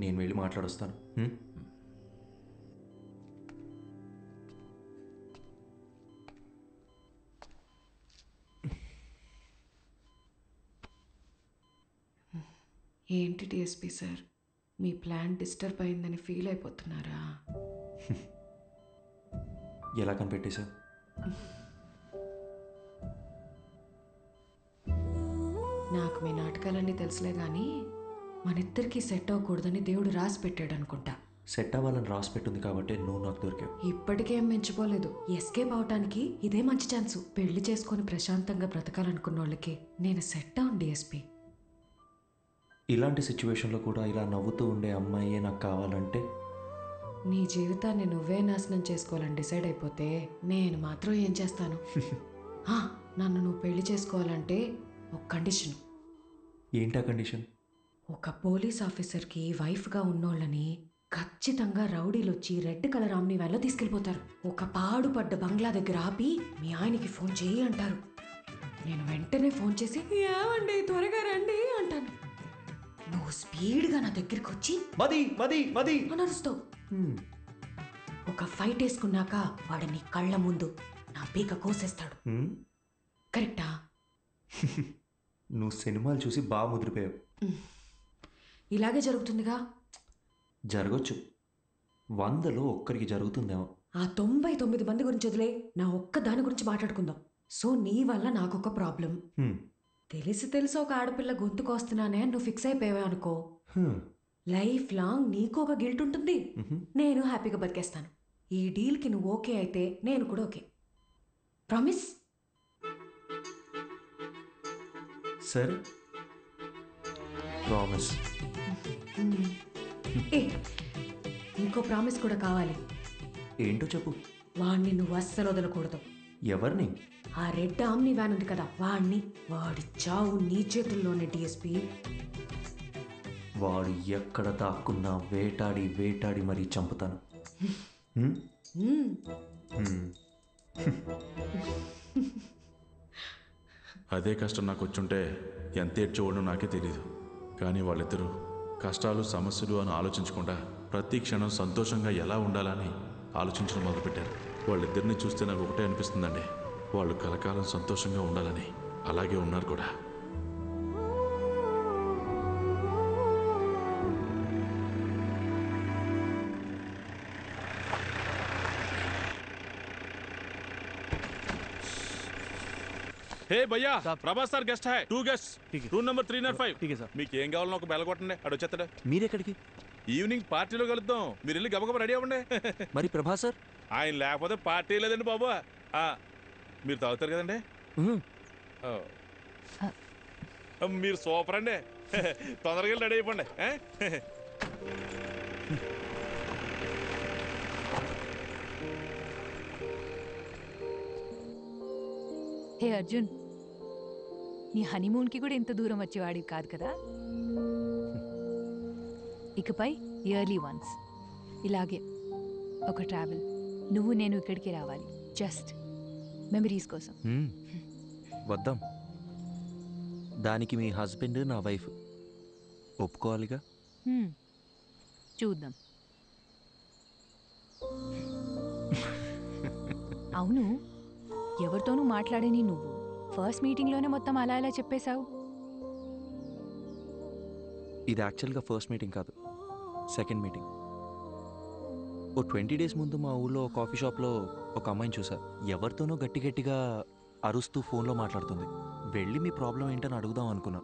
నేను వెళ్ళి మాట్లాడొస్తాను. ఏంటి డిఎస్పీ సార్, మీ ప్లాన్ డిస్టర్బ్ అయిందని ఫీల్ అయిపోతున్నారా? ఎలా కనిపెట్టేశా? నాకు మీ నాటకాలన్నీ తెలుసులే కానీ మనిద్దరికీ సెట్ అవ్వకూడదని దేవుడు రాసి పెట్టాడు అనుకుంటా. సెట్ అవ్వాలని రాసి పెట్టింది కాబట్టి నువ్వు నాకు దొరికావు. ఇప్పటికేం మించిపోలేదు. ఎస్కేప్ అవటానికి ఇదే మంచి ఛాన్సు. పెళ్లి చేసుకొని ప్రశాంతంగా బ్రతకాలనుకున్న వాళ్ళకి నేను సెట్ అవ్వను డిఎస్పీ. ఇలాంటి సిచ్యువేషన్లో కూడా ఇలా నవ్వుతూ ఉండే అమ్మాయే నాకు కావాలంటే? నీ జీవితాన్ని నువ్వే నాశనం చేసుకోవాలని డిసైడ్ అయిపోతే నేను మాత్రం ఏం చేస్తాను? నన్ను నువ్వు పెళ్లి చేసుకోవాలంటే ఒక కండిషన్. ఏంటా కండిషన్? ఒక పోలీస్ ఆఫీసర్కి వైఫ్గా ఉన్నోళ్ళని ఖచ్చితంగా రౌడీలు వచ్చి రెడ్ కలర్ ఆమ్ని వ్యాన్లో తీసుకెళ్ళిపోతారు. ఒక పాడుపడ్డ బంగ్లా దగ్గర ఆపి మీ ఆయనకి ఫోన్ చేయి అంటారు. నేను వెంటనే ఫోన్ చేసి ఏమండి త్వరగా రండి అంటాను. నువ్వు స్పీడ్గా నా దగ్గరికి వచ్చి మది మది మది అని అరుస్తావు. ఒక ఫైట్ వేసుకున్నాక వాడు నీ కళ్ళ ముందు నా పీక కోసేస్తాడు. కరెక్టా? నువ్వు సినిమాలు చూసి బాగా ముదిరిపోయావు. ఇలాగే జరుగుతుందిగా. జరగచ్చు, 100లో ఒక్కరికి జరుగుతుందేమో. ఆ 99 మంది గురించి వదిలే, నా ఒక్క దాని గురించి మాట్లాడుకుందాం. సో నీ వల్ల నాకొక ప్రాబ్లం. తెలిసి ఒక ఆడపిల్ల గొంతుకొస్తున్నానే నువ్వు ఫిక్స్ అయిపోయావే అనుకో, లైఫ్ లాంగ్ నీకు ఒక గిల్ట్ ఉంటుంది. నేను హ్యాపీగా బతికేస్తాను. ఈ డీల్కి నువ్వు ఓకే అయితే నేను కూడా ఓకే. ప్రామిస్? సరే, ప్రామిస్. ఇంకో ప్రామిస్ కూడా కావాలి. ఏంటో చెప్పు. వాణ్ణి నువ్వు అస్సలు వదలకూడదు. ఎవరిని? ఆ రెడ్ ఆమ్ని వ్యాన్ ఉంది కదా, వాణ్ణి. వాడి చావు నీ చేతుల్లోనే డిఎస్పీ. వాడు ఎక్కడ దాక్కున్నా వేటాడి వేటాడి మరీ చంపుతాను. అదే కష్టం నాకు వచ్చుంటే ఎంత ఏడ్చేవాడో నాకే తెలీదు. కానీ వాళ్ళిద్దరూ కష్టాలు సమస్యలు అని ఆలోచించకుండా ప్రతి క్షణం సంతోషంగా ఎలా ఉండాలని ఆలోచించడం మొదలుపెట్టారు. వాళ్ళిద్దరిని చూస్తే నాకు ఒకటే అనిపిస్తుందండి, వాళ్ళు కలకాలం సంతోషంగా ఉండాలని. అలాగే ఉన్నారు కూడా. హే భయ్యా, Prabhas sir guest high. 2 guest, room number 305. మీకు ఏం కావాలో ఒక బెల్ కొట్టండి, అడు వచ్చేస్తాడు. మీరెక్కడికి? ఈవినింగ్ పార్టీలో కలుద్దాం. మీరు వెళ్ళి గబగబ రెడీ అవ్వండి. మరి ప్రభాస్ సార్? ఆయన లేకపోతే పార్టీ లేదండి బాబు. మీరు తాగుతారు కదండి. మీరు సూపర్ అండి. తొందరగా రెడీ అయిపోండి. హే అర్జున్, నీ హనీమూన్కి కూడా ఇంత దూరం వచ్చేవాడివి కాదు కదా. ఇకపై ఇయర్లీ వన్స్ ఇలాగే ఒక ట్రావెల్, నువ్వు నేను ఇక్కడికి రావాలి, జస్ట్ మెమరీస్ కోసం. వద్దాం. దానికి మీ హస్బెండ్ నా వైఫ్ ఒప్పుకోవాలిగా. చూద్దాం. అవును, ఎవరితోనూ మాట్లాడని నువ్వు ఫస్ట్ మీటింగ్లోనే మొత్తం అలా ఎలా చెప్పేశావు? ఇది యాక్చువల్గా ఫస్ట్ మీటింగ్ కాదు, సెకండ్ మీటింగ్. ఓ 20 డేస్ ముందు మా ఊళ్ళో కాఫీ షాప్లో ఒక అమ్మాయిని చూసా. ఎవరితోనో గట్టి గట్టిగా అరుస్తూ ఫోన్లో మాట్లాడుతుంది. వెళ్ళి మీ ప్రాబ్లం ఏంటని అడుగుదాం అనుకున్నా.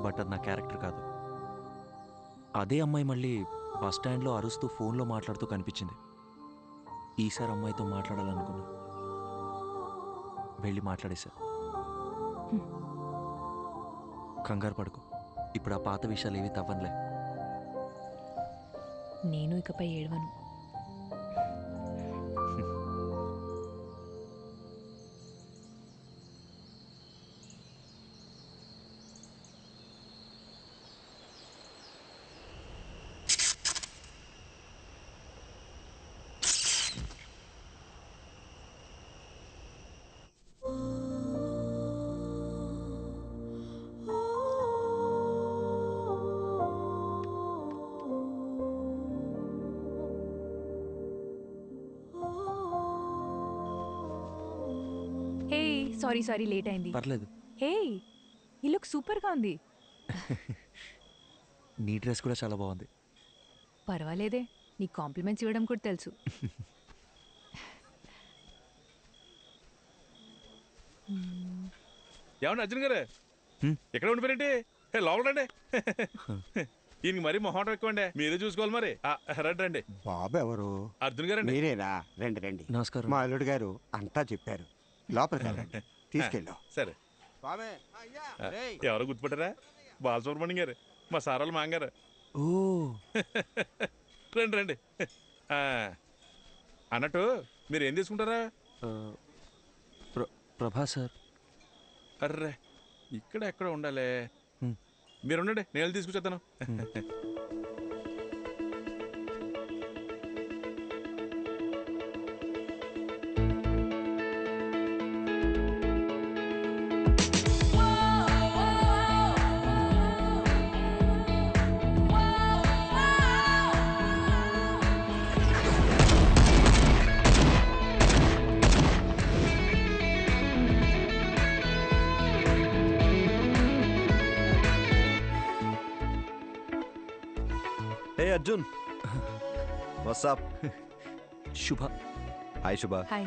బట్ అది నా క్యారెక్టర్ కాదు. అదే అమ్మాయి మళ్ళీ బస్ స్టాండ్లో అరుస్తూ ఫోన్లో మాట్లాడుతూ కనిపించింది. ఈసారి అమ్మాయితో మాట్లాడాలనుకున్నా. వెళ్ళి మాట్లాడేశా. కంగారు పడుకో, ఇప్పుడు ఆ పాత విషయాలు ఏవి తవ్వనులే. నేను ఇకపై ఏడవను. హే సారీ సారీ లేట్ అయింది. పర్లేదు. హే ఈ లుక్ సూపర్గా ఉంది. నీ డ్రెస్ కూడా చాలా బాగుంది. పర్వాలేదే, నీకు కాంప్లిమెంట్స్ ఇవ్వడం కూడా తెలుసు. ఏమన్నా అర్జున్ గారు ఎక్కడ ఉండిపోయారంటే లోపల రండి. ఈయనకి మరీ మొహం ఎక్కువండి, మీరే చూసుకోవాలి మరి. రండి రండి. బాబు ఎవరు? అర్జున్ గారండి. మీరేనా? రండి రండి. నమస్కారం. మా అల్లుడు గారు అంతా చెప్పారు. లోపలికి రండి, తీసుకెళ్ళాం. సరే. ఎవరో గుర్తుపట్టారా? బాలసుబ్రహ్మణ్యం గారు, మా సారాలు మాంగారు. ఓ రండి రండి. అన్నట్టు మీరు ఏం తీసుకుంటారా? ప్రభా సార్. అర్రే ఇక్కడ ఎక్కడ ఉండాలి? మీరు ఉండండి, నేను తీసుకొచ్చేస్తాను. అర్జున్ వాట్సాప్. శుభ. హాయ్ శుభ. హాయ్.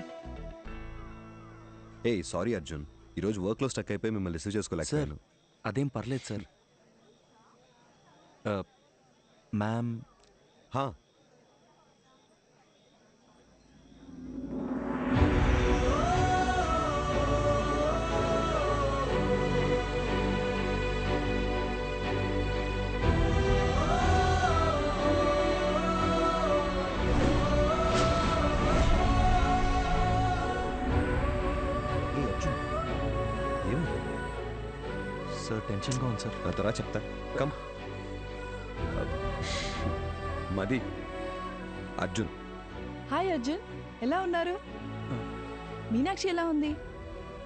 ఏ సారీ అర్జున్, ఈరోజు వర్క్లో స్టక్ అయిపోయి మిమ్మల్ని రిసీవ్ చేసుకోలేకపోయాను. అదేం పర్లేదు సార్. మ్యామ్. సార్ టెన్షన్గా ఉంది సార్. నా తర్వాత చెప్తా. కమ్. మది. అర్జున్. హాయ్ అర్జున్, ఎలా ఉన్నారు? మీనాక్షి ఎలా ఉంది?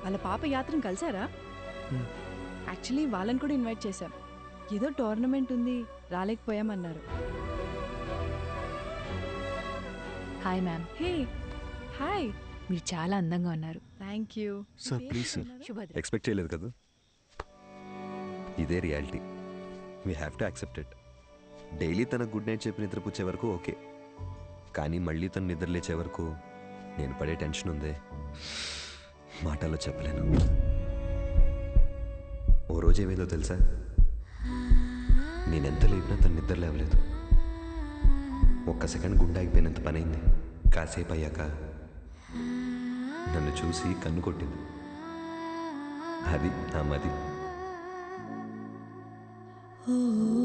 వాళ్ళ పాప యాత్రను కలిసారా? యాక్చువల్లీ వాళ్ళని కూడా ఇన్వైట్ చేశాం. ఏదో టోర్నమెంట్ ఉంది, రాలేకపోయామన్నారు. Hi ma'am. Hey hi. మీరు చాలా అందంగా ఉన్నారు. Thank you sir please sir. Subhadra. Expect చేయలేదు కదా. ఇదే reality. We have to accept it. Daily తన గుడ్ నైట్ చెప్పి నిద్రపుచ్చే వరకు ఓకే, కానీ మళ్ళీ తను నిద్ర లేచే వరకు నేను పడే టెన్షన్ ఉందే, మాటల్లో చెప్పలేను. ఓ రోజు ఏమైందో తెలుసా? నేనెంత లేపినా తను నిద్ర లేవలేదు. ఒక్క సెకండ్ గుండె ఆగిపోయినంత పనైంది. కాసేపు అయ్యాక నన్ను చూసి కన్ను కొట్టింది. అది నా మది.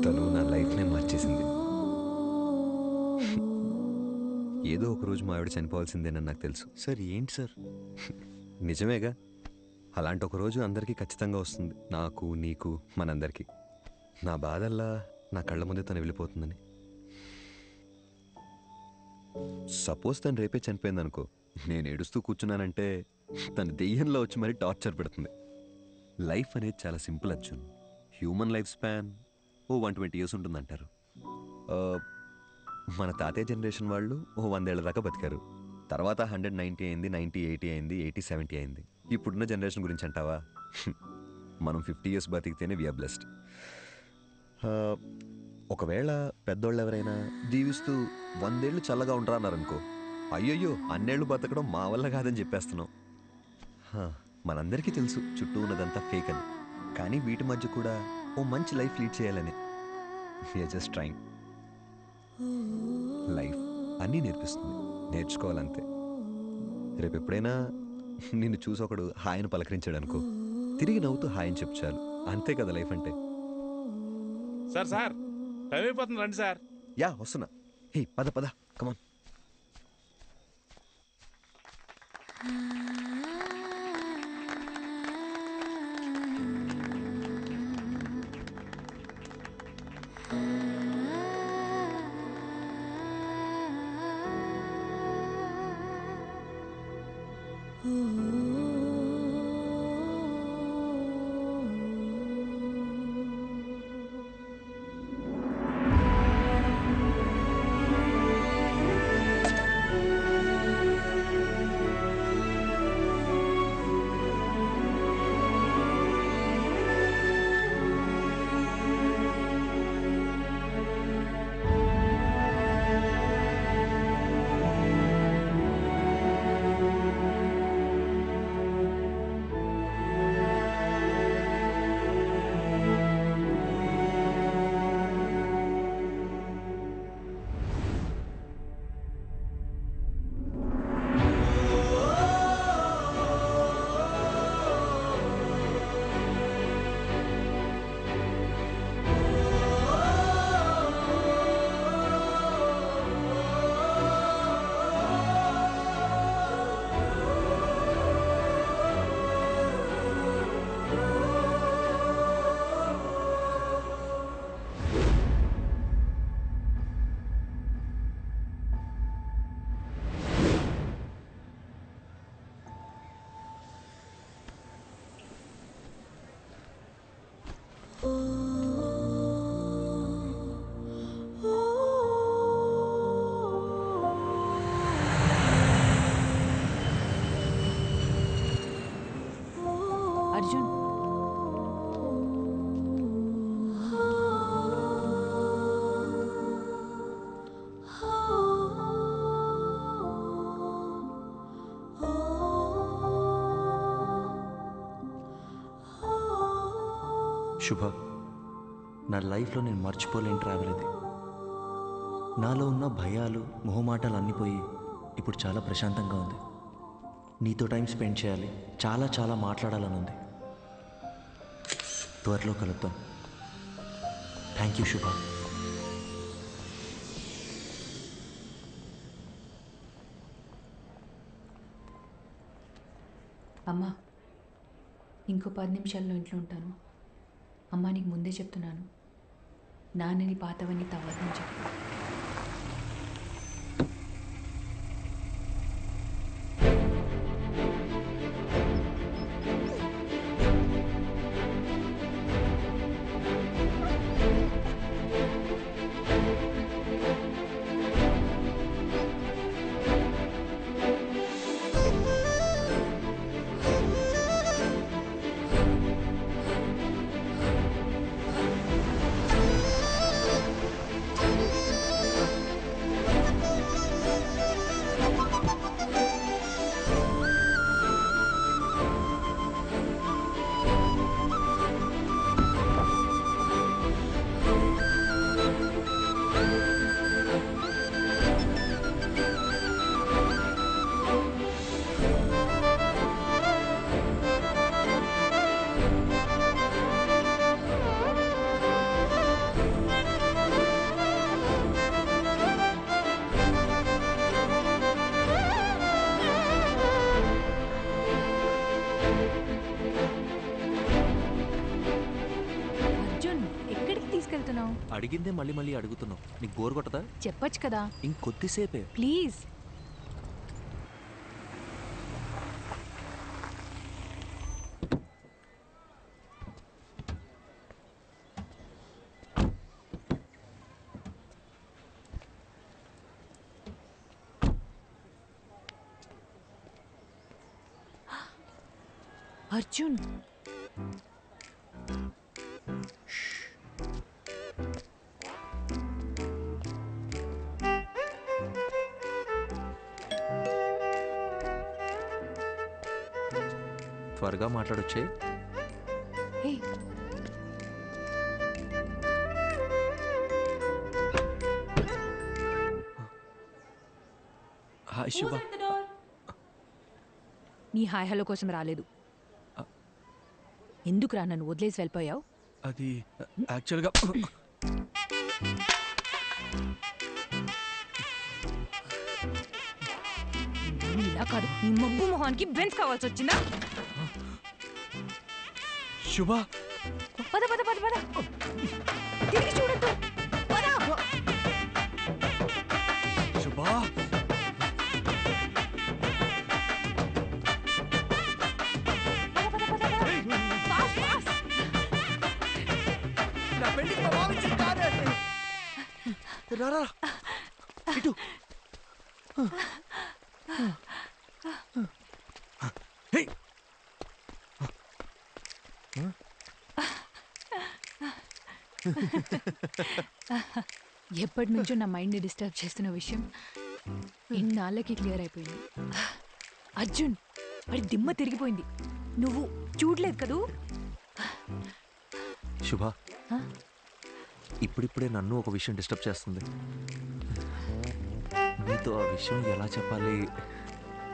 తను నా లైఫ్నే మార్చేసింది. ఏదో ఒక రోజు మా ఆవిడ చనిపోవాల్సిందేనని నాకు తెలుసు. సార్ ఏంటి సార్? నిజమేగా, అలాంటి ఒక రోజు అందరికీ ఖచ్చితంగా వస్తుంది. నాకు, నీకు, మనందరికీ. నా బాధల్లా నా కళ్ళ ముందే తను వెళ్ళిపోతుందని. సపోజ్ తను రేపే చనిపోయింది అనుకో, నేను ఏడుస్తూ కూర్చున్నానంటే తను దెయ్యంలో వచ్చి మరీ టార్చర్ పెడుతుంది. లైఫ్ అనేది చాలా simple Arjun. Human life span ఓ 120 years ఉంటుందంటారు. మన తాతయ్య జనరేషన్ వాళ్ళు ఓ 100 ఏళ్ల దాకా బతికారు. తర్వాత 190 అయింది, 90, 80 అయింది, 80, 70 అయింది. ఇప్పుడున్న జనరేషన్ గురించి అంటావా? మనం 50 years బతికితేనే వీఆర్ బ్లెస్డ్. ఒకవేళ పెద్దోళ్ళు ఎవరైనా దీవిస్తూ 100 ఏళ్ళు చల్లగా ఉండరా అన్నారనుకో, అయ్యయ్యో అన్నేళ్ళు బతకడం మా వల్ల కాదని చెప్పేస్తున్నాం. మనందరికీ తెలుసు చుట్టూ ఉన్నదంతా ఫేక్ అని, కానీ వీటి మధ్య కూడా ఓ మంచి లైఫ్ లీడ్ చేయాలని. We're just trying. లైఫ్ అన్నీ నేర్పిస్తుంది, నేర్చుకోవాలంతే. రేపు ఎప్పుడైనా నిన్ను చూసి ఒకడు హాయిని పలకరించాడు అనుకో, తిరిగి నవ్వుతూ హాయిని చెప్పు చాలు. అంతే కదా లైఫ్ అంటే. సార్ టైం అయిపోతుంది, రండి సార్. యా వస్తున్నా. హే పద పద, కమాన్. అర్జున్, శుభ, నా లైఫ్లో నేను మర్చిపోలేని ట్రావెల్ ఇది. నాలో ఉన్న భయాలు మొహమాటాలు అన్నీ పోయి ఇప్పుడు చాలా ప్రశాంతంగా ఉంది. నీతో టైం స్పెండ్ చేయాలి, చాలా చాలా మాట్లాడాలని ఉంది. త్వరలో కలుద్దాం. థ్యాంక్ యూ శుభ. అమ్మా, ఇంకో 10 నిమిషాల్లో ఇంట్లో ఉంటాను. అమ్మా నీకు ముందే చెప్తున్నాను, నాన్నని పాతవన్నీ తవ్వద్దని చెప్పు. అడిగిందే మళ్ళీ మళ్ళీ అడుగుతున్నావు. నీకు బోర్ కొట్టదా? చెప్పొచ్చు కదా. ఇంకొద్దిసేపే ప్లీజ్. అర్జున్, త్వరగా మాట్లాడొచ్చే. హే హాయ్ శుభ. నీ హాయ్ హలో కోసం రాలేదు. ఎందుకురా నన్ను వదిలేసి వెళ్ళిపోయావు? అది యాక్చువల్గా ఇలా కాదు, నీ మబ్బు మొహానికి బెన్స్ కావాల్సి వచ్చిందా? శుభ పద పద పద పద, తిరిగి చూడద్దు. పద. శుభ నా పెళ్లికి మా బావ ఇచ్చిన కారే. రా ఇటు. హే ఎప్పటి నుంచో నా మైండ్ని డిస్టర్బ్ చేస్తున్న విషయం ఇన్నాళ్ళకి క్లియర్ అయిపోయింది. అర్జున్, వాడి దిమ్మ తిరిగిపోయింది. నువ్వు చూడలేదు కదూ? శుభ, ఇప్పుడిప్పుడే నన్ను ఒక విషయం డిస్టర్బ్ చేస్తుంది. నీతో ఆ విషయం ఎలా చెప్పాలి?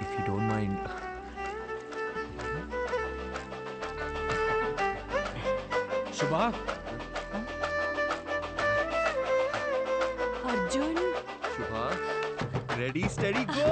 If you don't mind. శుభ, అర్జున్. శుభ, రెడీ స్టడీ గో.